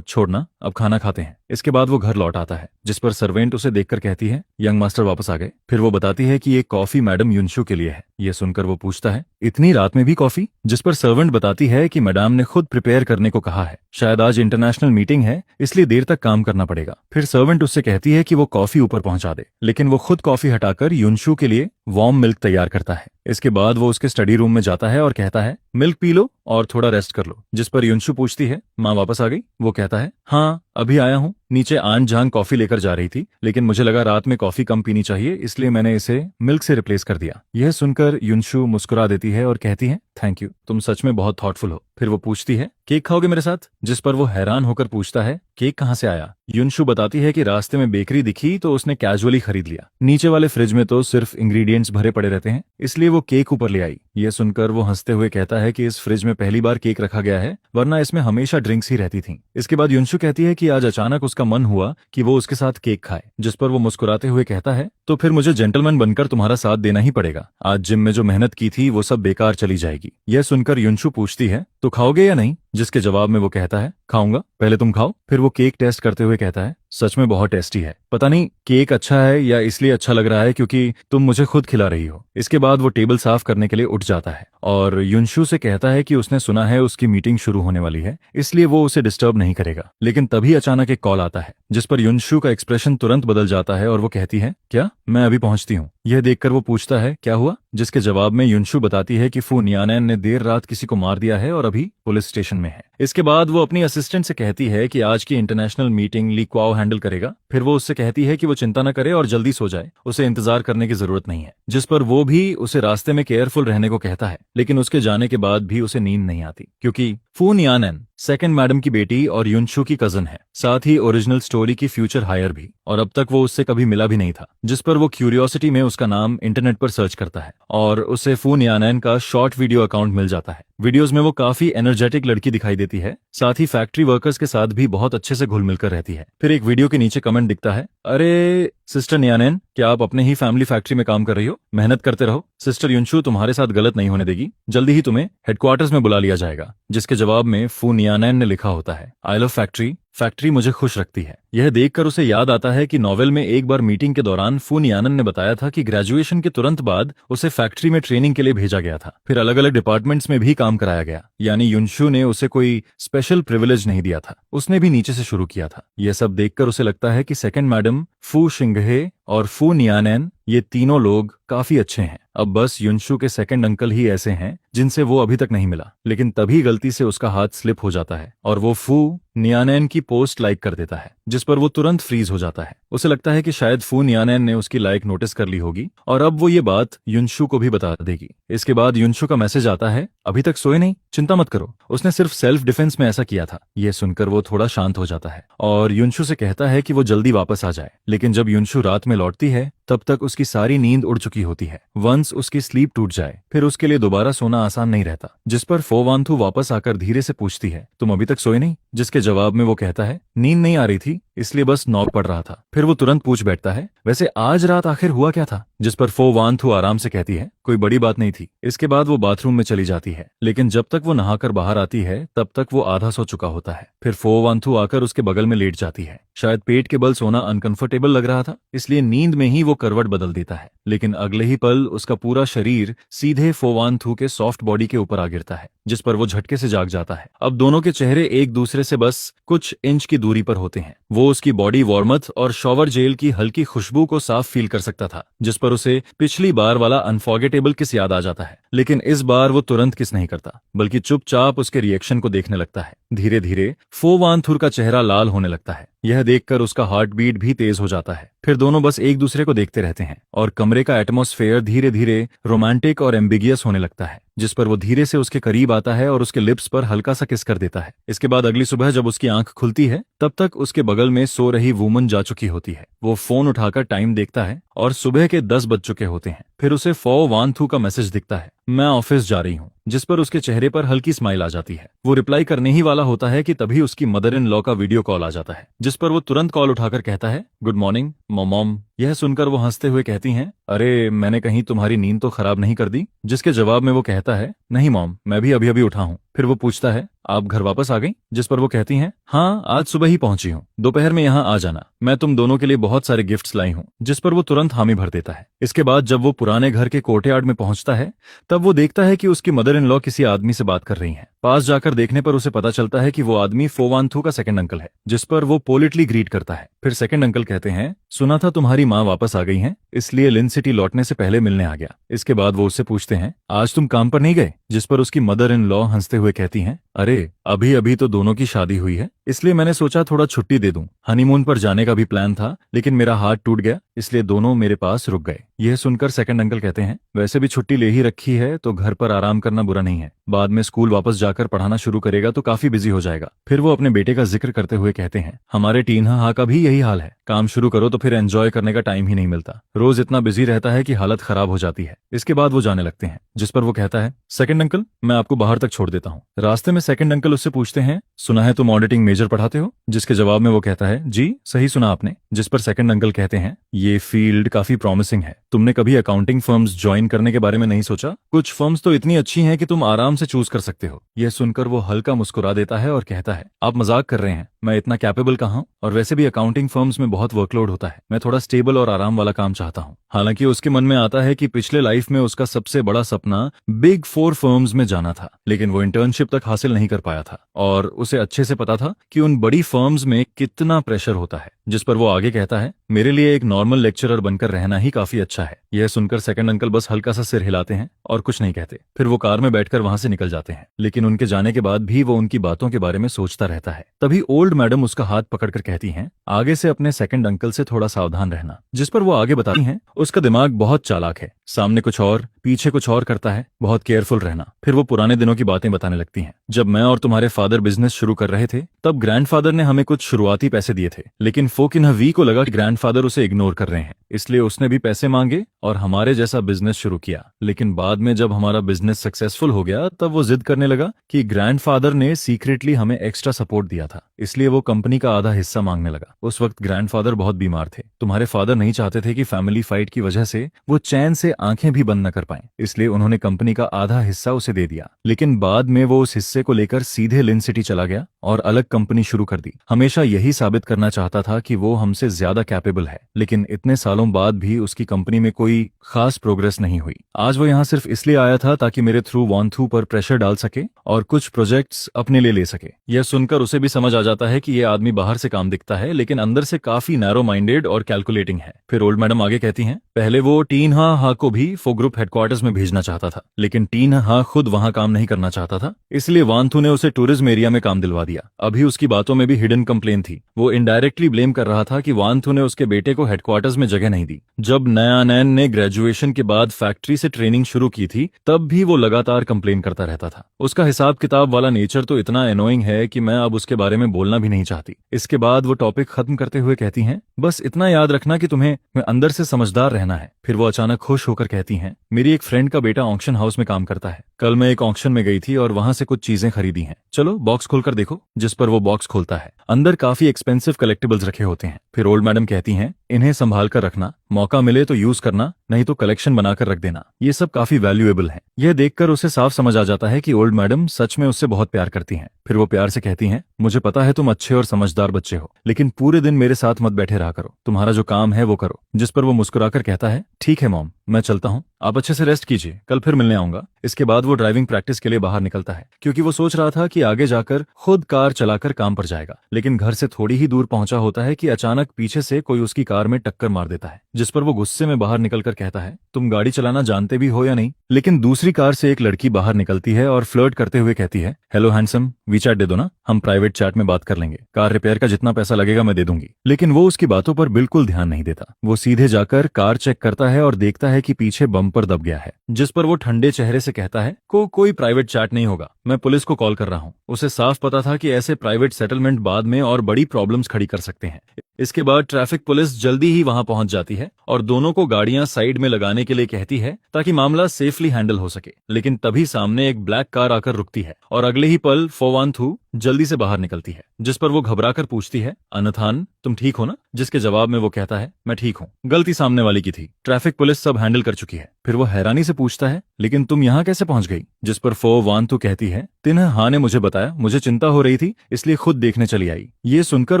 छोड़ना, अब खाना खाते हैं। इसके बाद वो घर लौट आता है, जिस पर सर्वेंट उसे देखकर कहती है, यंग मास्टर वापस आ गए। फिर वो बताती है कि ये कॉफी मैडम युनशु के लिए है। ये सुनकर वो पूछता है, इतनी रात में भी कॉफी? जिस पर सर्वेंट बताती है कि मैडम ने खुद प्रिपेयर करने को कहा है, शायद आज इंटरनेशनल मीटिंग है इसलिए देर तक काम करना पड़ेगा। फिर सर्वेंट उससे कहती है कि वो कॉफी ऊपर पहुंचा दे, लेकिन वो खुद कॉफी हटाकर युनशु के लिए वार्म मिल्क तैयार करता है। इसके बाद वो उसके स्टडी रूम में जाता है और कहता है, मिल्क पी लो और थोड़ा रेस्ट कर लो। जिस पर युनशु पूछती है, माँ वापस आ गई? वो कहता है, हाँ अभी आया हूँ। नीचे आन जान कॉफी लेकर जा रही थी, लेकिन मुझे लगा रात में कॉफी कम पीनी चाहिए, इसलिए मैंने इसे मिल्क से रिप्लेस कर दिया। यह सुनकर युनशु मुस्कुरा देती है और कहती है, थैंक यू, तुम सच में बहुत थॉटफुल हो। फिर वो पूछती है, केक खाओगे मेरे साथ? जिस पर वो हैरान होकर पूछता है, केक कहाँ से आया? युनशु बताती है कि रास्ते में बेकरी दिखी तो उसने कैजुअली खरीद लिया। नीचे वाले फ्रिज में तो सिर्फ इंग्रेडिएंट्स भरे पड़े रहते हैं, इसलिए वो केक ऊपर ले आई। ये सुनकर वो हंसते हुए कहता है कि इस फ्रिज में पहली बार केक रखा गया है, वरना इसमें हमेशा ड्रिंक्स ही रहती थीं। इसके बाद युनशु कहती है कि आज अचानक उसका मन हुआ कि वो उसके साथ केक खाए। जिस पर वो मुस्कुराते हुए कहता है, तो फिर मुझे जेंटलमैन बनकर तुम्हारा साथ देना ही पड़ेगा। आज जिम में जो मेहनत की थी वो सब बेकार चली जाएगी। यह सुनकर युनशु पूछती है, तो खाओगे या नहीं? जिसके जवाब में वो कहता है, खाऊंगा, पहले तुम खाओ। फिर वो केक टेस्ट करते हुए कहता है, सच में बहुत टेस्टी है। पता नहीं केक अच्छा है या इसलिए अच्छा लग रहा है क्योंकि तुम मुझे खुद खिला रही हो। इसके बाद वो टेबल साफ करने के लिए उठ जाता है और युनशु से कहता है कि उसने सुना है उसकी मीटिंग शुरू होने वाली है, इसलिए वो उसे डिस्टर्ब नहीं करेगा। लेकिन तभी अचानक एक कॉल आता है, जिस पर युनशु का एक्सप्रेशन तुरंत बदल जाता है और वो कहती है, क्या? मैं अभी पहुंचती हूँ। यह देखकर वो पूछता है, क्या हुआ? जिसके जवाब में युनशु बताती है कि फू नियानैन ने देर रात किसी को मार दिया है और अभी पुलिस स्टेशन में है। इसके बाद वो अपनी असिस्टेंट से कहती है कि आज की इंटरनेशनल मीटिंग ली क्वाओ हैंडल करेगा। फिर वो उससे कहती है कि वो चिंता न करे और जल्दी सो जाए, उसे इंतजार करने की जरूरत नहीं है। जिस पर वो भी उसे रास्ते में केयरफुल रहने को कहता है, लेकिन उसके जाने के बाद भी उसे नींद नहीं आती, क्योंकि फू नियानैन सेकंड मैडम की बेटी और युनशु की कजन है, साथ ही ओरिजिनल स्टोरी की फ्यूचर हायर भी, और अब तक वो उससे कभी मिला भी नहीं था। जिस पर वो क्यूरियोसिटी में उसका नाम इंटरनेट पर सर्च करता है और उसे फू नियानैन का शॉर्ट वीडियो अकाउंट मिल जाता है। वीडियोस में वो काफी एनर्जेटिक लड़की दिखाई देती है, साथ ही फैक्ट्री वर्कर्स के साथ भी बहुत अच्छे से घुल मिलकर रहती है। फिर एक वीडियो के नीचे कमेंट दिखता है, अरे सिस्टर नियानैन, क्या आप अपने ही फैमिली फैक्ट्री में काम कर रही हो? मेहनत करते रहो, सिस्टर युनशु तुम्हारे साथ गलत नहीं होने देगी, जल्दी ही तुम्हें हेडक्वार्टर्स में बुला लिया जाएगा। जिसके जवाब में फू नियानैन ने लिखा होता है, आई लव फैक्ट्री, फैक्ट्री मुझे खुश रखती है। यह देखकर उसे याद आता है कि नॉवेल में एक बार मीटिंग के दौरान फू नियानन ने बताया था कि ग्रेजुएशन के तुरंत बाद उसे फैक्ट्री में ट्रेनिंग के लिए भेजा गया था, फिर अलग अलग डिपार्टमेंट्स में भी काम कराया गया, यानी युनशु ने उसे कोई स्पेशल प्रिविलेज नहीं दिया था, उसने भी नीचे से शुरू किया था। यह सब देखकर उसे लगता है कि सेकंड मैडम, फू शिंगहे और फू नियानैन, ये तीनों लोग काफी अच्छे हैं। अब बस युनशु के सेकंड अंकल ही ऐसे हैं जिनसे वो अभी तक नहीं मिला। लेकिन तभी गलती से उसका हाथ स्लिप हो जाता है और वो फू नियानैन की पोस्ट लाइक कर देता है, जिस पर वो तुरंत फ्रीज हो जाता है। उसे लगता है कि शायद फू नियानैन ने उसकी लाइक नोटिस कर ली होगी और अब वो ये बात युनशु को भी बता देगी। इसके बाद युनशु का मैसेज आता है, अभी तक सोए नहीं, चिंता मत करो, उसने सिर्फ सेल्फ डिफेंस में ऐसा किया था। ये सुनकर वो थोड़ा शांत हो जाता है और युनशु से कहता है कि वो जल्दी वापस आ जाए। लेकिन जब युनशु रात में लौटती है तब तक उसकी सारी नींद उड़ चुकी होती है। वंस उसकी स्लीप टूट जाए फिर उसके लिए दोबारा सोना आसान नहीं रहता। जिस पर फो वांथू वापस आकर धीरे से पूछती है, तुम अभी तक सोए नहीं? जिसके जवाब में वो कहता है, नींद नहीं आ रही थी इसलिए बस नॉक पड़ रहा था। फिर वो तुरंत पूछ बैठता है, वैसे आज रात आखिर हुआ क्या था? जिस पर फो वांथू आराम से कहती है, कोई बड़ी बात नहीं थी। इसके बाद वो बाथरूम में चली जाती है, लेकिन जब तक वो नहाकर बाहर आती है तब तक वो आधा सो चुका होता है। फिर फो वांथू आकर उसके बगल में लेट जाती है। शायद पेट के बल सोना अनकंफर्टेबल लग रहा था, इसलिए नींद में ही वो करवट बदल देता है। लेकिन अगले ही पल उसका पूरा शरीर सीधे फो वांथू के सॉफ्ट बॉडी के ऊपर आ गिरता है, जिस पर वो झटके से जाग जाता है। अब दोनों के चेहरे एक दूसरे से बस कुछ इंच की दूरी पर होते हैं। वो उसकी बॉडी वार्मथ और शॉवर जेल की हल्की खुशबू को साफ फील कर सकता था, जिस पर उसे पिछली बार वाला अनफॉरगेटेबल किस याद आ जाता है। लेकिन इस बार वो तुरंत किस नहीं करता, बल्कि चुपचाप उसके रिएक्शन को देखने लगता है। धीरे धीरे फो वांथुर का चेहरा लाल होने लगता है। यह देखकर उसका हार्ट बीट भी तेज हो जाता है। फिर दोनों बस एक दूसरे को देखते रहते हैं और कमरे का एटमॉस्फेयर धीरे धीरे रोमांटिक और एम्बिगियस होने लगता है, जिस पर वो धीरे से उसके करीब आता है और उसके लिप्स पर हल्का सा किस कर देता है। इसके बाद अगली सुबह जब उसकी आंख खुलती है तब तक उसके बगल में सो रही वुमन जा चुकी होती है। वो फोन उठाकर टाइम देखता है और सुबह के 10 बज चुके होते हैं। फिर उसे फो वांथू का मैसेज दिखता है, मैं ऑफिस जा रही हूँ, जिस पर उसके चेहरे पर हल्की स्माइल आ जाती है। वो रिप्लाई करने ही वाला होता है कि तभी उसकी मदर इन लॉ का वीडियो कॉल आ जाता है, जिस पर वो तुरंत कॉल उठाकर कहता है, गुड मॉर्निंग मॉम। यह सुनकर वो हंसते हुए कहती हैं, अरे मैंने कहीं तुम्हारी नींद तो खराब नहीं कर दी? जिसके जवाब में वो कहता है, नहीं मॉम, मैं भी अभी अभी उठा हूँ। फिर वो पूछता है, आप घर वापस आ गई? जिस पर वो कहती हैं, हाँ आज सुबह ही पहुंची हूँ, दोपहर में यहाँ आ जाना, मैं तुम दोनों के लिए बहुत सारे गिफ्ट्स लाई हूँ। जिस पर वो तुरंत हामी भर देता है। इसके बाद जब वो पुराने घर के कोर्टयार्ड में पहुंचता है तब वो देखता है कि उसकी मदर इन लॉ किसी आदमी से बात कर रही हैं। पास जाकर देखने पर उसे पता चलता है कि वो आदमी फो वांथू का सेकंड अंकल है, जिस पर वो पोलिटली ग्रीट करता है। फिर सेकंड अंकल कहते हैं, सुना था तुम्हारी माँ वापस आ गई हैं, इसलिए लिन सिटी लौटने से पहले मिलने आ गया। इसके बाद वो उससे पूछते हैं, आज तुम काम पर नहीं गए? जिस पर उसकी मदर इन लॉ हंसते हुए कहती हैं, अरे अभी अभी तो दोनों की शादी हुई है, इसलिए मैंने सोचा थोड़ा छुट्टी दे दूं। हनीमून पर जाने का भी प्लान था, लेकिन मेरा हाथ टूट गया, इसलिए दोनों मेरे पास रुक गए। यह सुनकर सेकंड अंकल कहते हैं, वैसे भी छुट्टी ले ही रखी है तो घर पर आराम करना बुरा नहीं है। बाद में स्कूल वापस जाकर पढ़ाना शुरू करेगा तो काफी बिजी हो जाएगा। फिर वो अपने बेटे का जिक्र करते हुए कहते हैं, हमारे टीन्हा हा का भी यही हाल है, काम शुरू करो तो फिर एंजॉय करने का टाइम ही नहीं मिलता। रोज इतना बिजी रहता है कि हालत खराब हो जाती है। इसके बाद वो जाने लगते हैं, जिस पर वो कहता है, सेकंड अंकल मैं आपको बाहर तक छोड़ देता हूँ। रास्ते में सेकंड अंकल उससे पूछते हैं, सुना है तुम ऑडिटिंग मेजर पढ़ाते हो? जिसके जवाब में वो कहता है, जी सही सुना आपने। जिस पर सेकंड अंकल कहते हैं, ये फील्ड काफी प्रॉमिसिंग है, तुमने कभी अकाउंटिंग फर्म्स ज्वाइन करने के बारे में नहीं सोचा? कुछ फर्म्स तो इतनी अच्छी हैं कि तुम आराम से चूज कर सकते हो। यह सुनकर वो हल्का मुस्कुरा देता है और कहता है, आप मजाक कर रहे हैं, मैं इतना कैपेबल कहाँ हूं, और वैसे भी अकाउंटिंग फर्म्स में बहुत वर्कलोड होता है, मैं थोड़ा स्टेबल और आराम वाला काम चाहता हूँ। हालांकि उसके मन में आता है कि पिछले लाइफ में उसका सबसे बड़ा सपना बिग 4 फर्म्स में जाना था, लेकिन वो इंटर्नशिप तक हासिल नहीं कर पाया था और उसे अच्छे से पता था कि उन बड़ी फर्म्स में कितना प्रेशर होता है। जिस पर वो आगे कहता है, मेरे लिए एक नॉर्मल लेक्चरर बनकर रहना ही काफी अच्छा है। यह सुनकर सेकंड अंकल बस हल्का सा सिर हिलाते हैं और कुछ नहीं कहते। फिर वो कार में बैठकर वहां से निकल जाते हैं, लेकिन उनके जाने के बाद भी वो उनकी बातों के बारे में सोचता रहता है। तभी ओल्ड मैडम उसका हाथ पकड़कर कहती हैं, आगे से अपने सेकंड अंकल से थोड़ा सावधान रहना। जिस पर वो आगे बताती हैं, उसका दिमाग बहुत चालाक है, सामने कुछ और पीछे कुछ और करता है, बहुत केयरफुल रहना। फिर वो पुराने दिनों की बातें बताने लगती हैं। जब मैं और तुम्हारे फादर बिजनेस शुरू कर रहे थे, तब ग्रैंडफादर ने हमें कुछ शुरुआती पैसे दिए थे, लेकिन फोकिन्हा वी को लगा कि ग्रैंडफादर उसे इग्नोर कर रहे हैं, इसलिए उसने भी पैसे मांगे और हमारे जैसा बिजनेस शुरू किया। लेकिन बाद में जब हमारा बिजनेस सक्सेसफुल हो गया, तब वो जिद करने लगा कि ग्रैंडफादर ने सीक्रेटली हमें एक्स्ट्रा सपोर्ट दिया था, इसलिए वो कंपनी का आधा हिस्सा मांगने लगा। उस वक्त ग्रैंडफादर बहुत बीमार थे। तुम्हारे फादर नहीं चाहते थे कि फैमिली फाइट की वजह से वो चैन से आंखें भी बंद न कर पाएं, इसलिए उन्होंने कंपनी का आधा हिस्सा उसे दे दिया। लेकिन बाद में वो उस हिस्से को लेकर सीधे लिन सिटी चला गया और अलग कंपनी शुरू कर दी। हमेशा यही साबित करना चाहता था कि वो हमसे ज्यादा कैपेबल है, लेकिन इतने सालों बाद भी उसकी कंपनी में कोई खास प्रोग्रेस नहीं हुई। आज वो यहाँ सिर्फ इसलिए आया था ताकि मेरे थ्रू वांथू पर प्रेशर डाल सके और कुछ प्रोजेक्ट्स अपने लिए ले सके। यह सुनकर उसे भी समझ आ जाता है कि यह आदमी बाहर से काम दिखता है, लेकिन अंदर से काफी नैरो माइंडेड और कैलकुलेटिंग है। फिर ओल्ड मैडम आगे कहती हैं, पहले वो टीन्हा हा को भी फो ग्रुप हेडक्वार्टर्स में भेजना चाहता था, लेकिन टीन्हा हा खुद वहां काम नहीं करना चाहता था, इसलिए वांथू ने उसे टूरिज्म एरिया में काम दिलवा दिया। अभी उसकी बातों में भी हिडन कंप्लेन थी। वो इनडायरेक्टली ब्लेम कर रहा था कि वांथू ने उसके बेटे को हेडक्वार्टर्स में जगह नहीं दी। जब नयानैन ने ग्रेजुएशन के बाद फैक्ट्री से ट्रेनिंग शुरू की थी, तब भी वो लगातार कंप्लेन करता रहता था। उसका हिसाब किताब वाला नेचर तो इतना एनोइंग है कि मैं अब उसके बारे में बोलना भी नहीं चाहती। इसके बाद वो टॉपिक खत्म करते हुए कहती हैं, बस इतना याद रखना कि तुम्हें अंदर से समझदार रहना है। फिर वो अचानक खुश होकर कहती हैं, मेरी एक फ्रेंड का बेटा ऑक्शन हाउस में काम करता है। कल मैं एक ऑक्शन में गई थी और वहां से कुछ चीजें खरीदी हैं, चलो बॉक्स खोलकर देखो। जिस पर वो बॉक्स खोलता है, अंदर काफी एक्सपेंसिव कलेक्टिबल्स रखे होते हैं। फिर ओल्ड मैडम कहती हैं, इन्हें संभाल कर रखना, मौका मिले तो यूज करना, नहीं तो कलेक्शन बनाकर रख देना, ये सब काफी वैल्यूएबल है। यह देखकर उसे साफ समझ आ जाता है कि ओल्ड मैडम सच में उससे बहुत प्यार करती हैं। फिर वो प्यार से कहती हैं, मुझे पता है तुम अच्छे और समझदार बच्चे हो, लेकिन पूरे दिन मेरे साथ मत बैठे रहा करो, तुम्हारा जो काम है वो करो। जिस पर वो मुस्कुराकर कहता है, ठीक है मॉम, मैं चलता हूँ, आप अच्छे से रेस्ट कीजिए, कल फिर मिलने आऊंगा। इसके बाद वो ड्राइविंग प्रैक्टिस के लिए बाहर निकलता है, क्योंकि वो सोच रहा था कि आगे जाकर खुद कार चलाकर काम पर जाएगा। लेकिन घर से थोड़ी ही दूर पहुंचा होता है कि अचानक पीछे से कोई उसकी कार में टक्कर मार देता है। जिस पर वो गुस्से में बाहर निकलकर कहता है, तुम गाड़ी चलाना जानते भी हो या नहीं? लेकिन दूसरी कार से एक लड़की बाहर निकलती है और फ्लर्ट करते हुए कहती है, हेलो हैंडसम, वीचैट दे दो ना, हम प्राइवेट चैट में बात कर लेंगे, कार रिपेयर का जितना पैसा लगेगा मैं दे दूंगी। लेकिन वो उसकी बातों पर बिल्कुल ध्यान नहीं देता। वो सीधे जाकर कार चेक करता है और देखता है कि पीछे बम्पर दब गया है। जिस पर वो ठंडे चेहरे से कहता है, कोई प्राइवेट चैट नहीं होगा, मैं पुलिस को कॉल कर रहा हूँ। उसे साफ पता था कि ऐसे प्राइवेट सेटलमेंट बाद में और बड़ी प्रॉब्लम्स खड़ी कर सकते हैं। इसके बाद ट्रैफिक पुलिस जल्दी ही वहां पहुंच जाती है और दोनों को गाड़ियां साइड में लगाने के लिए कहती है ताकि मामला सेफली हैंडल हो सके। लेकिन तभी सामने एक ब्लैक कार आकर रुकती है और अगले ही पल फोवानथू जल्दी से बाहर निकलती है। जिस पर वो घबराकर पूछती है, अनथान तुम ठीक हो ना? जिसके जवाब में वो कहता है, मैं ठीक हूँ, गलती सामने वाली की थी, ट्रैफिक पुलिस सब हैंडल कर चुकी है। फिर वो हैरानी से पूछता है, लेकिन तुम यहाँ कैसे पहुंच गई? जिस पर फोवानथू कहती है, तिन्हा हा ने मुझे बताया, मुझे चिंता हो रही थी इसलिए खुद देखने चली आई। ये सुनकर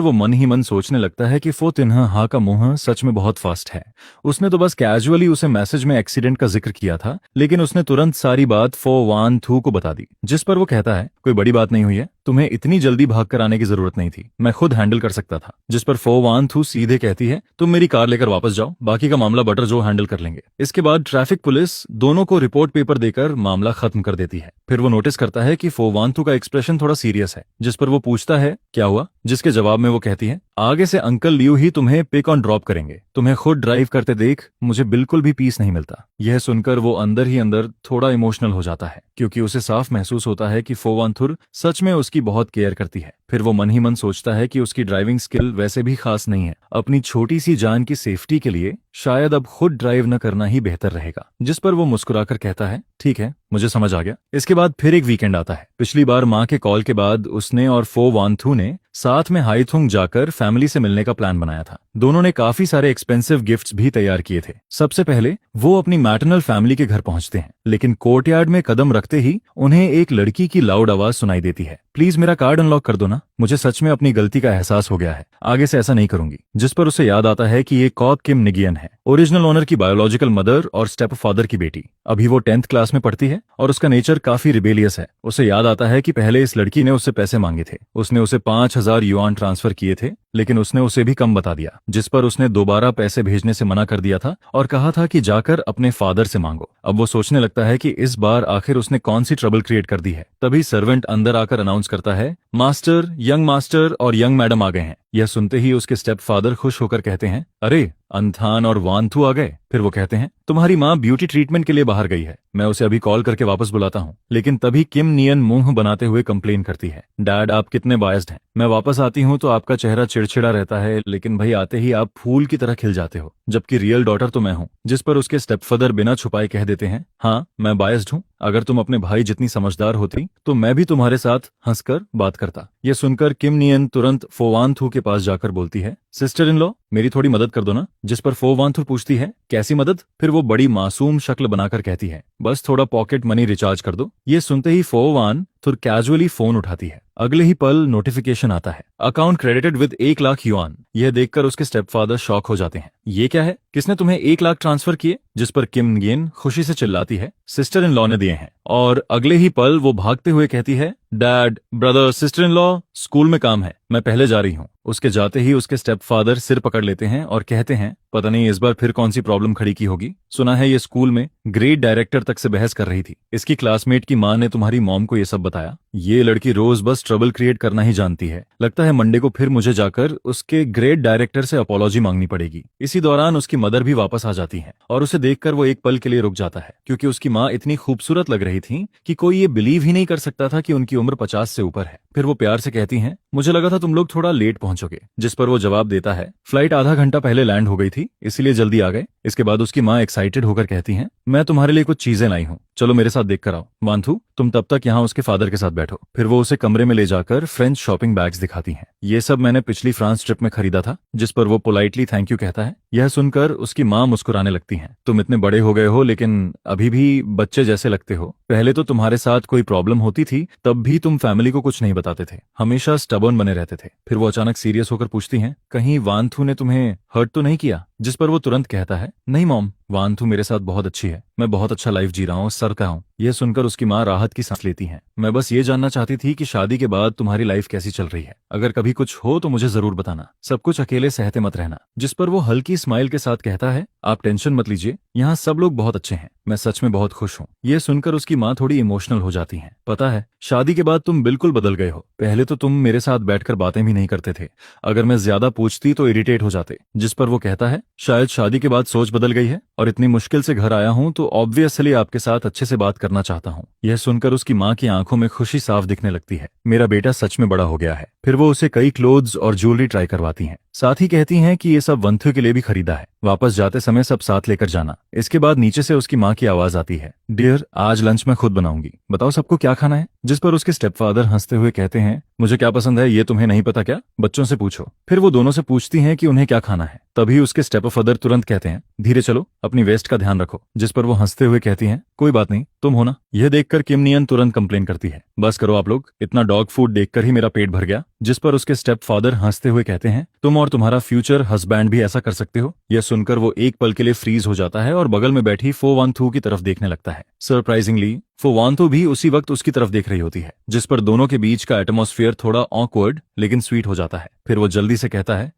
वो मन ही मन सोचने लगता है कि फो तिन्हा हा का मुंह सच में बहुत फास्ट है। उसने तो बस कैजुअली उसे मैसेज में एक्सीडेंट का जिक्र किया था, लेकिन उसने तुरंत सारी बात फोवानथू को बता दी। जिस पर वो कहता है, कोई बड़ी बात नहीं हुई है, तुम्हें इतनी जल्दी भाग कर आने की जरूरत नहीं थी, मैं खुद हैंडल कर सकता था। जिस पर फो वान थू सीधे कहती है, तुम मेरी कार लेकर वापस जाओ, बाकी का मामला बटर जो हैंडल कर लेंगे। इसके बाद ट्रैफिक पुलिस दोनों को रिपोर्ट पेपर देकर मामला खत्म कर देती है। फिर वो नोटिस करता है कि फो वान थू का एक्सप्रेशन थोड़ा सीरियस है, जिस पर वो पूछता है क्या हुआ, जिसके जवाब में वो कहती है, आगे से अंकल लियो ही तुम्हें पिक ऑन ड्रॉप करेंगे, तुम्हें खुद ड्राइव करते देख मुझे बिल्कुल भी पीस नहीं मिलता। यह सुनकर वो अंदर ही अंदर थोड़ा इमोशनल हो जाता है, क्योंकि उसे साफ महसूस होता है कि फो वान थुर सच में उसकी बहुत केयर करती है। फिर वो मन ही मन सोचता है कि उसकी ड्राइविंग स्किल वैसे भी खास नहीं है, अपनी छोटी सी जान की सेफ्टी के लिए शायद अब खुद ड्राइव न करना ही बेहतर रहेगा। जिस पर वो मुस्कुराकर कहता है, ठीक है, मुझे समझ आ गया। इसके बाद फिर एक वीकेंड आता है। पिछली बार माँ के कॉल के बाद उसने और फो वान थू ने साथ में हाईथुंग जाकर फैमिली से मिलने का प्लान बनाया था। दोनों ने काफी सारे एक्सपेंसिव गिफ्ट्स भी तैयार किए थे। सबसे पहले वो अपनी मैटरनल फैमिली के घर पहुंचते हैं, लेकिन कोर्टयार्ड में कदम रखते ही उन्हें एक लड़की की लाउड आवाज सुनाई देती है, प्लीज मेरा कार्ड अनलॉक कर दो ना, मुझे सच में अपनी गलती का एहसास हो गया है, आगे से ऐसा नहीं करूंगी। जिस पर उसे याद आता है कि ये कॉक किम निगियन है, ओरिजिनल ओनर की बायोलॉजिकल मदर और स्टेप फादर की बेटी। अभी वो 10th क्लास में पढ़ती है और उसका नेचर काफी रिबेलियस है। उसे याद आता है कि पहले इस लड़की ने उससे पैसे मांगे थे, उसने उसे 5000 युआन ट्रांसफर किए थे, लेकिन उसने उसे भी कम बता दिया। जिस पर उसने दोबारा पैसे भेजने से मना कर दिया था और कहा था कि जाकर अपने फादर से मांगो। अब वो सोचने लगता है कि इस बार आखिर उसने कौन सी ट्रबल क्रिएट कर दी है। तभी सर्वेंट अंदर आकर अनाउंस करता है, मास्टर और यंग मैडम आ गए हैं। यह सुनते ही उसके स्टेप फादर खुश होकर कहते हैं, अरे अंथान और वानथू आ गए। फिर वो कहते हैं, तुम्हारी माँ ब्यूटी ट्रीटमेंट के लिए बाहर गई है, मैं उसे अभी कॉल करके वापस बुलाता हूँ। लेकिन तभी किम नियन मुंह बनाते हुए कंप्लेन करती है, डैड आप कितने बायस्ड हैं, मैं वापस आती हूँ तो आपका चेहरा चिड़चिड़ा रहता है, लेकिन भाई आते ही आप फूल की तरह खिल जाते हो, जबकि रियल डॉटर तो मैं हूँ। जिस पर उसके स्टेप फादर बिना छुपाए कह देते हैं, हाँ मैं बायस्ड हूँ, अगर तुम अपने भाई जितनी समझदार होती तो मैं भी तुम्हारे साथ हंसकर बात करता। यह सुनकर किम नियन तुरंत फो वान थू के पास जाकर बोलती है, सिस्टर इन लॉ मेरी थोड़ी मदद कर दो ना। जिस पर फो वान थू पूछती है, कैसी मदद? फिर वो बड़ी मासूम शक्ल बनाकर कहती है, बस थोड़ा पॉकेट मनी रिचार्ज कर दो। ये सुनते ही फो वान थुर कैजुअली फोन उठाती है। अगले ही पल नोटिफिकेशन आता है, account credited with 1 lakh yuan. यह देखकर उसके स्टेपफादर शॉक हो जाते हैं, ये क्या है, किसने तुम्हें 1 लाख ट्रांसफर किए? जिस पर किम नियन खुशी से चिल्लाती है, सिस्टर इन लॉ ने दिए हैं। और अगले ही पल वो भागते हुए कहती है, dad brother sister in law school में काम है, मैं पहले जा रही हूँ। उसके जाते ही उसके स्टेपफादर सिर पकड़ लेते हैं और कहते हैं, पता नहीं इस बार फिर कौन सी प्रॉब्लम खड़ी की होगी, सुना है ये स्कूल में ग्रेड डायरेक्टर तक से बहस कर रही थी, इसकी क्लासमेट की माँ ने तुम्हारी मॉम को ये सब बताया। ये लड़की रोज बस ट्रबल क्रिएट करना ही जानती है, लगता है मंडे को फिर मुझे जाकर उसके ग्रेड डायरेक्टर से अपॉलॉजी मांगनी पड़ेगी। इसी दौरान उसकी मदर भी वापस आ जाती है और उसे देखकर वो एक पल के लिए रुक जाता है, क्योंकि उसकी माँ इतनी खूबसूरत लग रही थी कि कोई ये बिलीव ही नहीं कर सकता था कि उनकी उम्र 50 से ऊपर है। फिर वो प्यार से कहती हैं, मुझे लगा था तुम लोग थोड़ा लेट पहुंचोगे। जिस पर वो जवाब देता है, फ्लाइट आधा घंटा पहले लैंड हो गई थी, इसलिए जल्दी आ गए। इसके बाद उसकी माँ एक्साइटेड होकर कहती हैं, मैं तुम्हारे लिए कुछ चीजें लाई हूँ, चलो मेरे साथ देख कर आओ। वानथू तुम तब तक यहाँ उसके फादर के साथ बैठो। फिर वो उसे कमरे में ले जाकर फ्रेंच शॉपिंग बैग्स दिखाती हैं। ये सब मैंने पिछली फ्रांस ट्रिप में खरीदा था। जिस पर वो पोलाइटली थैंक यू कहता है। यह सुनकर उसकी माँ मुस्कुराने लगती हैं, तुम इतने बड़े हो गए हो लेकिन अभी भी बच्चे जैसे लगते हो। पहले तो तुम्हारे साथ कोई प्रॉब्लम होती थी तब भी तुम फैमिली को कुछ नहीं बताते थे, हमेशा स्टबर्न बने रहते थे। फिर वो अचानक सीरियस होकर पूछती हैं, कहीं वानथू ने तुम्हें हर्ट तो नहीं किया? जिस पर वो तुरंत कहता है, नहीं मॉम, वानथू मेरे साथ बहुत अच्छी है, मैं बहुत अच्छा लाइफ जी रहा हूँ, सर का हूँ। यह सुनकर उसकी माँ राहत की सांस लेती हैं। मैं बस ये जानना चाहती थी कि शादी के बाद तुम्हारी लाइफ कैसी चल रही है, अगर कभी कुछ हो तो मुझे जरूर बताना, सब कुछ अकेले सहते मत रहना। जिस पर वो हल्की स्माइल के साथ कहता है, आप टेंशन मत लीजिए, यहाँ सब लोग बहुत अच्छे हैं, मैं सच में बहुत खुश हूँ। यह सुनकर उसकी माँ थोड़ी इमोशनल हो जाती हैं। पता है, शादी के बाद तुम बिल्कुल बदल गए हो, पहले तो तुम मेरे साथ बैठकर बातें भी नहीं करते थे, अगर मैं ज्यादा पूछती तो इरिटेट हो जाते। जिस पर वो कहता है, शायद शादी के बाद सोच बदल गई है और इतनी मुश्किल से घर आया हूँ तो ऑब्वियसली आपके साथ अच्छे से बात करना चाहता हूँ। यह सुनकर उसकी माँ की आंखों में खुशी साफ दिखने लगती है, मेरा बेटा सच में बड़ा हो गया है। फिर वो उसे कई क्लोथ्स और ज्वेलरी ट्राई करवाती हैं, साथ ही कहती हैं कि ये सब वंथु के लिए भी खरीदा है, वापस जाते समय सब साथ लेकर जाना। इसके बाद नीचे से उसकी माँ की आवाज आती है, डियर आज लंच मैं खुद बनाऊंगी, बताओ सबको क्या खाना है? जिस पर उसके स्टेपफादर हंसते हुए कहते हैं, मुझे क्या पसंद है ये तुम्हें नहीं पता क्या, बच्चों से पूछो। फिर वो दोनों से पूछती हैं कि उन्हें क्या खाना है। तभी उसके स्टेपफादर तुरंत कहते हैं, धीरे चलो, अपनी वेस्ट का ध्यान रखो। जिस पर वो हंसते हुए कहती हैं, कोई बात नहीं, तुम हो ना। यह देखकर किम नियन तुरंत कंप्लेन करती है, बस करो आप लोग, इतना डॉग फूड देखकर ही मेरा पेट भर गया। जिस पर उसके स्टेपफादर हंसते हुए कहते हैं, तुम और तुम्हारा फ्यूचर हस्बैंड भी ऐसा कर सकते हो। यह सुनकर वो एक पल के लिए फ्रीज हो जाता है और बगल में बैठी फो वान थू की तरफ देखने लगता है। सरप्राइजिंगली फो वान थू भी उसी वक्त उसकी तरफ देख रही होती है, जिस पर दोनों के बीच का एटमॉस्फेयर थोड़ा ऑकवर्ड लेकिन स्वीट हो जाता है। फिर वो जल्दी से कहता है,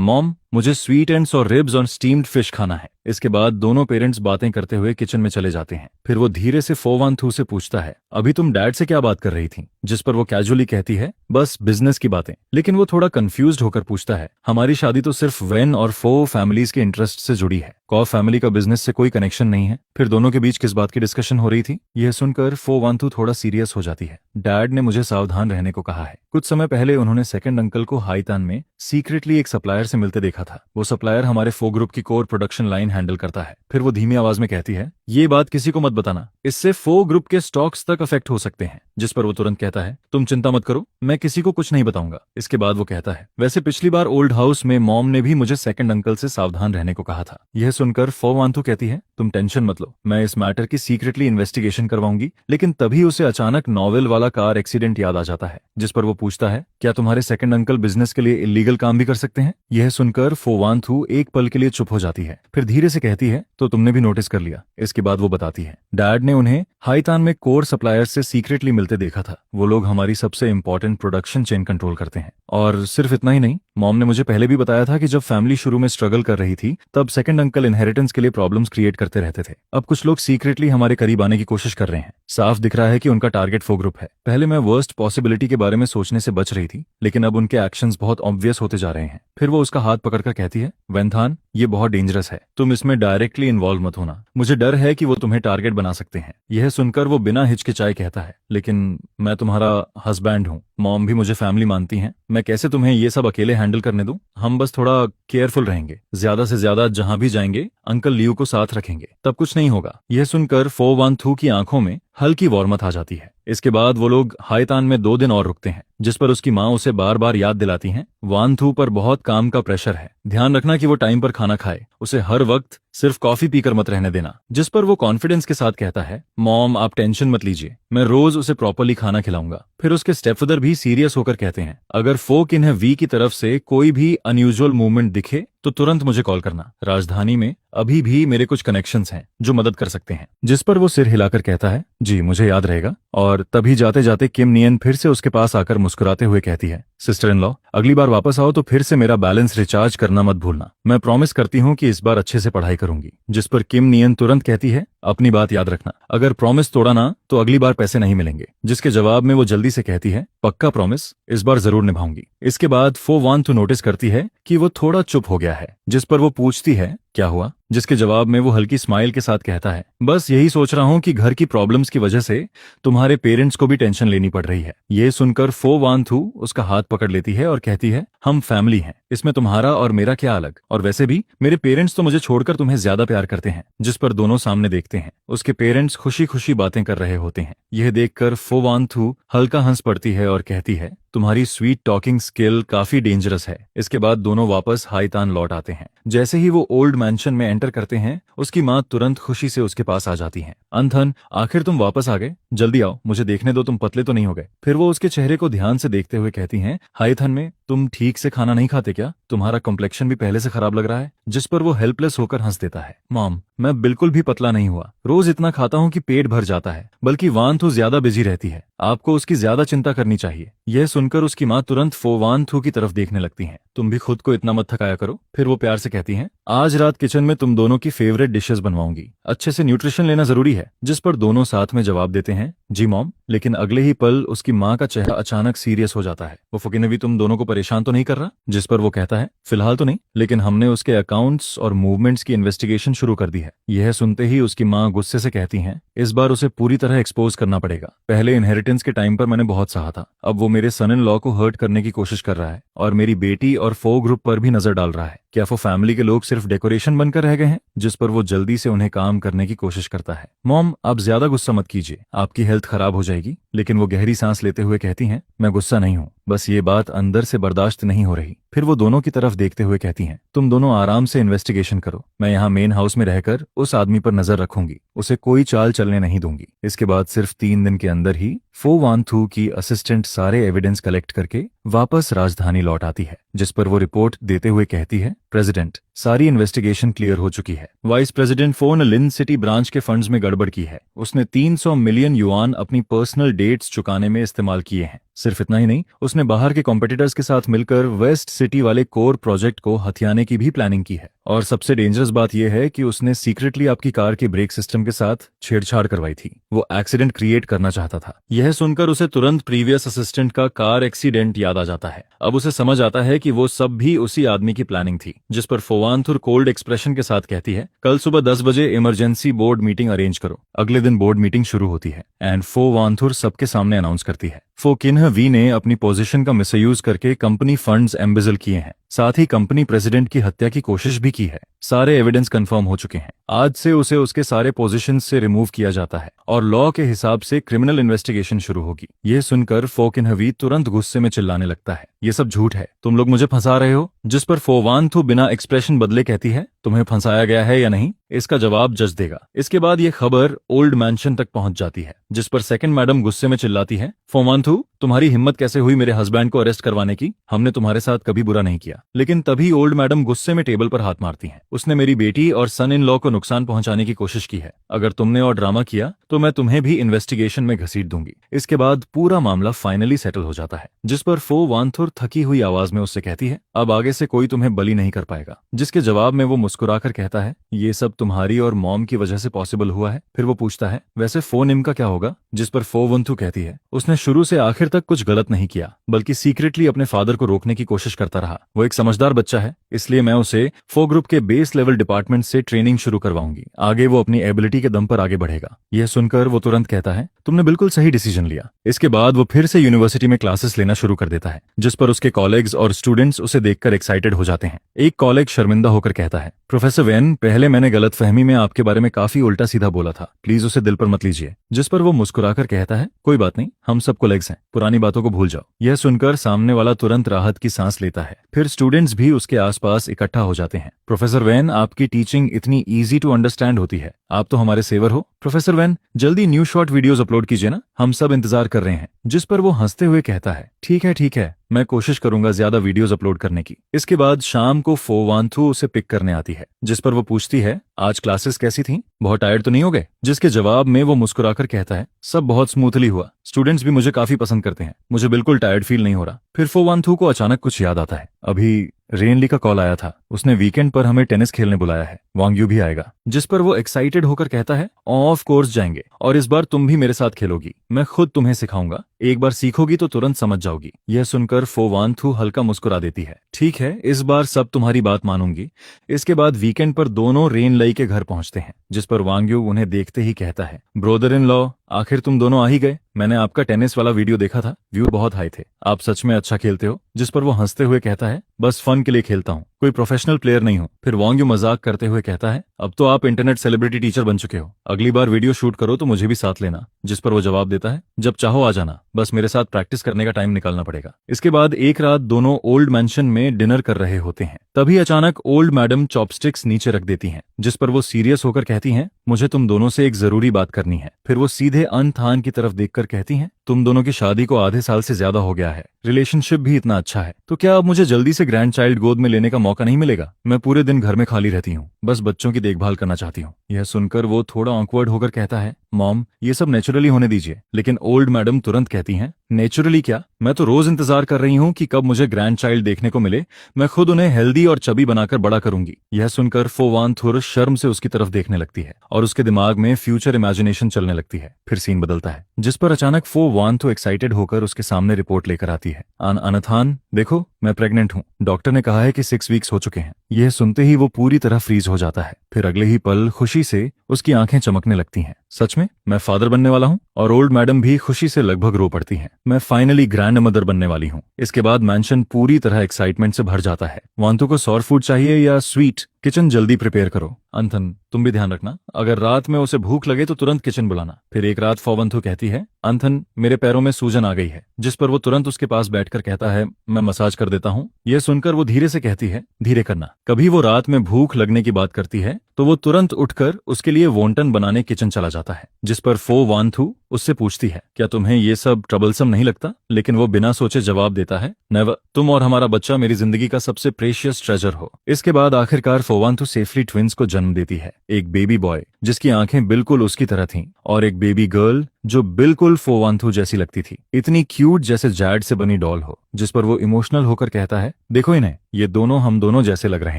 मॉम, मुझे स्वीट एंड्स और रिब्स और स्टीम्ड फिश खाना है। इसके बाद दोनों पेरेंट्स बातें करते हुए किचन में चले जाते हैं। फिर वो धीरे से फो वान थू से पूछता है, अभी तुम डैड से क्या बात कर रही थी? जिस पर वो कैजुअली कहती है, बस बिजनेस की बातें। लेकिन वो थोड़ा कंफ्यूज्ड होकर पूछता है, हमारी शादी तो सिर्फ वेन और फो फैमिलीज के इंटरेस्ट से जुड़ी है, कॉ फैमिली का बिजनेस से कोई कनेक्शन नहीं है। फिर दोनों के बीच किस बात की डिस्कशन हो रही थी? यह सुनकर फो वान थू थोड़ा सीरियस हो जाती है। डैड ने मुझे सावधान रहने को कहा है। कुछ समय पहले उन्होंने सेकंड अंकल को हाईतान में सीक्रेटली एक सप्लायर से मिलते देखा था। वो सप्लायर हमारे फो ग्रुप की कोर प्रोडक्शन लाइन हैंडल करता है। फिर वो धीमी आवाज में कहती है, ये बात किसी को मत बताना, इससे फो ग्रुप के स्टॉक्स तक अफेक्ट हो सकते हैं। जिस पर वो तुरंत कहता है, तुम चिंता मत करो, मैं किसी को कुछ नहीं बताऊंगा। इसके बाद वो कहता है, वैसे पिछली बार ओल्ड हाउस में मॉम ने भी मुझे सेकंड अंकल से सावधान रहने को कहा था। यह सुनकर फो वान थू कहती है, तुम टेंशन मत लो, मैं इस मैटर की सीक्रेटली इन्वेस्टिगेशन करवाऊंगी। लेकिन तभी उसे अचानक नॉवेल वाला कार एक्सीडेंट याद आ जाता है। जिस पर वो पूछता है, क्या तुम्हारे सेकंड अंकल बिजनेस के लिए इलीगल काम भी कर सकते हैं? यह सुनकर फो वान थू एक पल के लिए चुप हो जाती है। फिर धीरे से कहती है, तो तुमने भी नोटिस कर लिया? इसके बाद वो बताती है, डैड ने उन्हें हाईतान में कोर सप्लायर्स से सीक्रेटली मिलते देखा था। वो लोग हमारी सबसे इंपॉर्टेंट प्रोडक्शन चेन कंट्रोल करते हैं। और सिर्फ इतना ही नहीं, मॉम ने मुझे पहले भी बताया था कि जब फैमिली शुरू में स्ट्रगल कर रही थी तब सेकंड अंकल इनहेरिटेंस के लिए प्रॉब्लम्स क्रिएट करते रहते थे। अब कुछ लोग सीक्रेटली हमारे करीब आने की कोशिश कर रहे हैं। साफ दिख रहा है कि उनका टारगेट फो ग्रुप है। पहले मैं वर्स्ट पॉसिबिलिटी के बारे में सोचने से बच रही थी, लेकिन अब उनके एक्शंस बहुत ऑब्वियस होते जा रहे हैं। फिर वो उसका हाथ पकड़कर कहती है, वेंथान, ये बहुत डेंजरस है, तुम इसमें डायरेक्टली इन्वॉल्व मत होना। मुझे डर है कि वो तुम्हें टारगेट बना सकते हैं। यह सुनकर वो बिना हिचकिचाए कहता है, लेकिन मैं तुम्हारा हस्बैंड हूँ, मॉम भी मुझे फैमिली मानती हैं, मैं कैसे तुम्हें ये सब अकेले हैंडल करने दूं? हम बस थोड़ा केयरफुल रहेंगे, ज्यादा से ज्यादा जहां भी जाएंगे अंकल लियू को साथ रखेंगे, तब कुछ नहीं होगा। यह सुनकर फो वान थू की आंखों में हल्की वार्मथ आ जाती है। इसके बाद वो लोग हाईतान में 2 दिन और रुकते हैं, जिस पर उसकी माँ उसे बार बार याद दिलाती हैं, वान थू पर बहुत काम का प्रेशर है, ध्यान रखना कि वो टाइम पर खाना खाए, उसे हर वक्त सिर्फ कॉफी पीकर मत रहने देना। जिस पर वो कॉन्फिडेंस के साथ कहता है, मॉम आप टेंशन मत लीजिए, मैं रोज उसे प्रॉपरली खाना खिलाऊंगा। फिर उसके स्टेपफादर भी सीरियस होकर कहते हैं, अगर फोक इन्हें वी की तरफ से कोई भी अनयूजुअल मूवमेंट दिखे तो तुरंत मुझे कॉल करना। राजधानी में अभी भी मेरे कुछ कनेक्शंस हैं जो मदद कर सकते हैं। जिस पर वो सिर हिलाकर कहता है, जी मुझे याद रहेगा। और तभी जाते जाते किम नियन फिर से उसके पास आकर मुस्कुराते हुए कहती है, सिस्टर इन लॉ, अगली बार वापस आओ तो फिर से मेरा बैलेंस रिचार्ज करना मत भूलना। मैं प्रॉमिस करती हूँ कि इस बार अच्छे से पढ़ाई करूंगी। जिस पर किम नियन तुरंत कहती है, अपनी बात याद रखना, अगर प्रॉमिस तोड़ा ना तो अगली बार पैसे नहीं मिलेंगे। जिसके जवाब में वो जल्दी से कहती है, पक्का प्रॉमिस, इस बार जरूर निभाऊंगी। इसके बाद फो वान थू नोटिस करती है कि वो थोड़ा चुप हो गया है। जिस पर वो पूछती है, क्या हुआ? जिसके जवाब में वो हल्की स्माइल के साथ कहता है, बस यही सोच रहा हूं कि घर की प्रॉब्लम्स की वजह से तुम्हारे पेरेंट्स को भी टेंशन लेनी पड़ रही है। ये सुनकर फो वान थू उसका हाथ पकड़ लेती है और कहती है, हम फैमिली हैं, इसमें तुम्हारा और मेरा क्या अलग, और वैसे भी मेरे पेरेंट्स तो मुझे छोड़कर तुम्हें ज्यादा प्यार करते हैं। जिस पर दोनों सामने देखते हैं, उसके पेरेंट्स खुशी खुशी बातें कर रहे होते हैं। यह देखकर फो वान थू हल्का हंस पड़ती है और कहती है, तुम्हारी स्वीट टॉकिंग स्किल काफी डेंजरस है। इसके बाद दोनों वापस हाईतान लौट आते हैं। जैसे ही वो ओल्ड मैंशन में एंटर करते हैं, उसकी माँ तुरंत खुशी से उसके पास आ जाती हैं। अंथन, आखिर तुम वापस आ गए, जल्दी आओ, मुझे देखने दो तुम पतले तो नहीं हो गए। फिर वो उसके चेहरे को ध्यान से देखते हुए कहती हैं, हाईथन में तुम ठीक से खाना नहीं खाते क्या? तुम्हारा कॉम्प्लेक्शन भी पहले से खराब लग रहा है। जिस पर वो हेल्पलेस होकर हंस देता है, मॉम, मैं बिल्कुल भी पतला नहीं हुआ, रोज इतना खाता हूँ कि पेट भर जाता है, बल्कि वान थू ज्यादा बिजी रहती है, आपको उसकी ज्यादा चिंता करनी चाहिए। यह सुनकर उसकी माँ तुरंत फो वान थू की तरफ देखने लगती हैं, तुम भी खुद को इतना मत थकाया करो। फिर वो प्यार से कहती हैं, आज रात किचन में तुम दोनों की फेवरेट डिशेस बनवाऊंगी, अच्छे से न्यूट्रिशन लेना जरूरी है। जिस पर दोनों साथ में जवाब देते हैं, जी मॉम। लेकिन अगले ही पल उसकी माँ का चेहरा अचानक सीरियस हो जाता है। वो फुकी ने भी तुम दोनों को परेशान तो नहीं कर रहा? जिस पर वो कहता है, फिलहाल तो नहीं, लेकिन हमने उसके अकाउंट्स और मूवमेंट्स की इन्वेस्टिगेशन शुरू कर दी है। यह सुनते ही उसकी माँ गुस्से से कहती हैं, इस बार उसे पूरी तरह एक्सपोज करना पड़ेगा। पहले इनहेरिटेंस के टाइम पर मैंने बहुत सहा था, अब वो मेरे सन इन लॉ को हर्ट करने की कोशिश कर रहा है और मेरी बेटी और फो ग्रुप पर भी नजर डाल रहा है। क्या वो फैमिली के लोग सिर्फ डेकोरेशन बनकर रह गए हैं? जिस पर वो जल्दी से उन्हें काम करने की कोशिश करता है। मॉम, आप ज्यादा गुस्सा मत कीजिए, आपकी हेल्थ खराब हो जाएगी। लेकिन वो गहरी सांस लेते हुए कहती हैं, मैं गुस्सा नहीं हूँ, बस ये बात अंदर से बर्दाश्त नहीं हो रही। फिर वो दोनों की तरफ देखते हुए कहती हैं, तुम दोनों आराम से इन्वेस्टिगेशन करो, मैं यहाँ मेन हाउस में रहकर उस आदमी पर नजर रखूंगी, उसे कोई चाल चलने नहीं दूंगी। इसके बाद सिर्फ 3 दिन के अंदर ही फो वानथू की असिस्टेंट सारे एविडेंस कलेक्ट करके वापस राजधानी लौट आती है, जिस पर वो रिपोर्ट देते हुए कहती है, प्रेसिडेंट, सारी इन्वेस्टिगेशन क्लियर हो चुकी है। वाइस प्रेसिडेंट फो ने लिन सिटी ब्रांच के फंड्स में गड़बड़ की है। उसने 300 मिलियन युआन अपनी पर्सनल डेट्स चुकाने में इस्तेमाल किए हैं। सिर्फ इतना ही नहीं, उसने बाहर के कॉम्पिटिटर्स के साथ मिलकर वेस्ट सिटी वाले कोर प्रोजेक्ट को हथियाने की भी प्लानिंग की है। और सबसे डेंजरस बात यह है कि उसने सीक्रेटली आपकी कार के ब्रेक सिस्टम के साथ छेड़छाड़ करवाई थी। वो एक्सीडेंट क्रिएट करना चाहता था। यह सुनकर उसे तुरंत प्रीवियस असिस्टेंट का कार एक्सीडेंट याद आ जाता है। अब उसे समझ आता है कि वो सब भी उसी आदमी की प्लानिंग थी। जिस पर फोवानथुर कोल्ड एक्सप्रेशन के साथ कहती है, कल सुबह 10 बजे इमरजेंसी बोर्ड मीटिंग अरेंज करो। अगले दिन बोर्ड मीटिंग शुरू होती है एंड फोवानथुर सबके सामने अनाउंस करती है, फो किन्ह वी ने अपनी पोजीशन का मिसयूज करके कंपनी फंड्स एम्बेजल किए हैं, साथ ही कंपनी प्रेसिडेंट की हत्या की कोशिश भी की है। सारे एविडेंस कंफर्म हो चुके हैं। आज से उसे उसके सारे पोजीशन से रिमूव किया जाता है और लॉ के हिसाब से क्रिमिनल इन्वेस्टिगेशन शुरू होगी। यह सुनकर फो किन्ह वी तुरंत गुस्से में चिल्लाने लगता है, ये सब झूठ है, तुम लोग मुझे फंसा रहे हो। जिस पर फोवानथु बिना एक्सप्रेशन बदले कहती है, तुम्हें फंसाया गया है या नहीं, इसका जवाब जज देगा। इसके बाद यह खबर ओल्ड मैंशन तक पहुंच जाती है, जिस पर सेकंड मैडम गुस्से में चिल्लाती है, फोवानथु, तुम्हारी हिम्मत कैसे हुई मेरे हस्बैंड को अरेस्ट करवाने की? हमने तुम्हारे साथ कभी बुरा नहीं किया। लेकिन तभी ओल्ड मैडम गुस्से में टेबल पर हाथ मारती हैं। उसने मेरी बेटी और सन इन लॉ को नुकसान पहुंचाने की कोशिश की है। अगर तुमने और ड्रामा किया तो मैं तुम्हें भी इन्वेस्टिगेशन में घसीट दूंगी। इसके बाद पूरा मामला फाइनली सेटल हो जाता है। जिस पर फो वानथुर थकी हुई आवाज में उससे कहती है, अब आगे से कोई तुम्हें बली नहीं कर पाएगा। जिसके जवाब में वो मुस्कुराकर कहता है, ये सब तुम्हारी और मॉम की वजह से पॉसिबल हुआ है। फिर वो पूछता है, वैसे फो निम का क्या होगा? जिस पर फो वंथु कहती है, उसने शुरू से आखिर तक कुछ गलत नहीं किया, बल्कि सीक्रेटली अपने फादर को रोकने की कोशिश करता रहा। वो एक समझदार बच्चा है, इसलिए मैं उसे फो ग्रुप के बेस लेवल डिपार्टमेंट से ट्रेनिंग शुरू करवाऊंगी। आगे वो अपनी एबिलिटी के दम पर आगे बढ़ेगा। यह सुनकर वो तुरंत कहता है, तुमने बिल्कुल सही डिसीजन लिया। इसके बाद वो फिर से यूनिवर्सिटी में क्लासेस लेना शुरू कर देता है, जिस पर उसके कॉलेग्स और स्टूडेंट्स उसे देखकर एक्साइटेड हो जाते हैं। एक कॉलेग शर्मिंदा होकर कहता है, प्रोफेसर वेन, पहले मैंने गलतफहमी में आपके बारे में काफी उल्टा सीधा बोला था, प्लीज उसे दिल पर मत लीजिए। जिस पर वो मुस्कुराकर कहता है, कोई बात नहीं, हम सब कोलेग्स हैं, पुरानी बातों को भूल जाओ। यह सुनकर सामने वाला तुरंत राहत की सांस लेता है। फिर स्टूडेंट्स भी उसके आसपास इकट्ठा हो जाते हैं। प्रोफेसर वेन, आपकी टीचिंग इतनी इजी टू अंडरस्टैंड होती है, आप तो हमारे सेवर हो। प्रोफेसर वेन, जल्दी न्यू शॉर्ट वीडियोस अपलोड कीजिए ना, हम सब इंतजार कर रहे हैं। जिस पर वो हंसते हुए कहता है, ठीक है, मैं कोशिश करूंगा ज्यादा वीडियोस अपलोड करने की। इसके बाद शाम को फो वानथु उसे पिक करने आती है, जिस पर वो पूछती है, आज क्लासेस कैसी थीं? बहुत टायर्ड तो नहीं हो गए? जिसके जवाब में वो मुस्कुराकर कहता है, सब बहुत स्मूथली हुआ, स्टूडेंट्स भी मुझे काफी पसंद करते हैं, मुझे बिल्कुल टायर्ड फील नहीं हो रहा। फिर फो वानथु को अचानक कुछ याद आता है, अभी रेनली का कॉल आया था, उसने वीकेंड पर हमें टेनिस खेलने बुलाया है, वांग यू भी आएगा। जिस पर वो एक्साइटेड होकर कहता है, ऑफ कोर्स जाएंगे, और इस बार तुम भी मेरे साथ खेलोगी, मैं खुद तुम्हें सिखाऊंगा, एक बार सीखोगी तो तुरंत समझ जाओगी। यह सुनकर फो वानथु हल्का मुस्कुरा देती है, ठीक है, इस बार सब तुम्हारी बात मानूंगी। इसके बाद वीकेंड पर दोनों रेन लई के घर पहुंचते हैं, जिस पर वांग यू उन्हें देखते ही कहता है, ब्रोदर इन लॉ, आखिर तुम दोनों आ ही गए। मैंने आपका टेनिस वाला वीडियो देखा था, व्यू बहुत हाई थे, आप सच में अच्छा खेलते हो। जिस पर वो हंसते हुए कहता है, बस फन के लिए खेलता हूँ, कोई प्रोफेशनल प्लेयर नहीं हूँ। फिर वांग यू मजाक करते हुए कहता है, अब तो आप इंटरनेट सेलिब्रिटी टीचर बन चुके हो, अगली बार वीडियो शूट करो तो मुझे भी साथ लेना। जिस पर वो जवाब देता है, जब चाहो आ जाना, बस मेरे साथ प्रैक्टिस करने का टाइम निकालना पड़ेगा। इसके बाद एक रात दोनों ओल्ड मैंशन में डिनर कर रहे होते हैं। तभी अचानक ओल्ड मैडम चॉपस्टिक्स नीचे रख देती हैं, जिस पर वो सीरियस होकर कहती हैं, मुझे तुम दोनों से एक जरूरी बात करनी है। फिर वो सीधे अनथान की तरफ देखकर कहती हैं, तुम दोनों की शादी को आधे साल से ज्यादा हो गया है, रिलेशनशिप भी इतना अच्छा है, तो क्या अब मुझे जल्दी से ग्रैंड चाइल्ड गोद में लेने का मौका नहीं मिलेगा? मैं पूरे दिन घर में खाली रहती हूँ, बस बच्चों की देखभाल करना चाहती हूँ। यह सुनकर वो थोड़ा ऑकवर्ड होकर कहता है, मॉम, ये सब नेचुरली होने दीजिए। लेकिन ओल्ड मैडम तुरंत कहती हैं, नेचुरली क्या, मैं तो रोज इंतजार कर रही हूँ कि कब मुझे ग्रैंड चाइल्ड देखने को मिले, मैं खुद उन्हें हेल्दी और चबी बनाकर बड़ा करूंगी। यह सुनकर फो वानथुर शर्म से उसकी तरफ देखने लगती है और उसके दिमाग में फ्यूचर इमेजिनेशन चलने लगती है। फिर सीन बदलता है, जिस पर अचानक फो वानथु एक्साइटेड होकर उसके सामने रिपोर्ट लेकर आती है, अनथान, देखो मैं प्रेग्नेंट हूँ, डॉक्टर ने कहा है कि 6 वीक्स हो चुके हैं। यह सुनते ही वो पूरी तरह फ्रीज हो जाता है। फिर अगले ही पल खुशी से उसकी आंखें चमकने लगती हैं, सच में मैं फादर बनने वाला हूँ। और ओल्ड मैडम भी खुशी से लगभग रो पड़ती हैं, मैं फाइनली ग्रैंड मदर बनने वाली हूँ। इसके बाद मैंशन पूरी तरह एक्साइटमेंट से भर जाता है। वांतु को सॉर फूड चाहिए या स्वीट, किचन जल्दी प्रिपेयर करो। अंथन, तुम भी ध्यान रखना, अगर रात में उसे भूख लगे तो तुरंत किचन बुलाना। फिर एक रात फोवंथु कहती है, अंथन मेरे पैरों में सूजन आ गई है, जिस पर वो तुरंत उसके पास बैठकर कहता है, मैं मसाज कर देता हूँ। यह सुनकर वो धीरे से कहती है, धीरे करना। कभी वो रात में भूख लगने की बात करती है तो वो तुरंत उठकर उसके लिए वोंटन बनाने किचन चला जाता है, जिस पर फो वांथू उससे पूछती है, क्या तुम्हें ये सब ट्रबलसम नहीं लगता? लेकिन वो बिना सोचे जवाब देता है, नेवर, तुम और हमारा बच्चा मेरी जिंदगी का सबसे प्रेशियस ट्रेजर हो। इसके बाद आखिरकार फोवांथु सेफली ट्विंस को जन्म देती है, एक बेबी बॉय जिसकी आंखें बिल्कुल उसकी तरह थीं और एक बेबी गर्ल जो बिल्कुल फोवांथु जैसी लगती थी, इतनी क्यूट जैसे जैड से बनी डॉल हो। जिस पर वो इमोशनल होकर कहता है, देखो इन्हें, ये दोनों हम दोनों जैसे लग रहे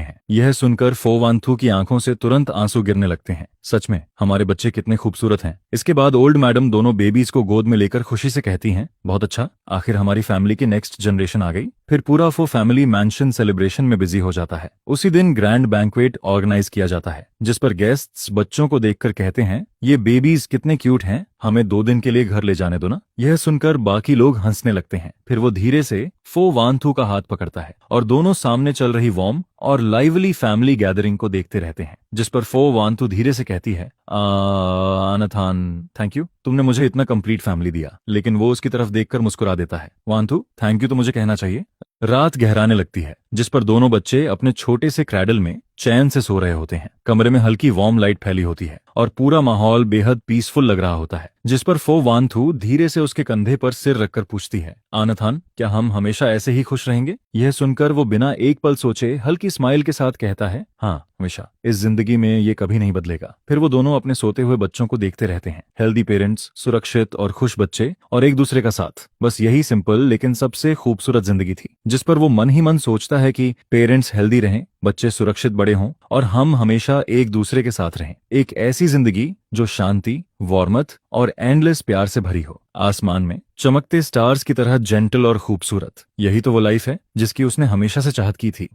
हैं। यह सुनकर फोवांथु की आंखों से तुरंत आंसू गिरने लगते हैं। सच में हमारे बच्चे कितने खूबसूरत हैं। इसके बाद ओल्ड मैडम दोनों बेबीज को गोद में लेकर खुशी से कहती हैं, बहुत अच्छा, आखिर हमारी फैमिली की नेक्स्ट जनरेशन आ गई। फिर पूरा फो फैमिली मैंशन सेलिब्रेशन में बिजी हो जाता है। उसी दिन ग्रैंड बैंक्वेट ऑर्गेनाइज किया जाता है, जिस पर गेस्ट्स बच्चों को देखकर कहते हैं, ये बेबीज कितने क्यूट हैं, हमें 2 दिन के लिए घर ले जाने दो ना। यह सुनकर बाकी लोग हंसने लगते हैं। फिर वो धीरे से फो वांथू का हाथ पकड़ता है और दोनों सामने चल रही वार्म और लाइवली फैमिली गैदरिंग को देखते रहते हैं। जिस पर फो वांथू धीरे से कहती है, अनाथान, थैंक यू, तुमने मुझे इतना कंप्लीट फैमिली दिया। लेकिन वो उसकी तरफ देखकर मुस्कुरा देता है। वांथू, थैंक यू तो मुझे कहना चाहिए। रात गहराने लगती है, जिस पर दोनों बच्चे अपने छोटे से क्रैडल में चैन से सो रहे होते हैं। कमरे में हल्की वार्म लाइट फैली होती है और पूरा माहौल बेहद पीसफुल लग रहा होता है। जिस पर फो वांथू धीरे से उसके कंधे पर सिर रखकर पूछती है, आनाथान, क्या हम हमेशा ऐसे ही खुश रहेंगे? यह सुनकर वो बिना एक पल सोचे हल्की स्माइल के साथ कहता है, हाँ हमेशा, इस जिंदगी में ये कभी नहीं बदलेगा। फिर वो दोनों अपने सोते हुए बच्चों को देखते रहते हैं। हेल्दी पेरेंट्स, सुरक्षित और खुश बच्चे और एक दूसरे का साथ, बस यही सिंपल लेकिन सबसे खूबसूरत जिंदगी थी। जिस पर वो मन ही मन सोचता है कि पेरेंट्स हेल्दी रहें, बच्चे सुरक्षित बड़े हों और हम हमेशा एक दूसरे के साथ रहें। एक ऐसी जिंदगी जो शांति, वार्मथ और एंडलेस प्यार से भरी हो, आसमान में चमकते स्टार्स की तरह जेंटल और खूबसूरत। यही तो वो लाइफ है जिसकी उसने हमेशा से चाहत की थी।